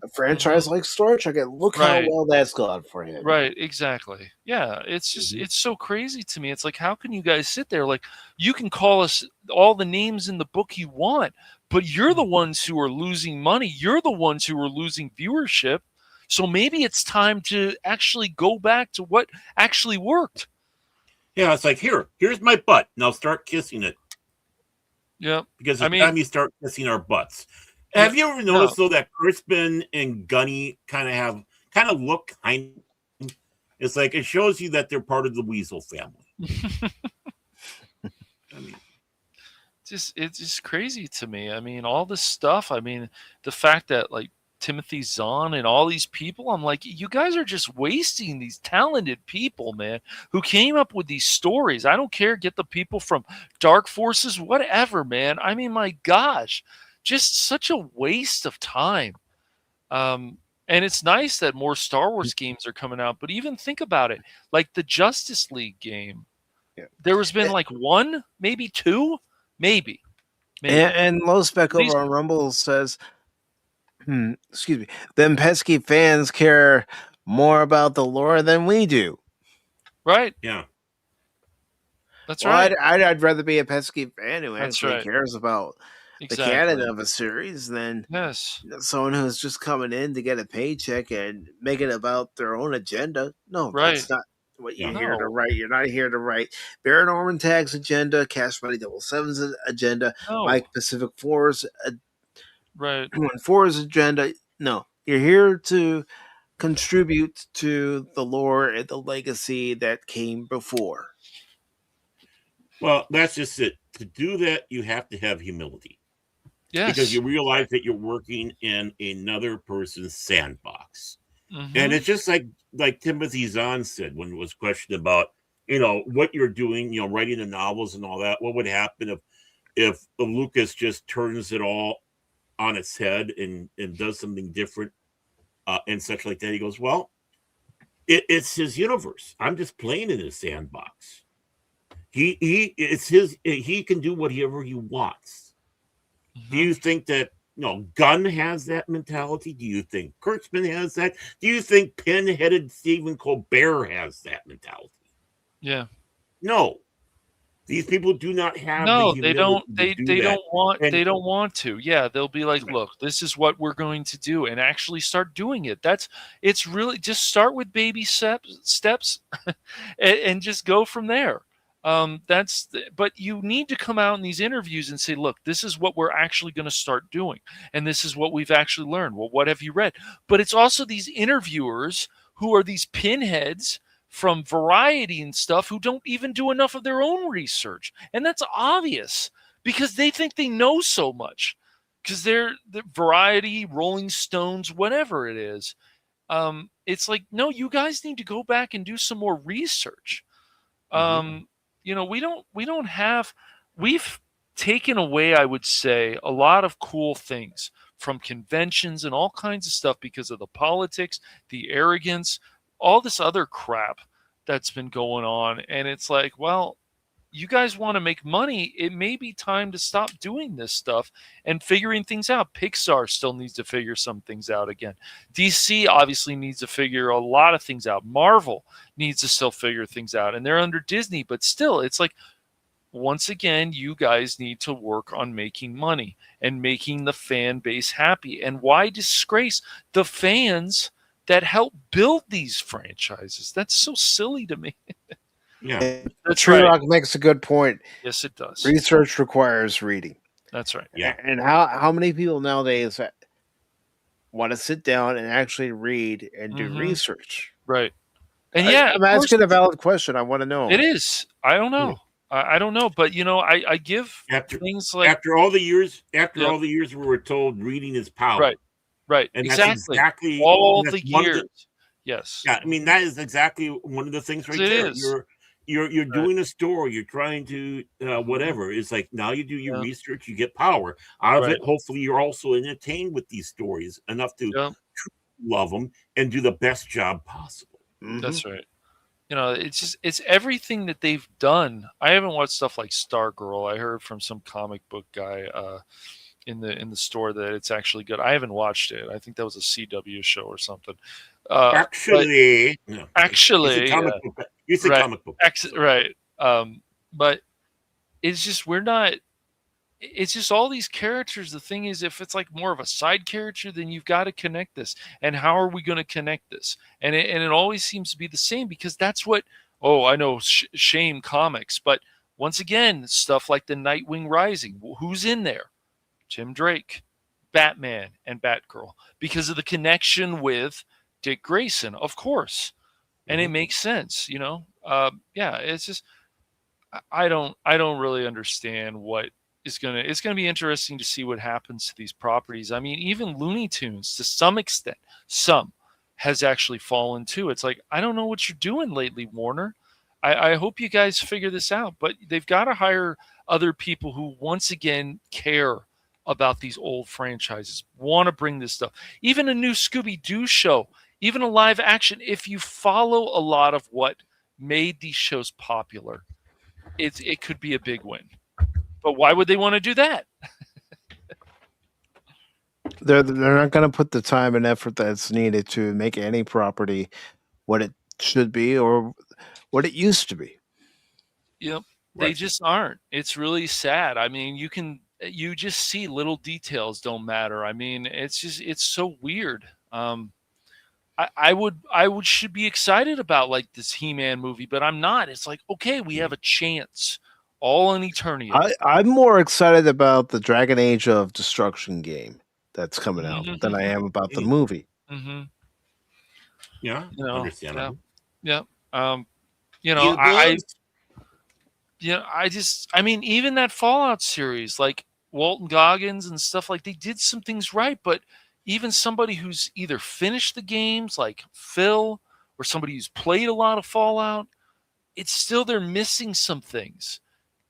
Speaker 2: a franchise like Star Trek. And look how well that's gone for him.
Speaker 3: Right, exactly. Yeah, it's just it's so crazy to me. It's like, how can you guys sit there? Like, you can call us all the names in the book you want, but you're the ones who are losing money. You're the ones who are losing viewership. So maybe it's time to actually go back to what actually worked.
Speaker 4: Yeah, it's like, here's my butt. Now start kissing it.
Speaker 3: Yeah.
Speaker 4: Because it's time you start kissing our butts. Have you ever noticed, though, that Crispin and Gunny kind of look it's like it shows you that they're part of the Weasel family. I mean,
Speaker 3: it's just crazy to me. I mean, all this stuff. I mean, the fact that like Timothy Zahn and all these people, I'm like, you guys are just wasting these talented people, man, who came up with these stories. I don't care. Get the people from Dark Forces, whatever, man. I mean, my gosh, just such a waste of time. And it's nice that more Star Wars games are coming out, but even think about it, like the Justice League game. Yeah. There has been like one, maybe two, maybe.
Speaker 2: And Low Spec over on Rumble says, excuse me, them pesky fans care more about the lore than we do.
Speaker 3: Right.
Speaker 4: Yeah.
Speaker 3: That's right.
Speaker 2: I'd rather be a pesky fan who actually cares about the canon of a series than someone who's just coming in to get a paycheck and make it about their own agenda. No, that's not what you're here to write. You're not here to write Baron Orman Tagge's agenda, Cashmoney007's agenda, Mike Pacific4's agenda. No, you're here to contribute to the lore and the legacy that came before.
Speaker 4: Well, that's just it. To do that, you have to have humility.
Speaker 3: Yes.
Speaker 4: Because you realize that you're working in another person's sandbox. Mm-hmm. And it's just like Timothy Zahn said when it was questioned about, what you're doing, writing the novels and all that. What would happen if Lucas just turns it all on its head and does something different and such like that? He goes, well, it's his universe. I'm just playing in his sandbox. He can do whatever he wants. Mm-hmm. Do you think that Gunn has that mentality? Do you think Kurtzman has that? Do you think pin-headed Steven Colbert has that mentality?
Speaker 3: Yeah.
Speaker 4: No. These people do not have
Speaker 3: they don't want to. Yeah, they'll be like, look, this is what we're going to do, and actually start doing it. It's really just start with baby steps and just go from there. But you need to come out in these interviews and say, look, this is what we're actually going to start doing. And this is what we've actually learned. Well, what have you read? But it's also these interviewers who are these pinheads from Variety and stuff who don't even do enough of their own research. And that's obvious because they think they know so much because they're the Variety, Rolling Stones, whatever it is. It's like, no, you guys need to go back and do some more research. We've taken away, I would say, a lot of cool things from conventions and all kinds of stuff because of the politics, the arrogance, all this other crap that's been going on. And it's like, well, you guys want to make money. It may be time to stop doing this stuff and figuring things out. Pixar still needs to figure some things out again. DC obviously needs to figure a lot of things out. Marvel needs to still figure things out. And they're under Disney, but still, it's like, once again, you guys need to work on making money and making the fan base happy. And why disgrace the fans that help build these franchises? That's so silly to me.
Speaker 4: Yeah,
Speaker 2: True Rock makes a good point.
Speaker 3: Yes, it does.
Speaker 2: Research requires reading.
Speaker 3: That's right.
Speaker 4: Yeah,
Speaker 2: and how many people nowadays want to sit down and actually read and do research?
Speaker 3: Right. And
Speaker 2: I'm asking a valid question. I want to know.
Speaker 3: It is. I don't know. I don't know, but I give things like
Speaker 4: after all the years we were told reading is power.
Speaker 3: Right.
Speaker 4: And
Speaker 3: exactly.
Speaker 4: That's exactly
Speaker 3: all the years. Yes.
Speaker 4: Yeah, I mean that is exactly one of the things right there. You're doing a story. You're trying to whatever. It's like now you do your research, you get power out of it. Hopefully, you're also entertained with these stories enough to love them and do the best job possible.
Speaker 3: Mm-hmm. That's right. It's everything that they've done. I haven't watched stuff like Stargirl. I heard from some comic book guy in the store that it's actually good. I haven't watched it. I think that was a CW show or something.
Speaker 4: Actually, you said comic book.
Speaker 3: Right. But it's just we're not. it's just all these characters. The thing is, if it's like more of a side character, then you've got to connect this. And how are we going to connect this? And it always seems to be the same, because that's what, oh, I know, shame comics. But once again, stuff like the Nightwing Rising, who's in there? Tim Drake, Batman, and Batgirl, because of the connection with Dick Grayson, of course. And it makes sense, yeah, it's just, I don't really understand what it's gonna be interesting to see what happens to these properties. I mean, even Looney Tunes, to some extent, some has actually fallen too. It's like, I don't know what you're doing lately, Warner. I hope you guys figure this out, but they've got to hire other people who once again care about these old franchises, want to bring this stuff. Even a new Scooby-Doo show, even a live action, if you follow a lot of what made these shows popular, it could be a big win. But why would they want to do that?
Speaker 2: They're not going to put the time and effort that's needed to make any property what it should be or what it used to be.
Speaker 3: Yep. They just aren't. It's really sad. I mean, you just see little details don't matter. I mean, it's so weird. I should be excited about like this He-Man movie, but I'm not. It's like, okay, we have a chance. All in eternity.
Speaker 2: I'm more excited about the Dragon Age of Destruction game that's coming out than I am about the movie.
Speaker 3: Mm-hmm.
Speaker 4: Yeah, understandable.
Speaker 3: Yeah. I mean, even that Fallout series, like Walton Goggins and stuff, like they did some things right, but even somebody who's either finished the games, like Phil, or somebody who's played a lot of Fallout, it's still, they're missing some things.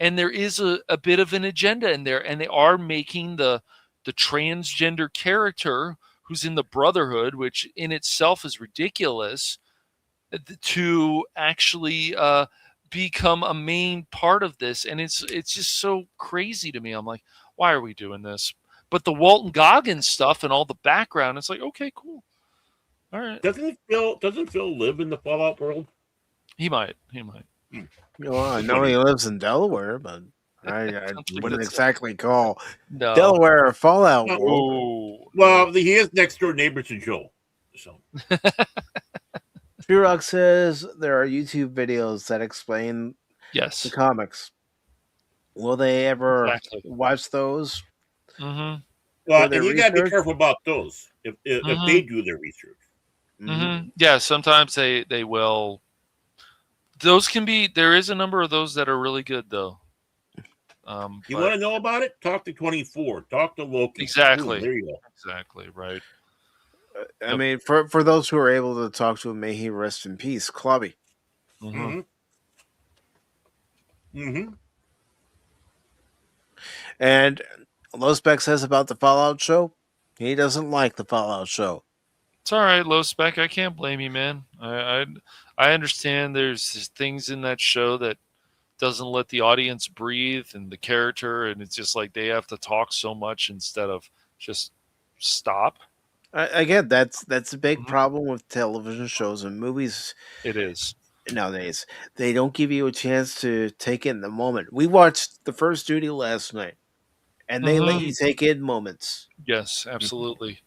Speaker 3: And there is a bit of an agenda in there, and they are making the transgender character who's in the Brotherhood, which in itself is ridiculous, to actually become a main part of this. And it's just so crazy to me. I'm like, why are we doing this? But the Walton Goggins stuff and all the background, it's like, okay, cool. All right.
Speaker 4: Doesn't Phil live in the Fallout world?
Speaker 3: He might.
Speaker 2: Well, I know he lives in Delaware, but I wouldn't exactly call Delaware a Fallout world.
Speaker 4: Well, he is next door neighbor to Joe. So
Speaker 2: Rock says there are YouTube videos that explain the comics. Will they ever watch those?
Speaker 3: Mm-hmm.
Speaker 4: Well, and you got to be careful about those if they do their research.
Speaker 3: Mm-hmm. Yeah, sometimes they will. Those can be. There is a number of those that are really good, though.
Speaker 4: You want to know about it? Talk to 24. Talk to Loki.
Speaker 3: Exactly.
Speaker 4: Ooh, there you go.
Speaker 3: Exactly. Right.
Speaker 2: I mean, for those who are able to talk to him, may he rest in peace, Clubby.
Speaker 3: Mm-hmm.
Speaker 4: Mm-hmm.
Speaker 2: And Low Spec says about the Fallout show, he doesn't like the Fallout show.
Speaker 3: It's all right, Low Spec. I can't blame you, man. I understand there's things in that show that doesn't let the audience breathe and the character, and it's just like they have to talk so much instead of just stop.
Speaker 2: Again, that's a big problem with television shows and movies.
Speaker 3: It is.
Speaker 2: Nowadays, they don't give you a chance to take in the moment. We watched The First Duty last night, and they let you take in moments.
Speaker 3: Yes, absolutely.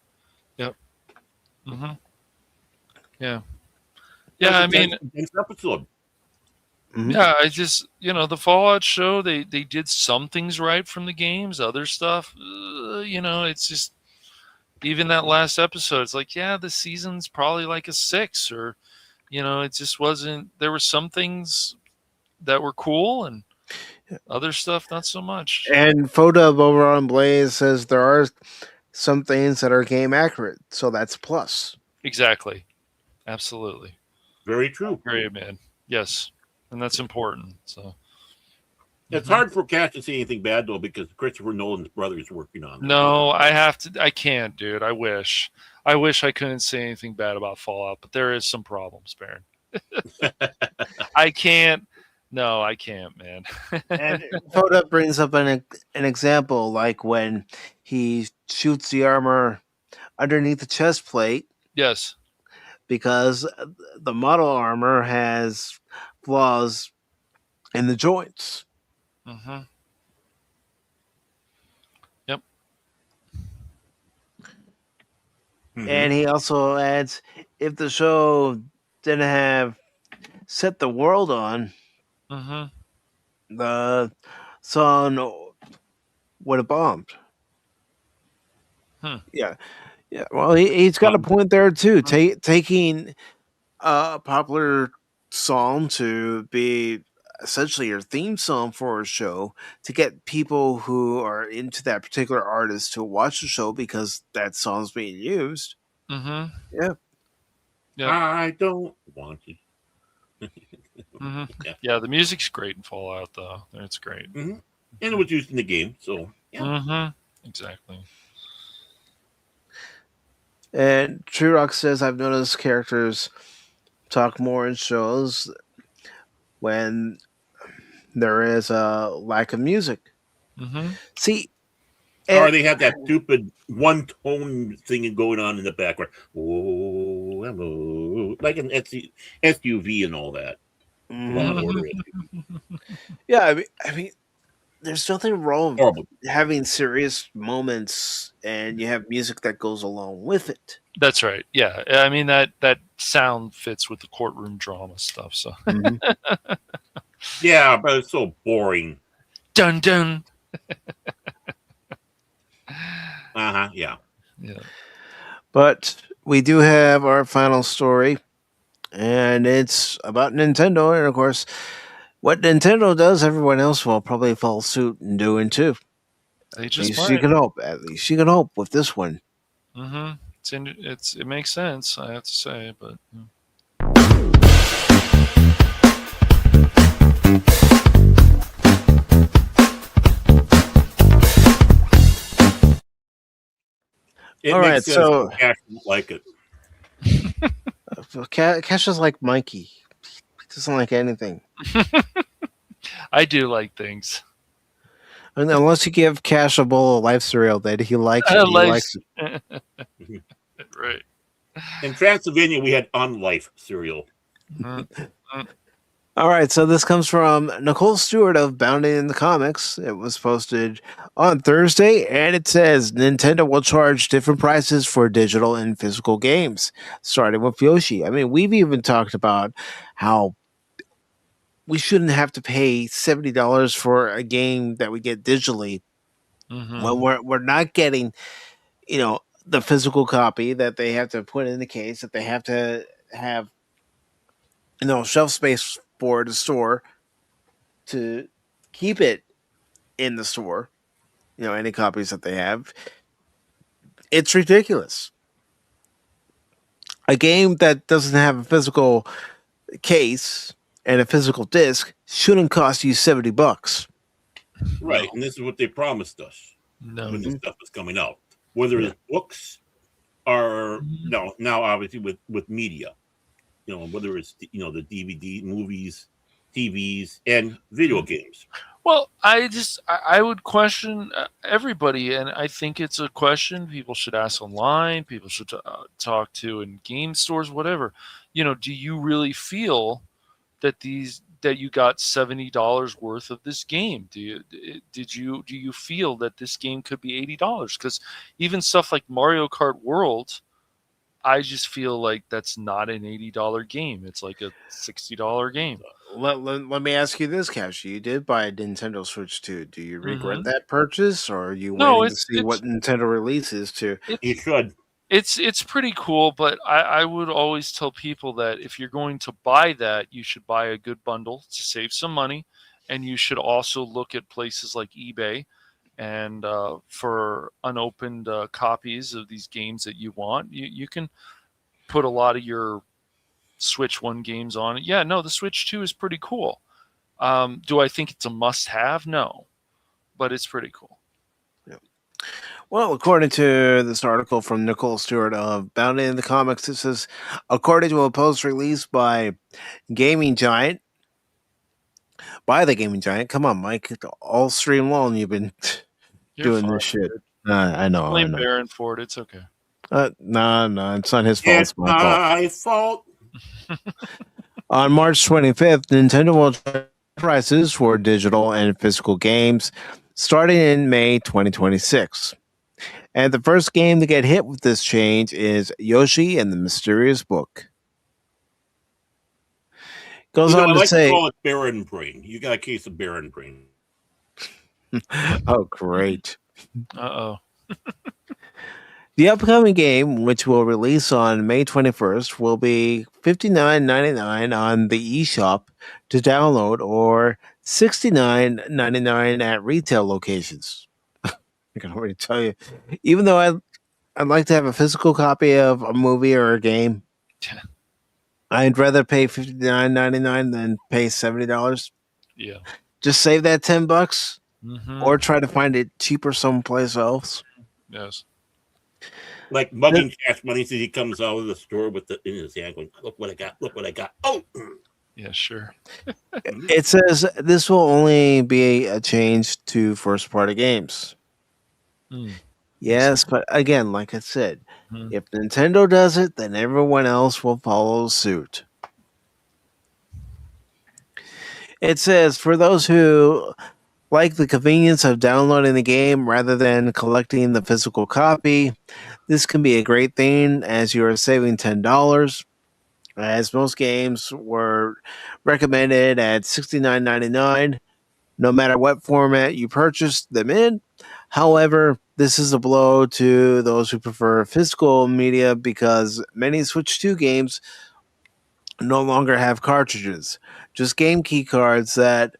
Speaker 3: Yep. Mm-hmm. Yeah. Yeah, I mean,
Speaker 4: episode.
Speaker 3: Yeah, I just, the Fallout show, they did some things right from the games, other stuff, it's just, even that last episode, it's like, yeah, the season's probably like a 6, or, it just wasn't, there were some things that were cool and other stuff not so much.
Speaker 2: And Photo of over on Blaze says there are some things that are game accurate, so that's a plus.
Speaker 3: Exactly. Absolutely.
Speaker 4: Very true.
Speaker 3: Great, man. Yes. And that's important. So
Speaker 4: it's hard for Cash to see anything bad though, because Christopher Nolan's brother is working on it.
Speaker 3: No, I can't, dude. I wish I couldn't say anything bad about Fallout, but there is some problems, Baron. I can't. No, I can't, man.
Speaker 2: And Photo brings up an example, like when he shoots the armor underneath the chest plate.
Speaker 3: Yes.
Speaker 2: Because the model armor has flaws in the joints.
Speaker 3: Mm-hmm.
Speaker 2: And he also adds, if the show didn't have Set the World on, the song would have bombed. Yeah. Well, he's got a point there too. Taking a popular song to be essentially your theme song for a show to get people who are into that particular artist to watch the show because that song's being used. Yeah.
Speaker 4: I don't want it.
Speaker 3: Yeah, the music's great in Fallout, though. It's great.
Speaker 4: And it was used in the game, so yeah.
Speaker 3: Exactly.
Speaker 2: And True Rock says, I've noticed characters talk more in shows when there is a lack of music. See,
Speaker 4: or they have that stupid one tone thing going on in the background. Oh, hello. Like an SUV and all that. Law and Order.
Speaker 2: Yeah, I mean, there's nothing wrong with having serious moments and you have music that goes along with it.
Speaker 3: That's right. Yeah. I mean, that sound fits with the courtroom drama stuff. So
Speaker 4: yeah, but it's so boring.
Speaker 3: Dun dun.
Speaker 4: Yeah.
Speaker 2: But we do have our final story, and it's about Nintendo, and of course, what Nintendo does, everyone else will probably follow suit in doing too.
Speaker 3: At
Speaker 2: least you can hope. At least you can hope with this one.
Speaker 3: It makes sense, I have to say, but.
Speaker 2: All right, so
Speaker 4: Cash won't like it.
Speaker 2: Cash is like Mikey. He doesn't like anything.
Speaker 3: I do like things.
Speaker 2: And unless you give Cash a bowl of life cereal that he likes it. He likes
Speaker 3: it. Right.
Speaker 4: In Transylvania, we had on-life cereal.
Speaker 2: All right, so this comes from Nicole Stewart of Bounding in the Comics. It was posted on Thursday, and it says Nintendo will charge different prices for digital and physical games, starting with Yoshi. I mean, we've even talked about how we shouldn't have to pay $70 for a game that we get digitally when we're not getting, the physical copy that they have to put in the case, that they have to have, shelf space for the store to keep it in the store, any copies that they have. It's ridiculous. A game that doesn't have a physical case and a physical disc shouldn't cost you $70.
Speaker 4: Right, and this is what they promised us when this stuff was coming out. Whether it's books or now obviously with media. Whether it's the DVD, movies, TVs, and video games.
Speaker 3: Well, I would question everybody, and I think it's a question people should ask online. People should talk to in game stores, whatever. Do you really feel that you got $70 worth of this game? Do you feel that this game could be $80? Because even stuff like Mario Kart World, I just feel like that's not an $80 game. It's like a $60 game.
Speaker 2: Let me ask you this, Cash. You did buy a Nintendo Switch 2. Do you regret that purchase, or are you waiting to see what Nintendo releases to?
Speaker 4: You should.
Speaker 3: It's pretty cool, but I would always tell people that if you're going to buy that, you should buy a good bundle to save some money, and you should also look at places like eBay and for unopened copies of these games that you want. You can put a lot of your Switch 1 games on it. Yeah, no, the Switch 2 is pretty cool. Do I think it's a must-have? No, but it's pretty cool.
Speaker 2: Yeah. Well, according to this article from Nicole Stewart of Bounding in the Comics, it says, according to a post released by the Gaming Giant, come on, Mike, all stream long you've been doing this shit. I know.
Speaker 3: Blame Baron for it. It's okay.
Speaker 2: No, it's not his fault.
Speaker 4: It's my fault.
Speaker 2: On March 25th, Nintendo will charge prices for digital and physical games starting in May 2026. And the first game to get hit with this change is Yoshi and the Mysterious Book. Goes on
Speaker 4: I
Speaker 2: to
Speaker 4: like
Speaker 2: say,
Speaker 4: to call it Baron Brain. You got a case of Baron Brain.
Speaker 2: oh, great.
Speaker 3: Uh-oh.
Speaker 2: The upcoming game, which will release on May 21st, will be $59.99 on the eShop to download or $69.99 at retail locations. I can already tell you, even though I'd like to have a physical copy of a movie or a game, I'd rather pay $59.99 than pay $70.
Speaker 3: Yeah.
Speaker 2: Just save that $10
Speaker 3: Mm-hmm.
Speaker 2: or try to find it cheaper someplace else.
Speaker 3: Yes.
Speaker 4: Like mugging Cash Money as he comes out of the store with it in his hand going, look what I got, look what I got. Oh!
Speaker 3: Yeah, sure.
Speaker 2: It says this will only be a change to first-party games. Yes, but again, like I said, if Nintendo does it, then everyone else will follow suit. It says, for those who like the convenience of downloading the game rather than collecting the physical copy, this can be a great thing as you are saving $10, as most games were recommended at $69.99, no matter what format you purchased them in. However, this is a blow to those who prefer physical media because many Switch 2 games no longer have cartridges, just game key cards that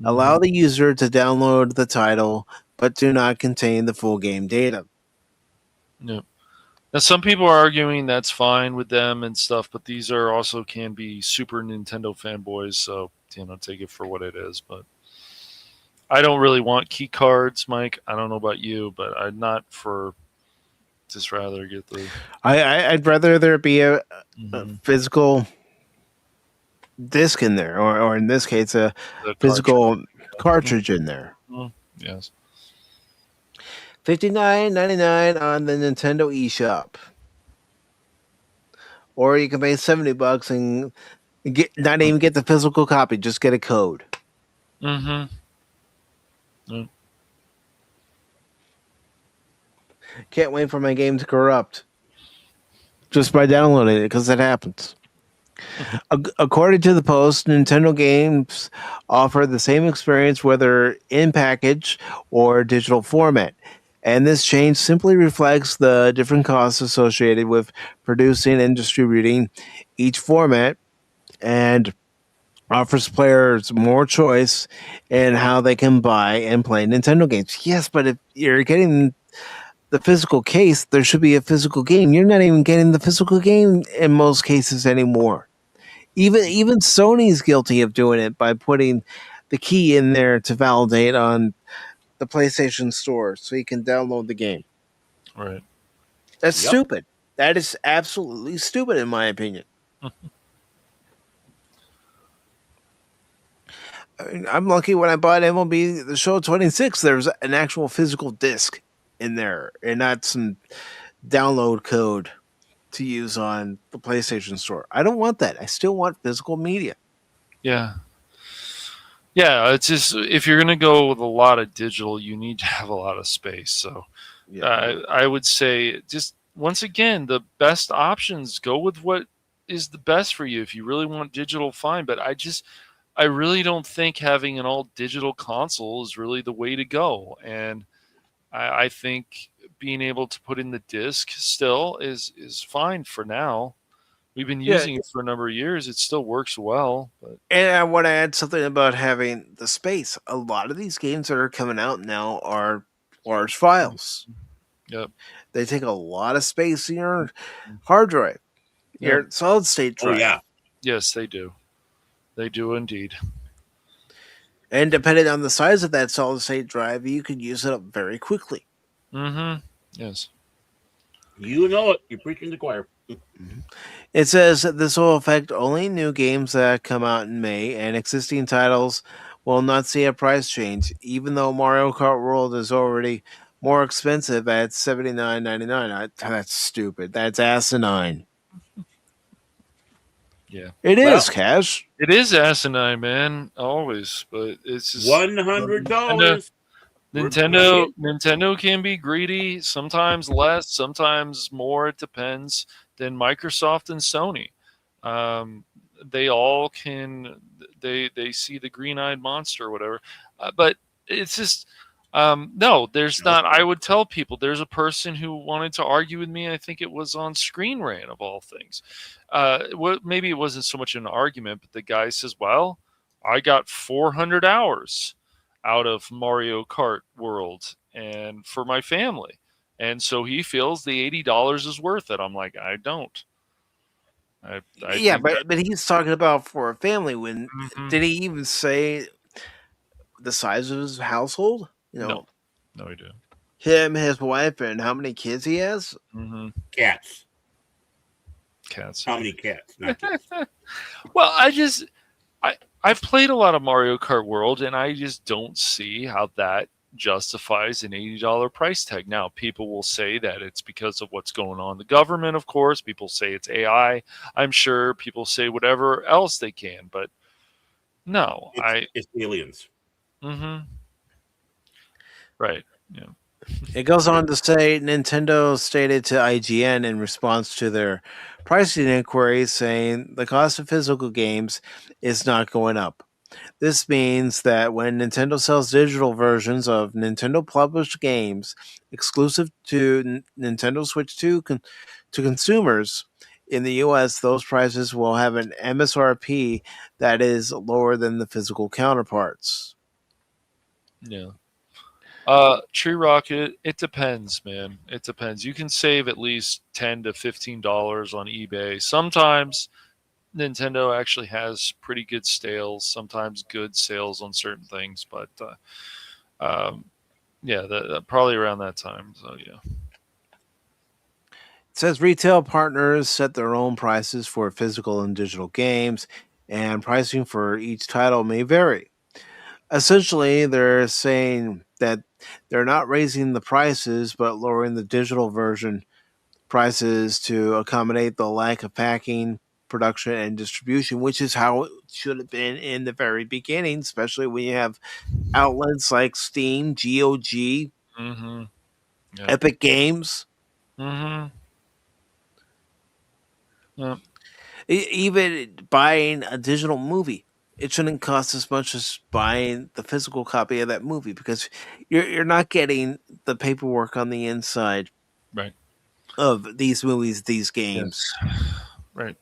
Speaker 2: allow the user to download the title but do not contain the full game data.
Speaker 3: Yep. Now, some people are arguing that's fine with them and stuff, but these are also can be Super Nintendo fanboys, so take it for what it is. But I don't really want key cards, Mike. I don't know about you, but I'd not for. Just rather get the.
Speaker 2: I'd rather there be a physical disc in there, or in this case, a physical cartridge in there.
Speaker 3: Yes.
Speaker 2: $59.99 on the Nintendo eShop, or you can pay $70 and not even get the physical copy, just get a code. Can't wait for my game to corrupt just by downloading it, because it happens. According to the Post, Nintendo games offer the same experience whether in package or digital format. And this change simply reflects the different costs associated with producing and distributing each format and offers players more choice in how they can buy and play Nintendo games. Yes, but if you're getting the physical case, there should be a physical game. You're not even getting the physical game in most cases anymore. Even Sony's guilty of doing it by putting the key in there to validate on the PlayStation Store so you can download the game.
Speaker 3: Right.
Speaker 2: That's stupid. That is absolutely stupid in my opinion. I'm lucky when I bought MLB The Show 26, there's an actual physical disc in there and not some download code to use on the PlayStation Store. I don't want that. I still want physical media.
Speaker 3: Yeah. Yeah, it's just if you're going to go with a lot of digital, you need to have a lot of space. So I would say just once again, the best options, go with what is the best for you. If you really want digital, fine. But I really don't think having an all digital console is really the way to go. And I think being able to put in the disc still is fine for now. We've been using it for a number of years. It still works well. But.
Speaker 2: And I want to add something about having the space. A lot of these games that are coming out now are large files.
Speaker 3: Yep.
Speaker 2: They take a lot of space in your hard drive, your solid state drive.
Speaker 4: Oh, yeah.
Speaker 3: Yes, they do. They do indeed.
Speaker 2: And depending on the size of that solid state drive, you could use it up very quickly.
Speaker 3: Yes.
Speaker 4: You know it. You're preaching to the choir.
Speaker 2: It says that this will affect only new games that come out in May, and existing titles will not see a price change, even though Mario Kart World is already more expensive at $79.99. That's stupid. That's asinine.
Speaker 3: Yeah.
Speaker 2: It is, Cash.
Speaker 3: It is asinine, man. Always. But it's just
Speaker 4: $100.
Speaker 3: Nintendo can be greedy, sometimes less, sometimes more. It depends. Than Microsoft and Sony, they all can. They see the green-eyed monster or whatever, but it's just no. There's not. I would tell people there's a person who wanted to argue with me. I think it was on Screen Rant of all things. Maybe it wasn't so much an argument, but the guy says, "Well, I got 400 hours out of Mario Kart World and for my family. And so he feels the $80 is worth it." I'm like, I don't.
Speaker 2: But he's talking about for a family. When did he even say the size of his household?
Speaker 3: No, he didn't.
Speaker 2: Him, his wife, and how many kids he has?
Speaker 4: Cats. How
Speaker 3: How
Speaker 4: many cats? Not cats.
Speaker 3: Well, I've played a lot of Mario Kart World, and I just don't see how that justifies an $80 price tag. Now, people will say that it's because of what's going on in the government, of course. People say it's AI. I'm sure people say whatever else they can, but no,
Speaker 4: it's aliens.
Speaker 3: Right. Yeah.
Speaker 2: It goes on to say Nintendo stated to IGN in response to their pricing inquiry, saying the cost of physical games is not going up. This means that when Nintendo sells digital versions of Nintendo published games exclusive to Nintendo Switch 2 to consumers in the US, those prices will have an MSRP that is lower than the physical counterparts.
Speaker 3: Yeah. Tree Rocket, it depends, man. It depends. You can save at least $10 to $15 on eBay. Sometimes Nintendo actually has pretty good sales, sometimes good sales on certain things, but probably around that time. So yeah.
Speaker 2: It says retail partners set their own prices for physical and digital games, and pricing for each title may vary. Essentially, they're saying that they're not raising the prices, but lowering the digital version prices to accommodate the lack of packing, production, and distribution, which is how it should have been in the very beginning, especially when you have outlets like Steam, GOG, Epic Games. Even buying a digital movie, it shouldn't cost as much as buying the physical copy of that movie, because you're not getting the paperwork on the inside of these movies, these games.
Speaker 3: Yes. Right.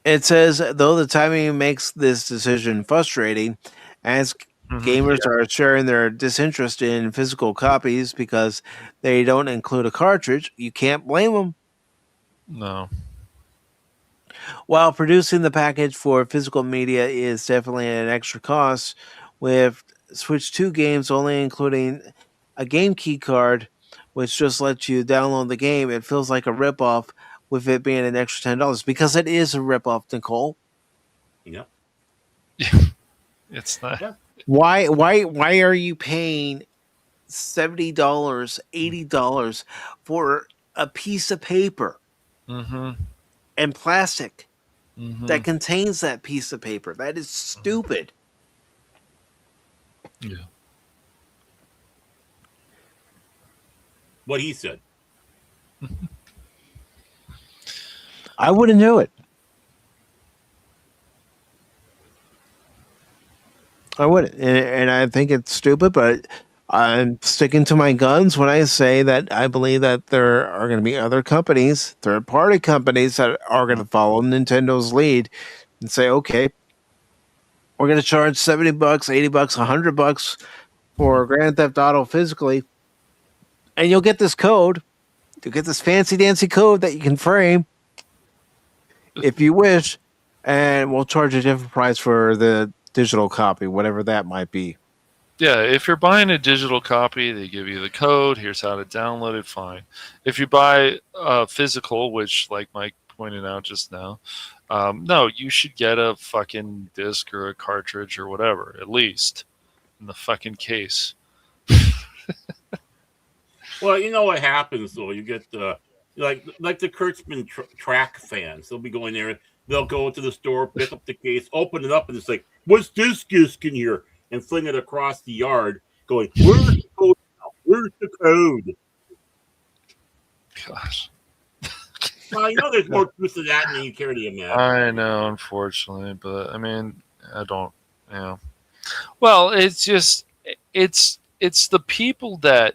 Speaker 2: It says, though the timing makes this decision frustrating, as gamers are sharing their disinterest in physical copies because they don't include a cartridge, you can't blame them.
Speaker 3: No.
Speaker 2: While producing the package for physical media is definitely an extra cost, with Switch 2 games only including a game key card, which just lets you download the game, it feels like a ripoff with it being an extra $10, because it is a ripoff, Nicole.
Speaker 4: Yeah.
Speaker 3: It's not. Yeah.
Speaker 2: Why are you paying $70, $80 for a piece of paper and plastic that contains that piece of paper? That is stupid.
Speaker 3: Yeah.
Speaker 4: What he said.
Speaker 2: I wouldn't do it. I wouldn't. And I think it's stupid, but I'm sticking to my guns when I say that I believe that there are going to be other companies, third-party companies, that are going to follow Nintendo's lead and say, okay, we're going to charge $70, $80, $100 for Grand Theft Auto physically, and you'll get this code. You'll get this fancy-dancy code that you can frame if you wish, and we'll charge a different price for the digital copy, whatever that might be.
Speaker 3: Yeah, if you're buying a digital copy, they give you the code. Here's how to download it. Fine. If you buy a physical, which, like Mike pointed out just now, no, you should get a fucking disc or a cartridge or whatever, at least in the fucking case.
Speaker 4: Well, you know what happens though. You get the like the Kurtzman track fans. They'll be going there. They'll go to the store, pick up the case, open it up, and it's like, "What's this disc in here?" and fling it across the yard, going, "Where's the code? Where's the code?"
Speaker 3: Gosh.
Speaker 4: Well, there's more truth to that than you care to imagine.
Speaker 3: I know, unfortunately, but I mean, I don't. Yeah. Well, it's just it's the people that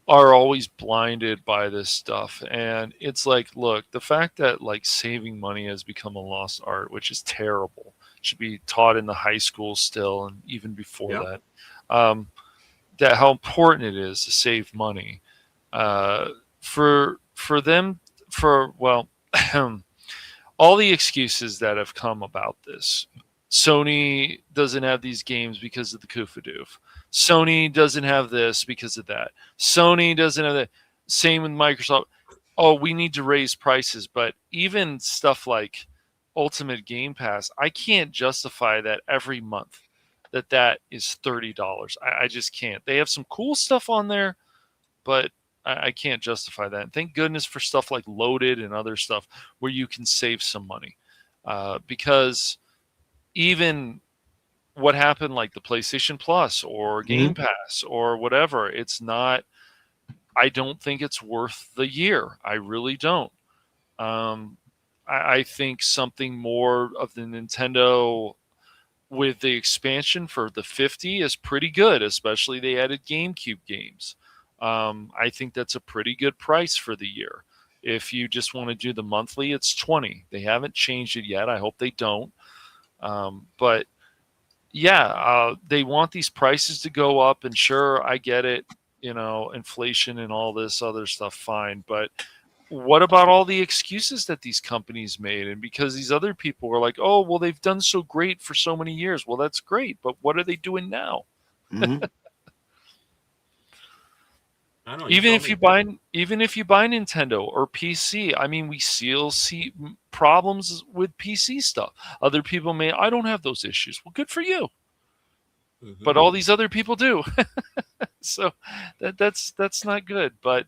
Speaker 3: are always blinded by this stuff, and it's like, look, the fact that like saving money has become a lost art, which is terrible, should be taught in the high school still, and even before that. That how important it is to save money. For them, all the excuses that have come about this. Sony doesn't have these games because of the Koofadoof. Sony doesn't have this because of that. Sony doesn't have that. Same with Microsoft. Oh, we need to raise prices. But even stuff like Ultimate Game Pass, I can't justify that every month that is $30. I just can't. They have some cool stuff on there, but I can't justify that. And thank goodness for stuff like Loaded and other stuff where you can save some money. Because even what happened like the PlayStation Plus or Game Pass or whatever, it's not, I don't think it's worth the year. I really don't. I think something more of the Nintendo with the expansion for the 50 is pretty good, especially they added GameCube games. I think that's a pretty good price for the year. If you just want to do the monthly, it's $20. They haven't changed it yet. I hope they don't. But yeah, they want these prices to go up, and sure, I get it, inflation and all this other stuff, fine. But what about all the excuses that these companies made? And because these other people were like, oh, well, they've done so great for so many years. Well, that's great, but what are they doing now? Even if you buy Nintendo or PC, I mean, we still see problems with PC stuff. Other people I don't have those issues. Well, good for you. But all these other people do. So that's not good. But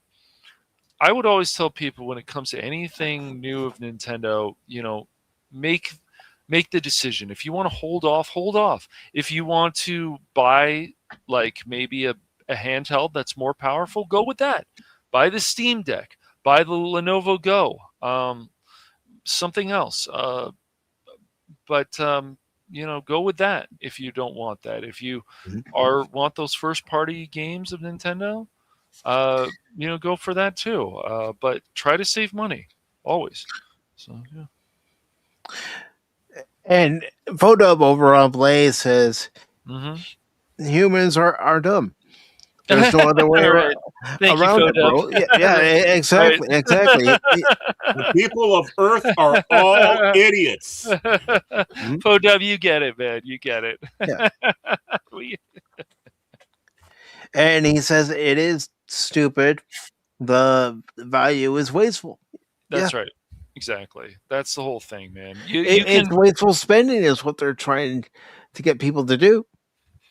Speaker 3: I would always tell people when it comes to anything new of Nintendo, make the decision. If you want to hold off, hold off. If you want to buy like maybe a handheld that's more powerful, go with that. Buy the Steam Deck. Buy the Lenovo Go. Something else. But go with that if you don't want that. If you want those first party games of Nintendo, go for that too. But try to save money always. So yeah.
Speaker 2: And Photo over on Blaze says humans are dumb. There's no other way around it, bro. Yeah, exactly,
Speaker 3: right.
Speaker 2: Exactly.
Speaker 4: The people of Earth are all idiots.
Speaker 3: Photo, you get it, man. You get it.
Speaker 2: Yeah. And he says it is stupid. The value is wasteful.
Speaker 3: That's right. Exactly. That's the whole thing, man.
Speaker 2: It's wasteful spending is what they're trying to get people to do.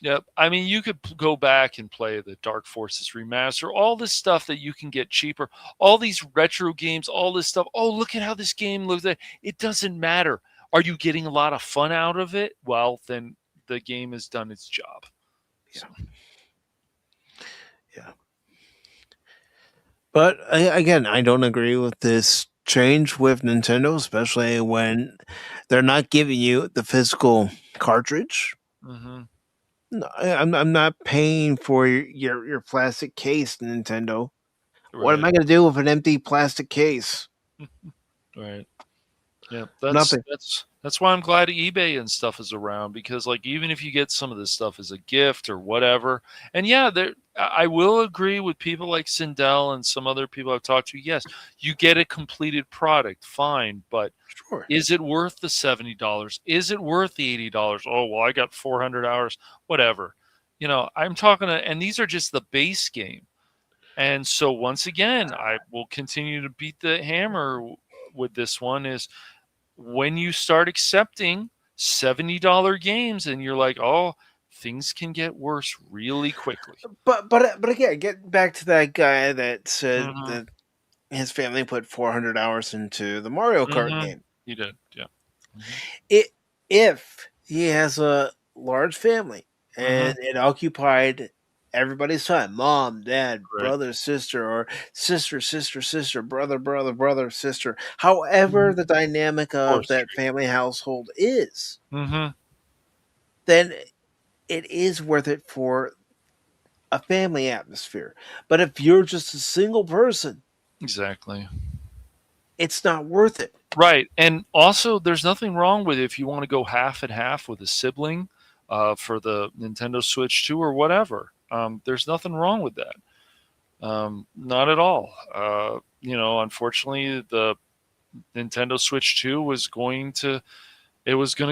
Speaker 3: Yep. I mean, you could go back and play the Dark Forces remaster, all this stuff that you can get cheaper, all these retro games, all this stuff. Oh, look at how this game looks. It doesn't matter. Are you getting a lot of fun out of it? Well, then the game has done its job.
Speaker 2: Yeah. But again, I don't agree with this change with Nintendo, especially when they're not giving you the physical cartridge. No, I'm not paying for your plastic case, Nintendo. Right. What am I going to do with an empty plastic case?
Speaker 3: Right. Yeah, that's why I'm glad eBay and stuff is around, because like even if you get some of this stuff as a gift or whatever, and yeah, I will agree with people like Sindel and some other people I've talked to. Yes, you get a completed product, fine, but is it worth the $70? Is it worth the $80? Oh well, I got 400 hours, whatever. I'm talking and these are just the base game, and so once again, I will continue to beat the hammer with this one is. When you start accepting $70 games and you're like, oh, things can get worse really quickly.
Speaker 2: But again, get back to that guy that said that his family put 400 hours into the Mario Kart game.
Speaker 3: He did, yeah.
Speaker 2: If he has a large family, and it occupied everybody's time: mom, dad, brother, sister, or sister, brother, sister. However, the dynamic of that family household is, then it is worth it for a family atmosphere. But if you're just a single person,
Speaker 3: exactly,
Speaker 2: it's not worth it.
Speaker 3: Right. And also, there's nothing wrong with it if you want to go half and half with a sibling for the Nintendo Switch 2 or whatever. There's nothing wrong with that. Not at all. Unfortunately, the Nintendo Switch 2 was going to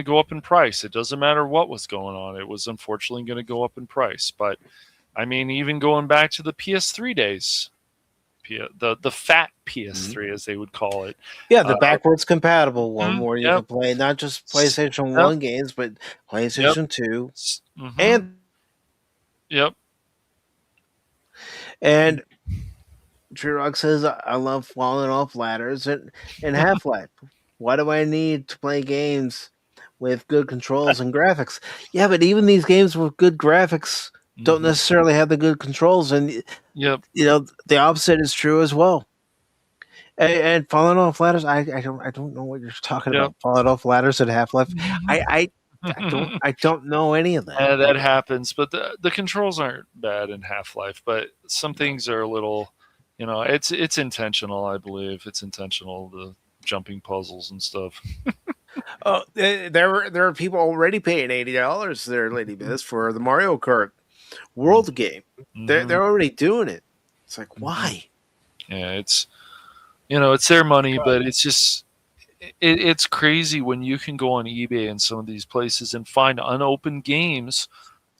Speaker 3: go up in price. It doesn't matter what was going on. It was unfortunately going to go up in price. But, I mean, even going back to the PS3 days, the fat PS3 as they would call it.
Speaker 2: Yeah, the backwards compatible one where you
Speaker 3: yep.
Speaker 2: can play not just PlayStation 1 games, but PlayStation 2 and And True says, I love falling off ladders and Half-Life. Why do I need to play games with good controls and graphics? Yeah, but even these games with good graphics don't necessarily have the good controls, and the opposite is true as well. And falling off ladders, I don't know what you're talking about. Falling off ladders at Half-Life, I don't know any of that.
Speaker 3: That happens, but the controls aren't bad in Half-Life, but some things are a little, it's intentional. I believe it's intentional, the jumping puzzles and stuff.
Speaker 2: Oh, there are people already paying $80 there, Lady Miss, for the Mario Kart World game. They're already doing it. It's like, why?
Speaker 3: Yeah, it's their money, but it's just it's crazy when you can go on eBay and some of these places and find unopened games.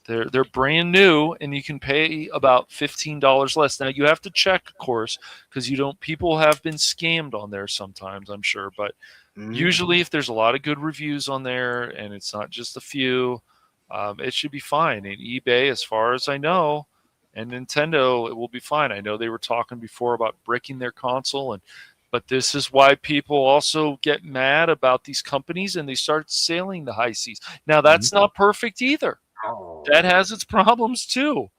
Speaker 3: They're brand new, and you can pay about $15 less. Now you have to check, of course, because people have been scammed on there sometimes, I'm sure. But usually, if there's a lot of good reviews on there, and it's not just a few, it should be fine. And eBay, as far as I know, and Nintendo, it will be fine. I know they were talking before about breaking their console, but this is why people also get mad about these companies and they start sailing the high seas. Now, that's not perfect either. That has its problems too.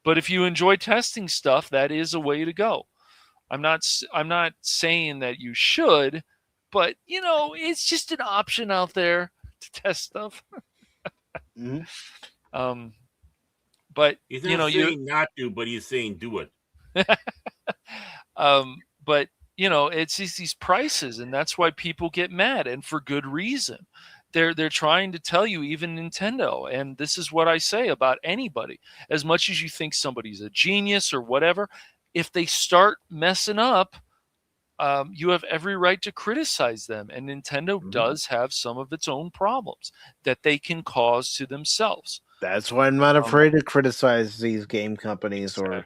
Speaker 3: But if you enjoy testing stuff, that is a way to go. I'm not saying that you should, but it's just an option out there to test stuff. But
Speaker 4: he's not saying not to, but he's saying do it.
Speaker 3: But it's these prices, and that's why people get mad, and for good reason. They're trying to tell you, even Nintendo, and this is what I say about anybody. As much as you think somebody's a genius or whatever, if they start messing up, you have every right to criticize them. And Nintendo does have some of its own problems that they can cause to themselves.
Speaker 2: That's why I'm not afraid to criticize these game companies or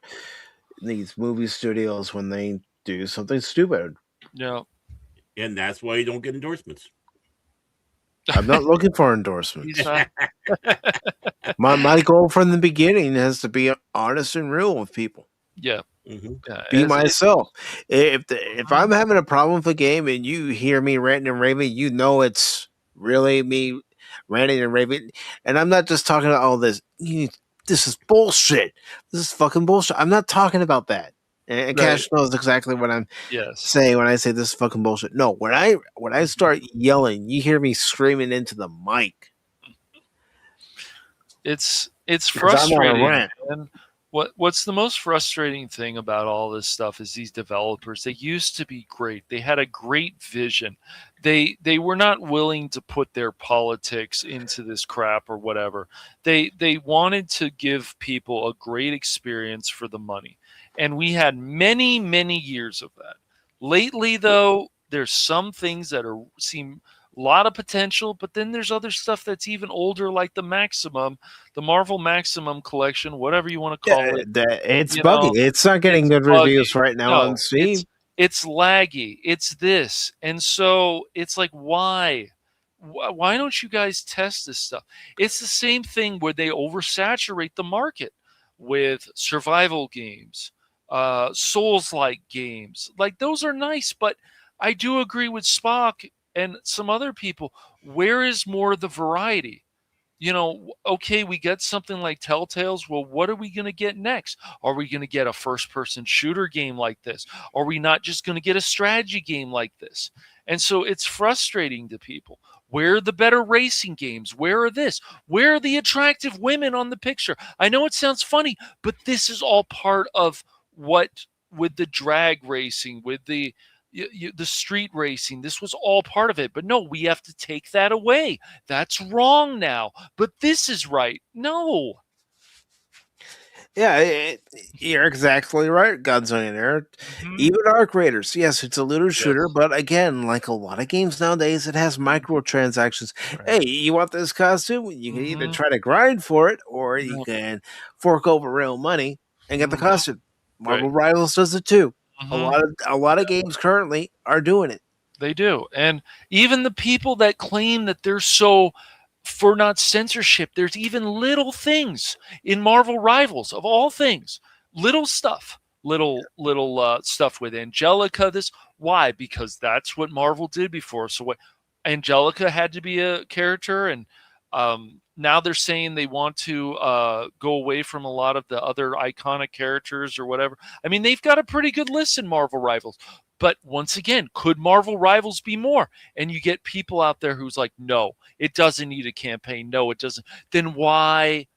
Speaker 2: these movie studios when they do something stupid.
Speaker 3: Yeah.
Speaker 4: And that's why you don't get endorsements.
Speaker 2: I'm not looking for endorsements. My goal from the beginning has to be honest and real with people.
Speaker 3: Yeah.
Speaker 2: Be myself. If I'm having a problem with a game and you hear me ranting and raving, it's really me ranting and raving. And I'm not just talking about all this. This is bullshit. This is fucking bullshit. I'm not talking about that. And Cash knows exactly what I'm saying when I say this is fucking bullshit. No, when I start yelling, you hear me screaming into the mic.
Speaker 3: It's frustrating. And what's the most frustrating thing about all this stuff is these developers. They used to be great. They had a great vision. They were not willing to put their politics into this crap or whatever. They wanted to give people a great experience for the money. And we had many, many years of that. Lately, though, there's some things that seem a lot of potential, but then there's other stuff that's even older, like the Marvel Maximum collection, whatever you want to call it.
Speaker 2: It's buggy. It's not getting good reviews right now on Steam.
Speaker 3: It's laggy. It's this. And so it's like, why? Why don't you guys test this stuff? It's the same thing where they oversaturate the market with survival games, Souls-like games. Like, those are nice, but I do agree with Spock and some other people. Where is more of the variety? okay, we get something like Telltales. Well, what are we going to get next? Are we going to get a first-person shooter game like this? Are we not just going to get a strategy game like this? And so it's frustrating to people. Where are the better racing games? Where are this? Where are the attractive women on the picture? I know it sounds funny, but this is all part of what, with the drag racing, with the street racing, this was all part of it. But no, we have to take that away. That's wrong now. But this is right. No.
Speaker 2: Yeah, you're exactly right, Gunslinger. Even Arc Raiders, yes, it's a looter shooter, but again, like a lot of games nowadays, it has microtransactions. Hey, you want this costume? You can either try to grind for it, or you can fork over real money and get the costume. Marvel Rivals does it too. A lot of games currently are doing it.
Speaker 3: They do. And even the people that claim that they're so for not censorship, there's even little things in Marvel Rivals, of all things, little stuff with Angelica. Why? Because that's what Marvel did before. So what, Angelica had to be a character, and now they're saying they want to go away from a lot of the other iconic characters or whatever. I mean, they've got a pretty good list in Marvel Rivals. But once again, could Marvel Rivals be more? And you get people out there who's like, no, it doesn't need a campaign. No, it doesn't. Then why,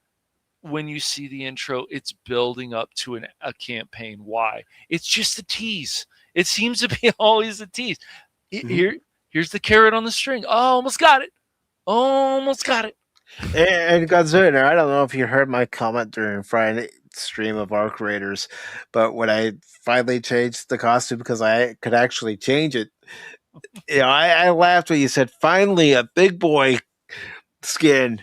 Speaker 3: when you see the intro, it's building up to a campaign? Why? It's just a tease. It seems to be always a tease. Here's the carrot on the string. Oh, almost got it. Almost got it.
Speaker 2: And Godzilla, I don't know if you heard my comment during Friday stream of Arc Raiders, but when I finally changed the costume because I could actually change it, I laughed when you said, finally a big boy skin.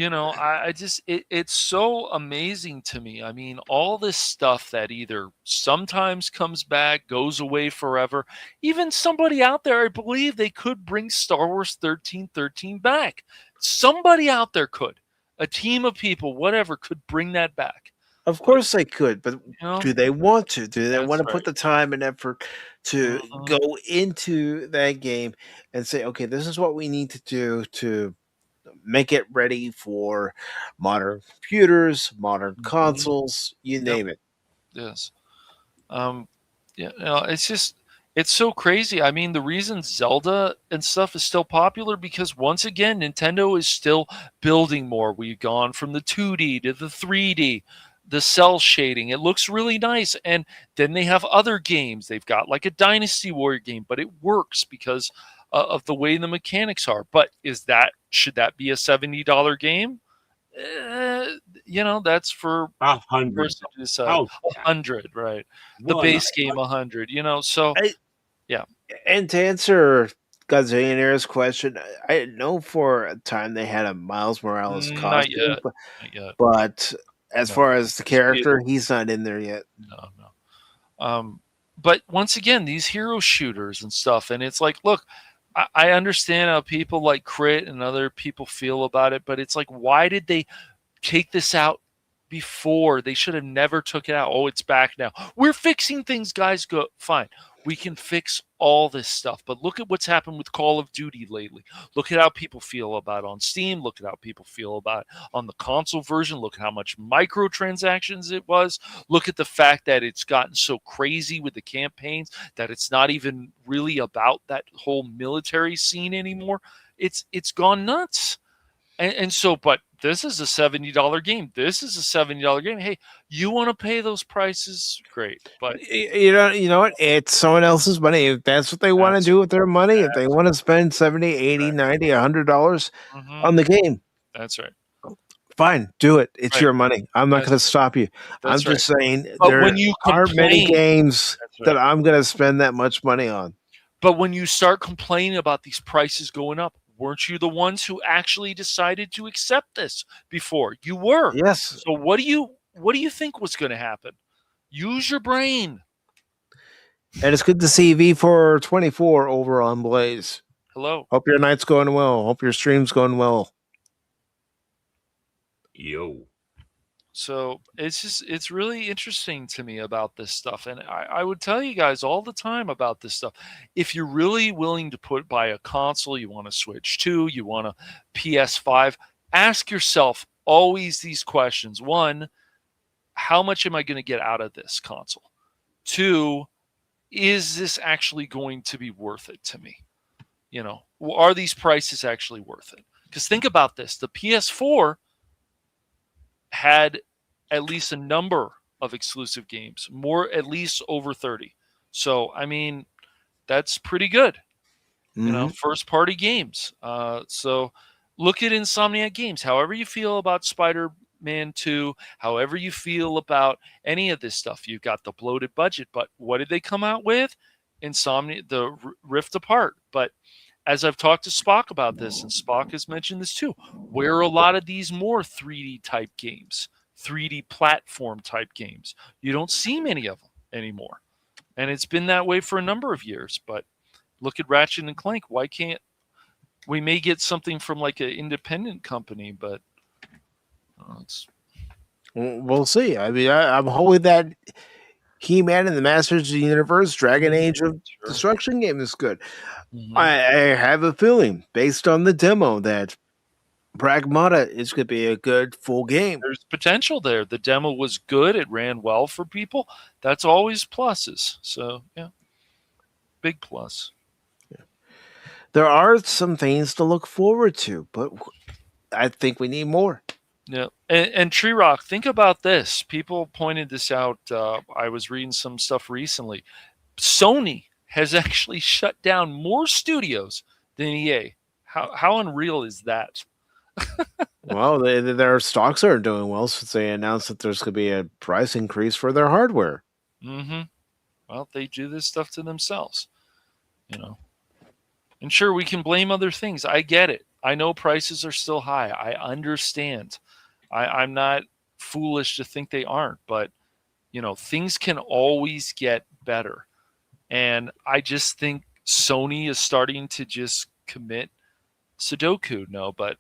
Speaker 3: I just, it's so amazing to me. I mean, all this stuff that either sometimes comes back, goes away forever. Even somebody out there, I believe they could bring Star Wars 1313 back. Somebody out there could. A team of people, whatever, could bring that back.
Speaker 2: Of course they could, but do they want to? Do they want to put the time and effort to go into that game and say, okay, this is what we need to do to make it ready for modern computers, modern consoles, you name it.
Speaker 3: Yes. It's so crazy. I mean, the reason Zelda and stuff is still popular because once again, Nintendo is still building more. We've gone from the 2D to the 3D, the cell shading. It looks really nice. And then they have other games. They've got like a Dynasty Warrior game, but it works because of the way the mechanics are. But should that be a $70 game? That's for
Speaker 4: $100.
Speaker 3: $100, right? The base game $100. So yeah.
Speaker 2: And to answer Gazillionaire's question, I know for a time they had a Miles Morales costume,
Speaker 3: not yet.
Speaker 2: But as far as the character, he's not in there yet.
Speaker 3: No. But once again, these hero shooters and stuff, and it's like, look, I understand how people like Crit and other people feel about it, but it's like, why did they take this out before? They should have never took it out. Oh, it's back now. We're fixing things, guys. Go fine. We can fix all this stuff, but look at what's happened with Call of Duty lately. Look at how people feel about it on Steam. Look at how people feel about it on the console version. Look at how much microtransactions it was. Look at the fact that it's gotten so crazy with the campaigns that it's not even really about that whole military scene anymore. It's gone nuts. And so, but this is a $70 game. This is a $70 game. Hey, you want to pay those prices? Great. But
Speaker 2: you know what? It's someone else's money. If that's what they want to do with their money, if they want to spend $70, $80, $90, $100 on the game.
Speaker 3: That's right.
Speaker 2: Fine, do it. It's your money. I'm not going to stop you. I'm just saying there aren't many games that I'm going to spend that much money on.
Speaker 3: But when you start complaining about these prices going up, weren't you the ones who actually decided to accept this before? You were.
Speaker 2: Yes.
Speaker 3: So what do you think was going to happen? Use your brain.
Speaker 2: And it's good to see V424 over on Blaze.
Speaker 3: Hello.
Speaker 2: Hope your night's going well. Hope your stream's going well.
Speaker 4: Yo.
Speaker 3: So it's really interesting to me about this stuff. And I would tell you guys all the time about this stuff. If you're really willing to buy a console, you want to Switch 2, you want a PS5, ask yourself always these questions. One, how much am I going to get out of this console? Two, is this actually going to be worth it to me? Are these prices actually worth it? Because think about this. The PS4 had at least a number of exclusive games, at least over 30. So, I mean, that's pretty good. First party games. So look at Insomniac Games. However you feel about Spider-Man 2, however you feel about any of this stuff, you've got the bloated budget, but what did they come out with? The Rift Apart. But as I've talked to Spock about this, and Spock has mentioned this too, where are a lot of these more 3D type games, 3D platform type games? You don't see many of them anymore. And it's been that way for a number of years. But look at Ratchet and Clank. Why can't we may get something from like an independent company, but
Speaker 2: we'll see. I mean, I'm hoping that He-Man and the Masters of the Universe, Dragon Age of Destruction game is good. I have a feeling, based on the demo, that Pragmata is going to be a good full game.
Speaker 3: There's potential there. The demo was good. It ran well for people. That's always pluses. So, yeah, big plus.
Speaker 2: Yeah. There are some things to look forward to, but I think we need more.
Speaker 3: Yeah, and Tree Rock, think about this. People pointed this out. I was reading some stuff recently. Sony has actually shut down more studios than EA. How unreal is that?
Speaker 2: Well, their stocks aren't doing well since they announced that there's going to be a price increase for their hardware.
Speaker 3: Mm-hmm. Well, they do this stuff to themselves, And sure, we can blame other things. I get it. I know prices are still high. I understand. I'm not foolish to think they aren't, but things can always get better. And I just think Sony is starting to just commit Sudoku. No, but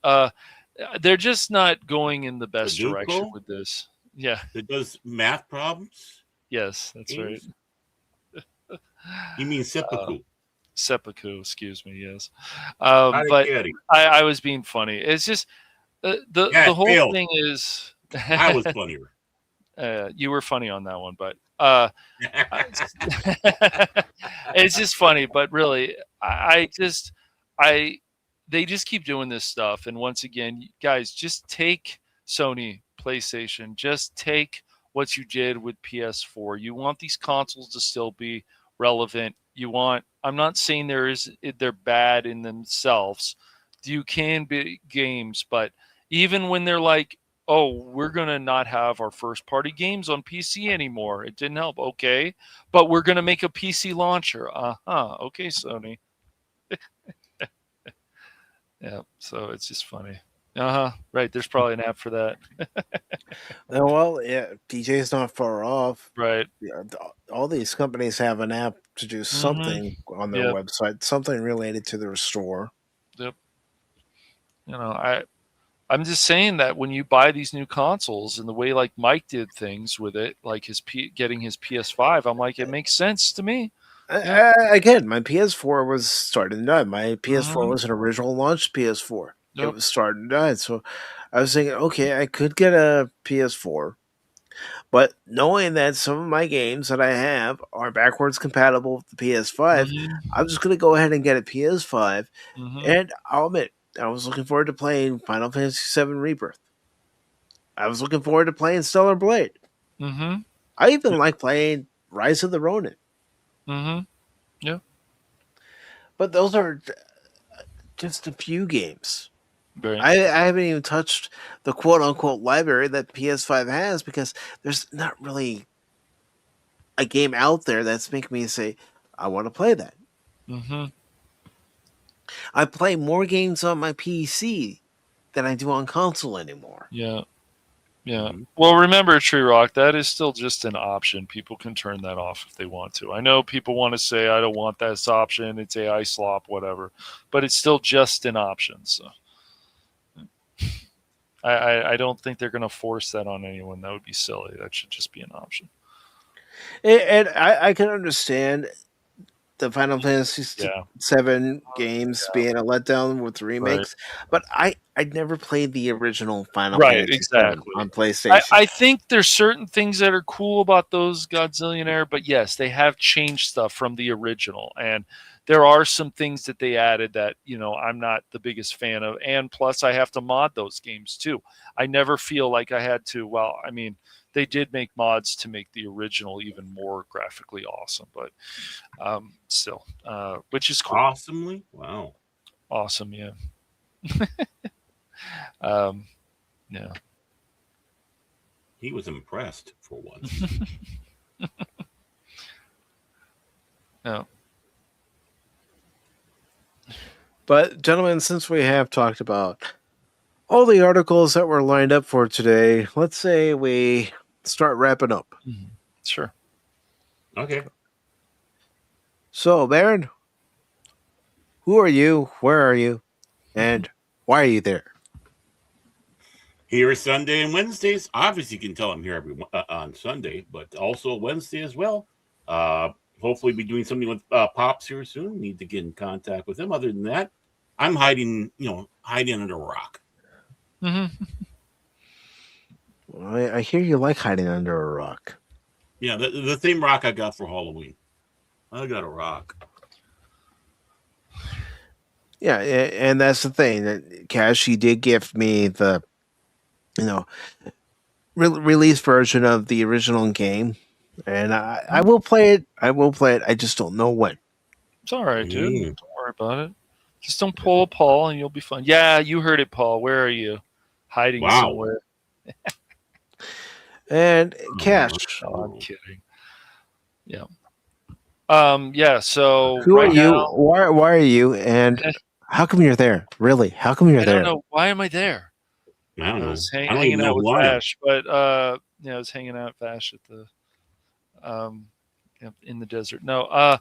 Speaker 3: they're just not going in the best direction with this. Yeah.
Speaker 4: It does math problems?
Speaker 3: Yes, that's right.
Speaker 4: You mean seppuku?
Speaker 3: Seppuku, excuse me, yes. But I was being funny. It's just the whole thing is...
Speaker 4: I was funnier.
Speaker 3: You were funny on that one, but it's just funny. But really, they just keep doing this stuff. And once again, guys, just take Sony PlayStation. Just take what you did with PS4. You want these consoles to still be relevant. I'm not saying they're bad in themselves. You can be games, but even when they're like, oh, we're going to not have our first party games on PC anymore. It didn't help. Okay. But we're going to make a PC launcher. Okay, Sony. Yeah. So it's just funny. Right. There's probably an app for that.
Speaker 2: Well, yeah, DJ's not far off.
Speaker 3: Right.
Speaker 2: Yeah, all these companies have an app to do something on their website, something related to their store.
Speaker 3: Yep. I'm just saying that when you buy these new consoles and the way like Mike did things with it, like getting his PS5, I'm like, it makes sense to me.
Speaker 2: Again, my PS4 was starting to die. My PS4 was an original launch PS4. It was starting to die. So I was thinking, okay, I could get a PS4. But knowing that some of my games that I have are backwards compatible with the PS5, I'm just going to go ahead and get a PS5. And I'll admit, I was looking forward to playing Final Fantasy VII Rebirth. I was looking forward to playing Stellar Blade. I even like playing Rise of the Ronin.
Speaker 3: Yeah.
Speaker 2: But those are just a few games.
Speaker 3: Right.
Speaker 2: I haven't even touched the quote-unquote library that PS5 has because there's not really a game out there that's making me say, I want to play that. I play more games on my PC than I do on console anymore.
Speaker 3: Yeah. Yeah. Well, remember, Tree Rock, that is still just an option. People can turn that off if they want to. I know people want to say, I don't want this option. It's AI slop, whatever. But it's still just an option. So I don't think they're going to force that on anyone. That would be silly. That should just be an option.
Speaker 2: And I can understand the Final Fantasy
Speaker 3: Yeah.
Speaker 2: 7 games being a letdown with remakes, but I'd never played the original Final Fantasy 7 on PlayStation.
Speaker 3: I think there's certain things that are cool about those Godzillionaire, but yes, they have changed stuff from the original, and there are some things that they added that, I'm not the biggest fan of, and plus I have to mod those games too. I never feel like I had to. Well, I mean, they did make mods to make the original even more graphically awesome, but still, which is cool.
Speaker 4: Awesomely? Wow.
Speaker 3: Awesome, yeah. Yeah.
Speaker 4: He was impressed for once.
Speaker 3: Yeah.
Speaker 2: But, gentlemen, since we have talked about all the articles that were lined up for today, let's say we start wrapping up.
Speaker 3: Sure.
Speaker 4: Okay.
Speaker 2: So, Baron, who are you? Where are you? And why are you there?
Speaker 4: Here Sunday and Wednesdays. Obviously, you can tell I'm here on Sunday, but also Wednesday as well. Hopefully, be doing something with Pops here soon. Need to get in contact with him. Other than that, I'm hiding under a rock.
Speaker 3: Mm-hmm.
Speaker 2: Well, I hear you like hiding under a rock.
Speaker 4: Yeah, the same rock I got for Halloween. I got a rock.
Speaker 2: Yeah, and that's the thing. That Cash, he did gift me the, release version of the original game, and I will play it. I just don't know when.
Speaker 3: It's all right, dude. Don't worry about it. Just don't pull a Paul, and you'll be fine. Yeah, you heard it, Paul. Where are you? Hiding somewhere.
Speaker 2: And Cash.
Speaker 3: Oh, I'm kidding. Yeah. Yeah. So
Speaker 2: who are you? Why are you? And how come you're there? Really? How come you're there?
Speaker 3: I don't know. Why am I there?
Speaker 4: I don't know.
Speaker 3: I was hanging out with Vash, but I was hanging out with Vash at the in the desert. No.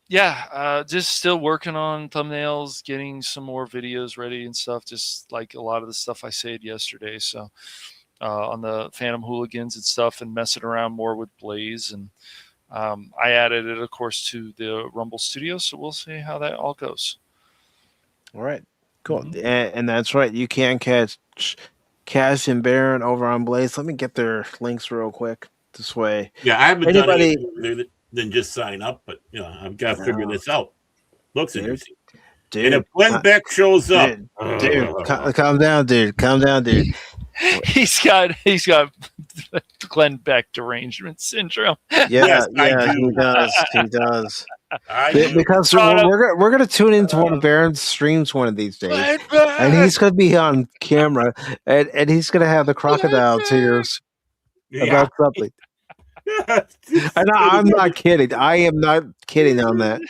Speaker 3: Just still working on thumbnails, getting some more videos ready and stuff. Just like a lot of the stuff I said yesterday. So on the Phantom Hooligans and stuff, and messing around more with Blaze, and I added it, of course, to the Rumble Studio. So we'll see how that all goes.
Speaker 2: All right, cool. Mm-hmm. And that's right. You can catch Cash and Baron over on Blaze. Let me get their links real quick. This way.
Speaker 4: Yeah, I haven't done anything than just sign up, but I've got to figure this out. Looks interesting.
Speaker 2: Dude,
Speaker 4: and if Glenn Beck shows up,
Speaker 2: calm down, dude. Calm down, dude.
Speaker 3: He's got Glenn Beck derangement syndrome.
Speaker 2: Yes, he does. Because we're gonna tune into one of Baron's streams one of these days, and he's gonna be on camera, and he's gonna have the crocodile tears about something. And I'm not kidding. I am not kidding on that.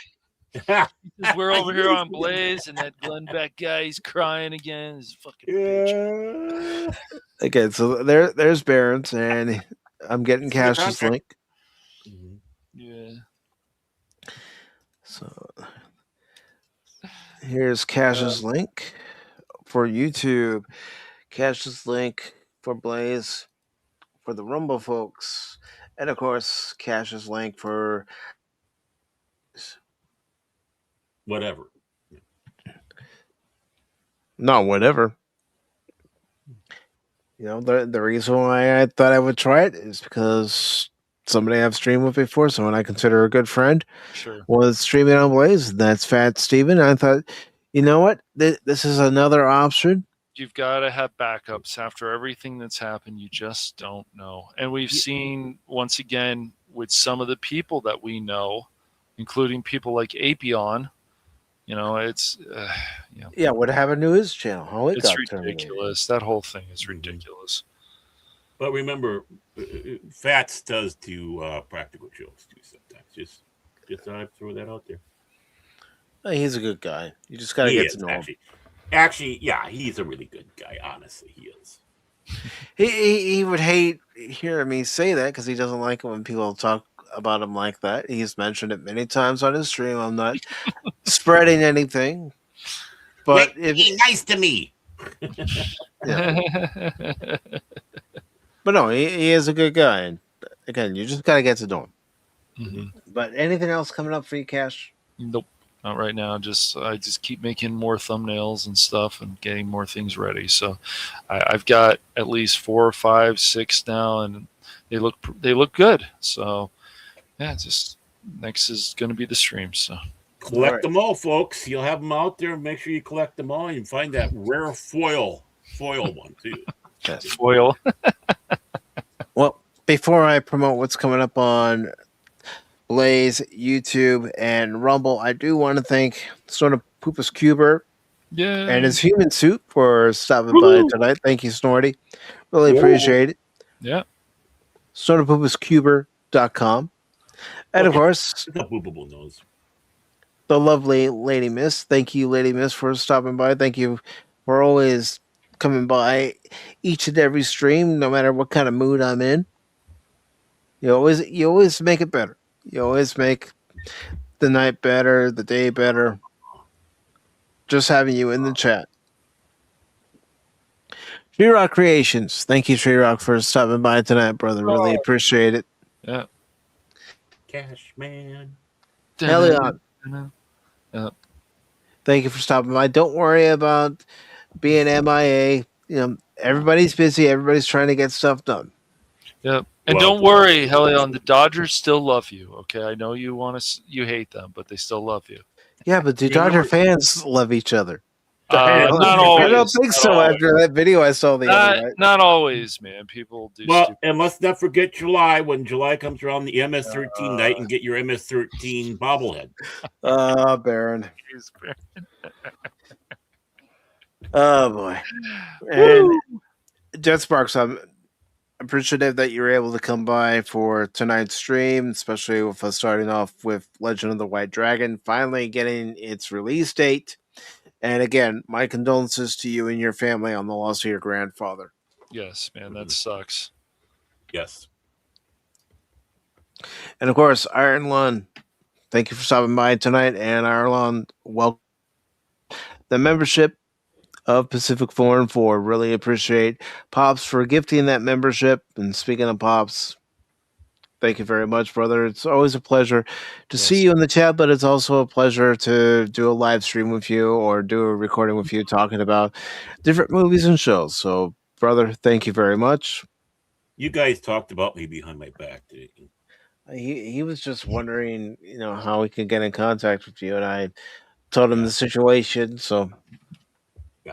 Speaker 3: We're over here on Blaze, and that Glenn Beck guy, he's crying again. He's fucking bitch.
Speaker 2: Okay, so there's Baron's, and I'm getting Cash's link.
Speaker 3: Yeah.
Speaker 2: So here's Cash's link for YouTube, Cash's link for Blaze, for the Rumble folks, and of course Cash's link for
Speaker 4: whatever.
Speaker 2: Not whatever. The reason why I thought I would try it is because somebody I've streamed with before, someone I consider a good friend, was streaming on Blaze. That's Fat Steven. I thought, you know what? This is another option.
Speaker 3: You've got to have backups after everything that's happened. You just don't know. And we've seen, once again, with some of the people that we know, including people like Apion, it's...
Speaker 2: what happened to his channel? How it got
Speaker 3: ridiculous. That whole thing is ridiculous.
Speaker 4: But remember, Fats does do practical jokes too sometimes. Just thought I'd throw that out there.
Speaker 2: He's a good guy. You just got to get to know him.
Speaker 4: Actually, yeah, he's a really good guy. Honestly, he is.
Speaker 2: He would hate hearing me say that because he doesn't like it when people talk about him like that. He's mentioned it many times on his stream. I'm not spreading anything. But
Speaker 4: be nice to me.
Speaker 2: Yeah. But no, he is a good guy. And again, you just got to get to know him.
Speaker 3: Mm-hmm.
Speaker 2: But anything else coming up for you, Cash?
Speaker 3: Nope, not right now. I just keep making more thumbnails and stuff and getting more things ready. So I've got at least 4, 5, 6 now, and they look good. So yeah, just next is going to be the stream. So
Speaker 4: collect them all, folks. You'll have them out there. Make sure you collect them all and find that rare foil one too.
Speaker 2: Yes.
Speaker 3: Foil.
Speaker 2: Well, before I promote what's coming up on Blaze, YouTube, and Rumble, I do want to thank sort of Poopus Cuber and his human suit for stopping by tonight. Thank you, Snorty. Really appreciate it.
Speaker 3: Yeah.
Speaker 2: SortofPoopusCuber.com. And of course,
Speaker 4: the boopable nose.
Speaker 2: The lovely Lady Miss. Thank you, Lady Miss, for stopping by. Thank you for always coming by each and every stream, no matter what kind of mood I'm in. You always make it better. You always make the night better, the day better. Just having you in the chat. Tree Rock Creations. Thank you, Tree Rock, for stopping by tonight, brother. Really appreciate it.
Speaker 3: Yeah.
Speaker 4: Cash man.
Speaker 2: Helion. Thank you for stopping by. Don't worry about being MIA. Everybody's busy. Everybody's trying to get stuff done.
Speaker 3: Yeah. And don't worry, Helion, the Dodgers still love you. Okay, I know you hate them, but they still love you.
Speaker 2: Yeah, but do Dodger fans love each other?
Speaker 3: Not always.
Speaker 2: I don't think so. After that video I saw the other night.
Speaker 3: Not always, man. People do.
Speaker 4: Well, and let's not forget July. When July comes around, the MS-13 night, and get your MS-13 bobblehead.
Speaker 2: Baron. Oh boy. And Jet Sparks, I'm appreciative that you were able to come by for tonight's stream, especially with us starting off with Legend of the White Dragon finally getting its release date. And again, my condolences to you and your family on the loss of your grandfather.
Speaker 3: Yes, man, that sucks.
Speaker 4: Yes.
Speaker 2: And of course, Iron Lund, thank you for stopping by tonight. And Iron Lund, welcome. The membership of Pacific414. Really appreciate Pops for gifting that membership. And speaking of Pops, thank you very much, brother. It's always a pleasure to see you in the chat, but it's also a pleasure to do a live stream with you or do a recording with you talking about different movies and shows. So, brother, thank you very much.
Speaker 4: You guys talked about me behind my back, didn't you?
Speaker 2: He was just wondering, how we could get in contact with you, and I told him the situation, so...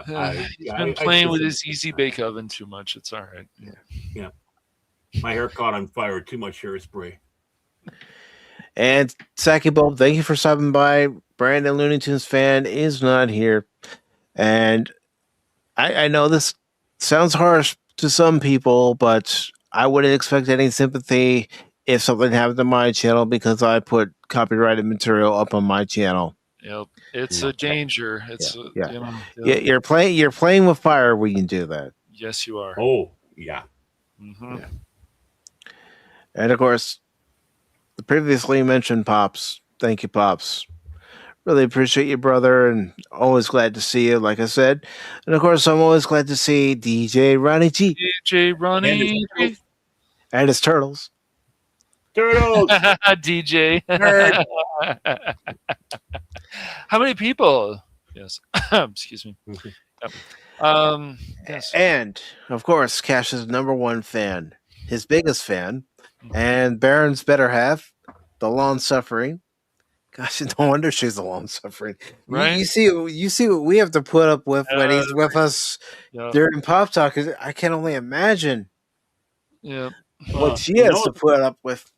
Speaker 3: He's been playing with his Easy Bake Oven too much. It's all right.
Speaker 4: Yeah. My hair caught on fire. Too much hairspray.
Speaker 2: And Saki Bulb, thank you for stopping by. Brandon Looney Tunes fan is not here. And I know this sounds harsh to some people, but I wouldn't expect any sympathy if something happened to my channel because I put copyrighted material up on my channel.
Speaker 3: Yep. It's a danger. It's
Speaker 2: you're playing with fire when you do that.
Speaker 3: Yes, you are.
Speaker 4: Oh, yeah.
Speaker 3: Mm-hmm.
Speaker 2: Yeah. And of course, the previously mentioned Pops. Thank you, Pops. Really appreciate you, brother, and always glad to see you, like I said. And of course, I'm always glad to see DJ Ronnie G.
Speaker 3: DJ Ronnie G.
Speaker 2: And his turtles.
Speaker 4: Turtles!
Speaker 3: DJ. How many people? Yes. Excuse me. Yep. Yes.
Speaker 2: And, of course, Cash's #1 fan, his biggest fan, and Baron's better half, the long suffering. Gosh, no wonder she's the long suffering.
Speaker 3: Right?
Speaker 2: You see what we have to put up with when he's with us during Pop Talk. I can only imagine what she has to put up with.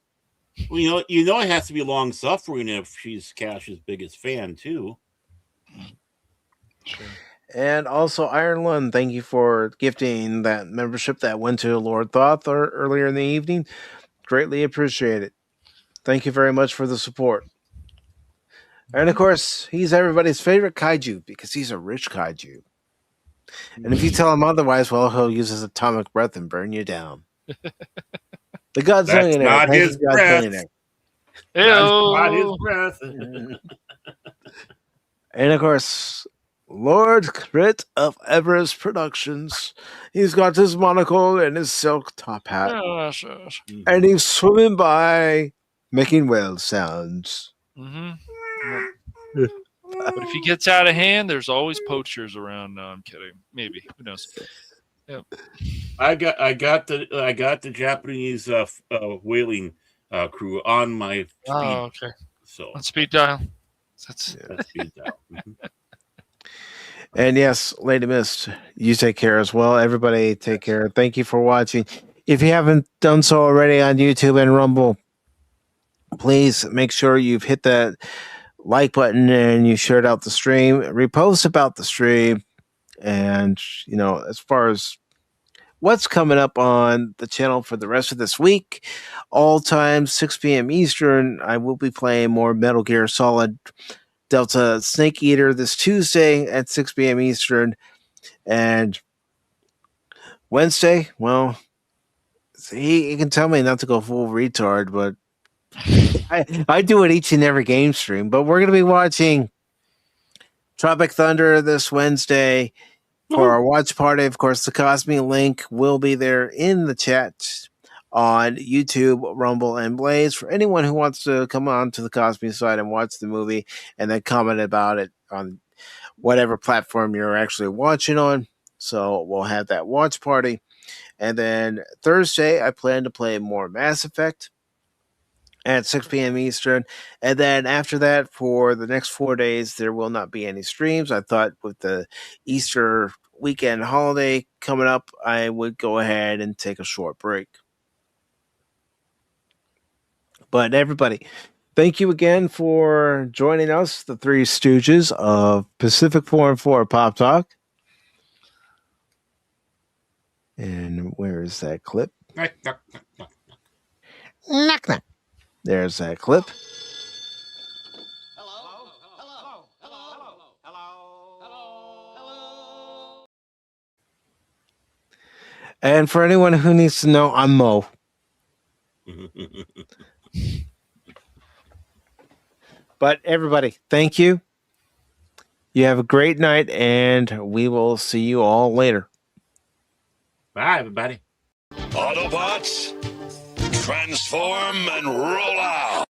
Speaker 4: Well, it has to be long suffering if she's Cash's biggest fan too.
Speaker 3: Sure.
Speaker 2: And also, Iron Lund, thank you for gifting that membership that went to Lord Thoth earlier in the evening. Greatly appreciate it. Thank you very much for the support. And of course, he's everybody's favorite kaiju because he's a rich kaiju. And if you tell him otherwise, well, he'll use his atomic breath and burn you down. The Godzillionaire.
Speaker 4: Not his breath.
Speaker 3: Not
Speaker 4: his breath.
Speaker 2: And of course, Lord Crit of Everest Productions. He's got his monocle and his silk top hat,
Speaker 3: Yes, yes.
Speaker 2: and he's swimming by, making whale sounds.
Speaker 3: Mm-hmm. Yep. But if he gets out of hand, there's always poachers around. No, I'm kidding. Maybe. Who knows? Yep.
Speaker 4: I got the Japanese whaling crew on my speed.
Speaker 3: Oh, okay.
Speaker 4: So
Speaker 3: on speed dial. That's
Speaker 4: speed dial.
Speaker 2: And yes, Lady Mist, you take care as well. Everybody take care. Thank you for watching. If you haven't done so already on YouTube and Rumble, please make sure you've hit that like button and you shared out the stream, repost about the stream. And, as far as what's coming up on the channel for the rest of this week, all time 6 p.m. Eastern, I will be playing more Metal Gear Solid Delta Snake Eater this Tuesday at 6 p.m. Eastern. And Wednesday, well, he can tell me not to go full retard, but I do it each and every game stream. But we're going to be watching Tropic Thunder this Wednesday for our watch party. Of course, the Cosme link will be there in the chat on YouTube, Rumble, and Blaze for anyone who wants to come on to the Cosme side and watch the movie and then comment about it on whatever platform you're actually watching on. So we'll have that watch party. And then Thursday, I plan to play more Mass Effect at 6 p.m. Eastern. And then after that, for the next 4 days, there will not be any streams. I thought with the Easter weekend holiday coming up, I would go ahead and take a short break. But everybody, thank you again for joining us, the Three Stooges of Pacific414 Pop Talk. And where is that clip? Knock, knock. There's that clip. And for anyone who needs to know, I'm Mo. But everybody, thank you. You have a great night, and we will see you all later.
Speaker 4: Bye, everybody.
Speaker 1: Autobots, transform and roll out.